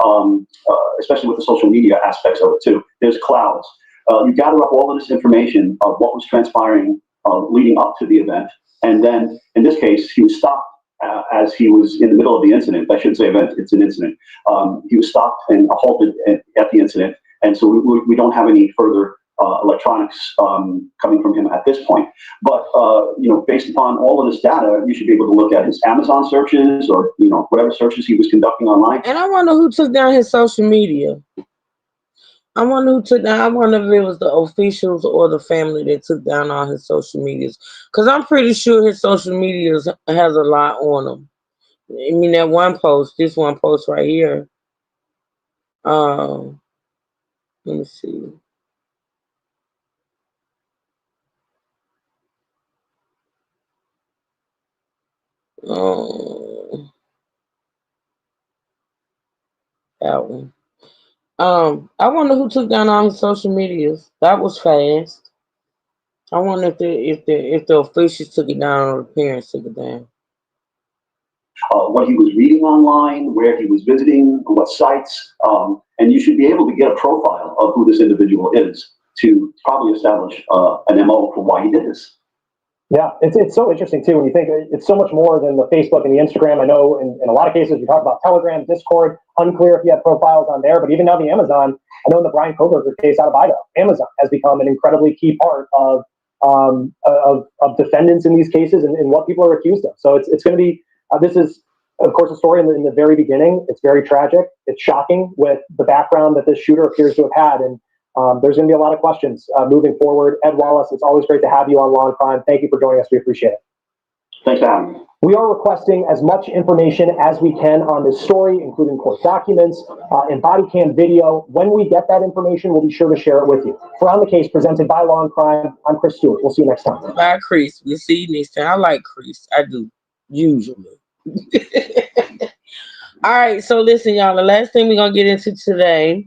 especially with the social media aspects of it too. There's clouds. You gather up all of this information of what was transpiring leading up to the event, and then in this case, he was stopped as he was in the middle of the incident. I shouldn't say event; it's an incident. He was stopped and halted at the incident, And so we don't have any further electronics coming from him at this point. But based upon all of this data, you should be able to look at his Amazon searches or whatever searches he was conducting online. And I wonder who took down his social media. I wonder who took down. I wonder if it was the officials or the family that took down all his social medias. Because I'm pretty sure his social medias has a lot on them. I mean, that one post, this one post right here. Let me see. That one. I wonder who took down all his social medias. That was fast. I wonder if the officials took it down or the parents took it down. What he was reading online, where he was visiting, what sites, and you should be able to get a profile of who this individual is to probably establish an MO for why he did this. Yeah, it's so interesting too when you think it's so much more than the Facebook and the Instagram. I know in a lot of cases we talk about Telegram, Discord, unclear if you have profiles on there, but even now the Amazon, I know in the Brian Koberger case out of Idaho, Amazon has become an incredibly key part of defendants in these cases and what people are accused of. So it's going to be, this is of course a story in the very beginning. It's very tragic. It's shocking with the background that this shooter appears to have had. And there's going to be a lot of questions moving forward. Ed Wallace, it's always great to have you on Law and Crime. Thank you for joining us. We appreciate it. Thanks for having me. We are requesting as much information as we can on this story, including court documents and body cam video. When we get that information, we'll be sure to share it with you. For On the Case, presented by Law and Crime, I'm Chris Stewart. We'll see you next time. Bye, Chris. We'll see you next time. I like Chris. I do, usually. All right, so listen, y'all. The last thing we're going to get into today,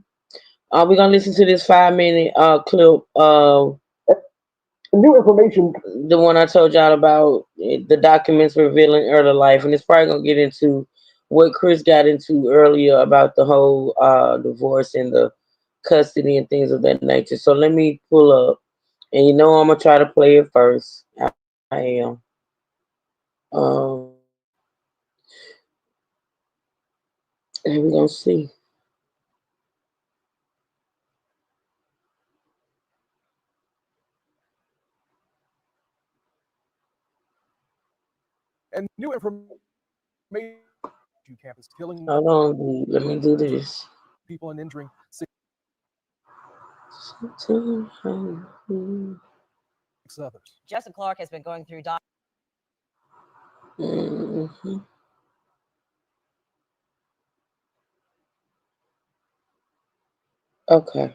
we're going to listen to this 5-minute clip of new information. The one I told y'all about, the documents revealing early life. And it's probably going to get into what Chris got into earlier about the whole divorce and the custody and things of that nature. So let me pull up. And I'm going to try to play it first. I am. And we're going to see. And new information campus killing. Hold on, let me do this. People and injuring 6 others. Justin Clark has been going through Okay.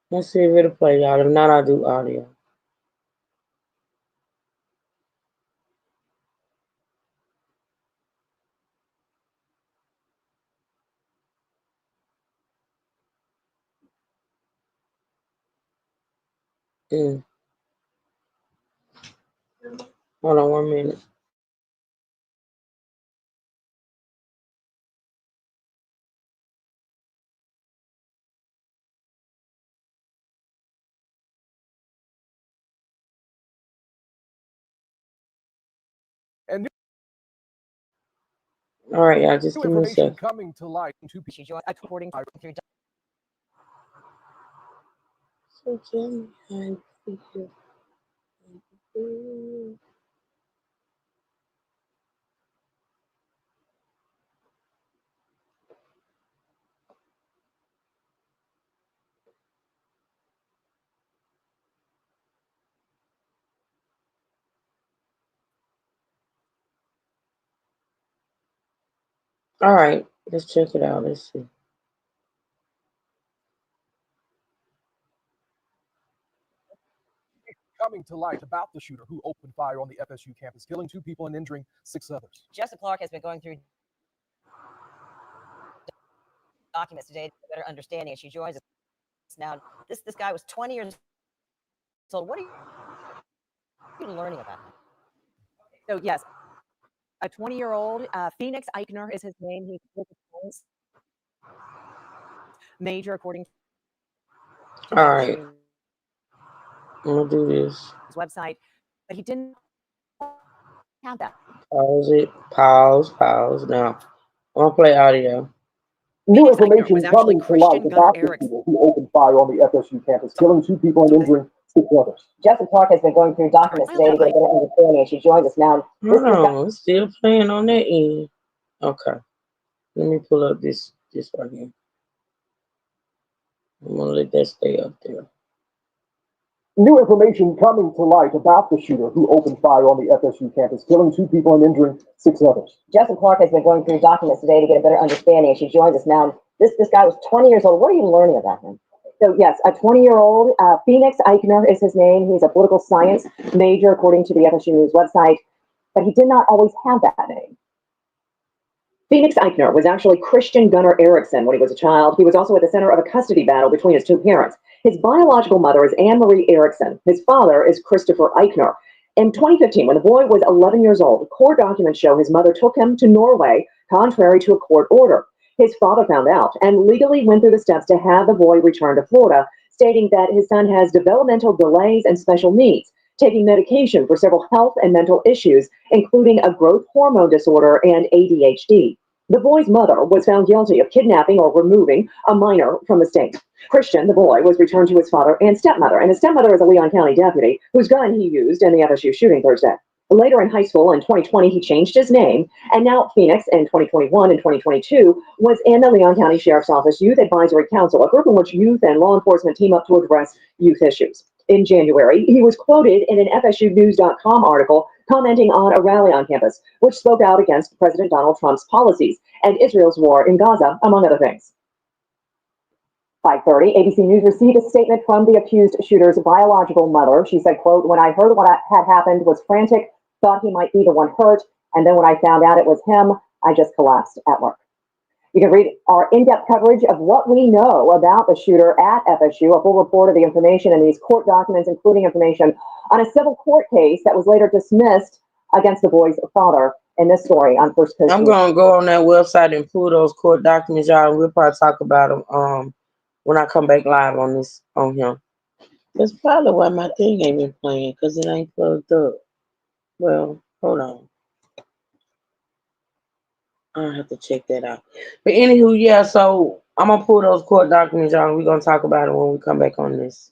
Let's see if it'll play, y'all. If not, I'll do audio. Hold on 1 minute. And all right, y'all, just new give me a information second. coming to light. She joined according through. All right, let's check it out. Let's see. Coming to light about the shooter who opened fire on the FSU campus, killing 2 people and injuring 6 others. Justin Clark has been going through documents today to get a better understanding, and she joins us now. This guy was 20 years old. What are you learning about him? So yes, a 20-year-old Phoenix Eichner is his name. He's major according to All right. I'm gonna do this. his website, but he didn't have that. Pause it. Pause. Now, I'm gonna play audio. New Phoenix Eichner information was actually coming to light Christian Gunnar about the Erickson. shooter who opened fire on the FSU campus, killing 2 people and injuring 6 others. Jessica Clark has been going through documents today to get a better understanding, and she joins us now. Hold on, it's still playing on that end. Okay, let me pull up this right here. I'm gonna let that stay up there. New information coming to light about the shooter who opened fire on the FSU campus, killing 2 people and injuring 6 others. Jessica Clark has been going through documents today to get a better understanding, and she joins us now. This guy was 20 years old. What are you learning about him? So yes, a 20-year-old, Phoenix Eichner is his name. He's a political science major, according to the FSU News website, but he did not always have that name. Phoenix Eichner was actually Christian Gunnar Erickson when he was a child. He was also at the center of a custody battle between his 2 parents. His biological mother is Anne Marie Erickson. His father is Christopher Eichner. In 2015, when the boy was 11 years old, court documents show his mother took him to Norway, contrary to a court order. His father found out and legally went through the steps to have the boy return to Florida, stating that his son has developmental delays and special needs, taking medication for several health and mental issues, including a growth hormone disorder and ADHD. The boy's mother was found guilty of kidnapping or removing a minor from the state. Christian, the boy, was returned to his father and stepmother, and his stepmother is a Leon County deputy whose gun he used in the FSU shooting Thursday. Later in high school in 2020, he changed his name, and now Phoenix in 2021 and 2022 was in the Leon County Sheriff's Office Youth Advisory Council, a group in which youth and law enforcement team up to address youth issues. In January, he was quoted in an FSUnews.com article commenting on a rally on campus, which spoke out against President Donald Trump's policies and Israel's war in Gaza, among other things. 5:30, ABC News received a statement from the accused shooter's biological mother. She said, quote, "When I heard what had happened, was frantic, thought he might be the one hurt, and then when I found out it was him, I just collapsed at work." You can read our in-depth coverage of what we know about the shooter at FSU, a full report of the information in these court documents, including information on a civil court case that was later dismissed against the boy's father in this story on First Coast. I'm gonna go on that website and pull those court documents, y'all, and we'll probably talk about them when I come back live on him. That's probably why my thing ain't been playing, because it ain't plugged up. Well, hold on. I have to check that out. But anywho, yeah, so I'm gonna pull those court documents, y'all, and we're gonna talk about it when we come back on this.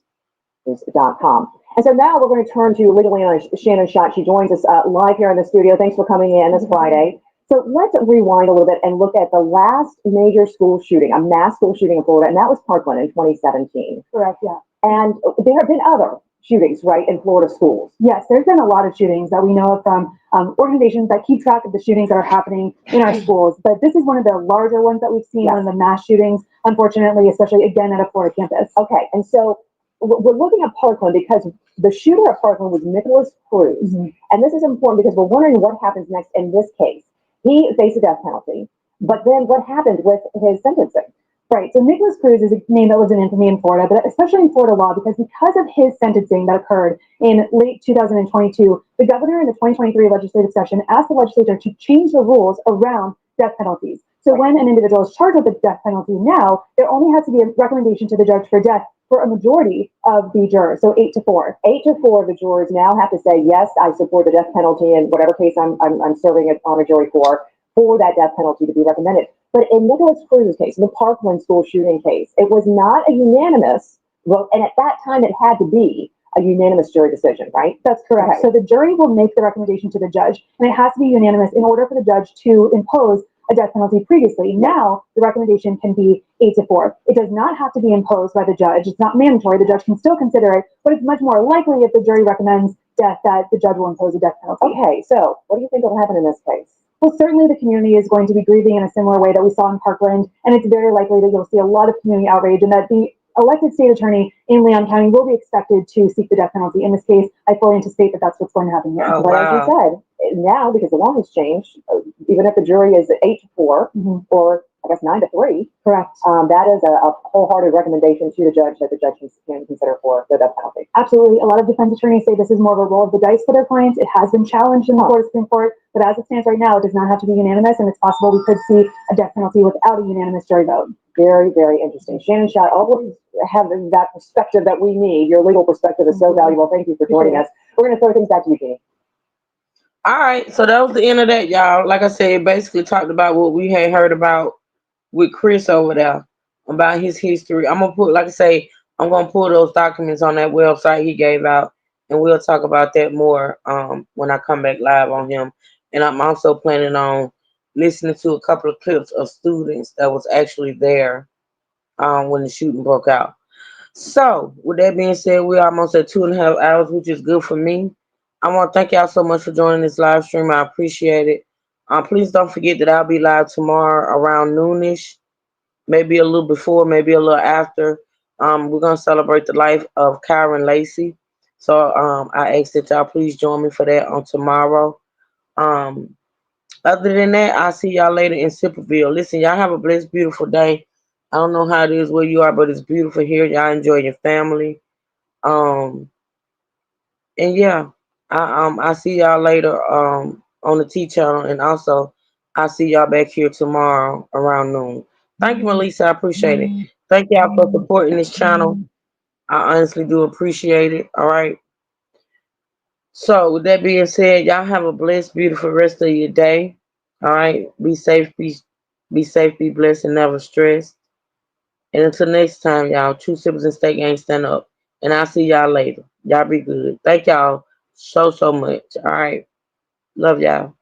.com. And so now we're going to turn to Legally on Shannon Schott. She joins us live here in the studio. Thanks for coming in this Friday. So let's rewind a little bit and look at the last major school shooting, a mass school shooting in Florida, and that was Parkland in 2017. Correct, yeah. And there have been other shootings, right, in Florida schools. Yes, there's been a lot of shootings that we know of from organizations that keep track of the shootings that are happening in our schools. But this is one of the larger ones that we've seen, one of the mass shootings, unfortunately, especially again at a Florida campus. Okay, and so we're looking at Parkland because the shooter at Parkland was Nicholas Cruz. And this is important because we're wondering what happens next in this case. He faced a death penalty, but then what happened with his sentencing? Right. So Nicholas Cruz is a name that lives in infamy in Florida, but especially in Florida law, because of his sentencing that occurred in late 2022, the governor in the 2023 legislative session asked the legislature to change the rules around death penalties. So when an individual is charged with a death penalty now, there only has to be a recommendation to the judge for death for a majority of the jurors, so 8-4. 8-4 of the jurors now have to say, yes, I support the death penalty in whatever case I'm serving it on a jury for that death penalty to be recommended. But in Nicholas Cruz's case, in the Parkland school shooting case, it was not a unanimous vote, and at that time it had to be a unanimous jury decision, right? That's correct. Okay. So the jury will make the recommendation to the judge, and it has to be unanimous in order for the judge to impose a death penalty previously. Now, the recommendation can be 8-4. It does not have to be imposed by the judge. It's not mandatory. The judge can still consider it, but it's much more likely if the jury recommends death that the judge will impose a death penalty. Okay, so what do you think will happen in this case? Well, certainly the community is going to be grieving in a similar way that we saw in Parkland, and it's very likely that you'll see a lot of community outrage and that the elected state attorney in Leon County will be expected to seek the death penalty. In this case, I fully anticipate that that's what's going to happen here. But as you said, now, because the law has changed, even if the jury is 8-4 or I guess 9-3, correct. That is a wholehearted recommendation to the judge that the judge can consider for the death penalty. Absolutely. A lot of defense attorneys say this is more of a roll of the dice for their clients. It has been challenged in the Florida Supreme Court, but as it stands right now, it does not have to be unanimous, and it's possible we could see a death penalty without a unanimous jury vote. Very, very interesting. Shannon Schott always have that perspective that we need. Your legal perspective is so valuable. Thank you for joining us. We're going to throw things back to you, Jeannie. All right, so that was the end of that, y'all. Like I said, basically talked about what we had heard about with Chris over there about his history. I'm gonna put, like I say, I'm gonna pull those documents on that website he gave out, and we'll talk about that more when I come back live on him. And I'm also planning on listening to a couple of clips of students that was actually there when the shooting broke out. So, with that being said, we're almost at 2.5 hours, which is good for me. I want to thank y'all so much for joining this live stream. I appreciate it. Please don't forget that I'll be live tomorrow around noonish, maybe a little before, maybe a little after. We're going to celebrate the life of Kyron Lacey. So, I ask that y'all please join me for that on tomorrow. Other than that, I'll see y'all later in Sipperville. Listen, y'all have a blessed, beautiful day. I don't know how it is where you are, but it's beautiful here. Y'all enjoy your family. And yeah, I see y'all later on the T channel, and also I see y'all back here tomorrow around noon. Thank you, Melissa. I appreciate it. Thank y'all for supporting this channel. I honestly do appreciate it. All right. So with that being said, y'all have a blessed, beautiful rest of your day. All right. Be safe, be safe, be blessed, and never stressed. And until next time, y'all, True Sippers and Steak Gang, stand up. And I'll see y'all later. Y'all be good. Thank y'all so much. All right. Love y'all.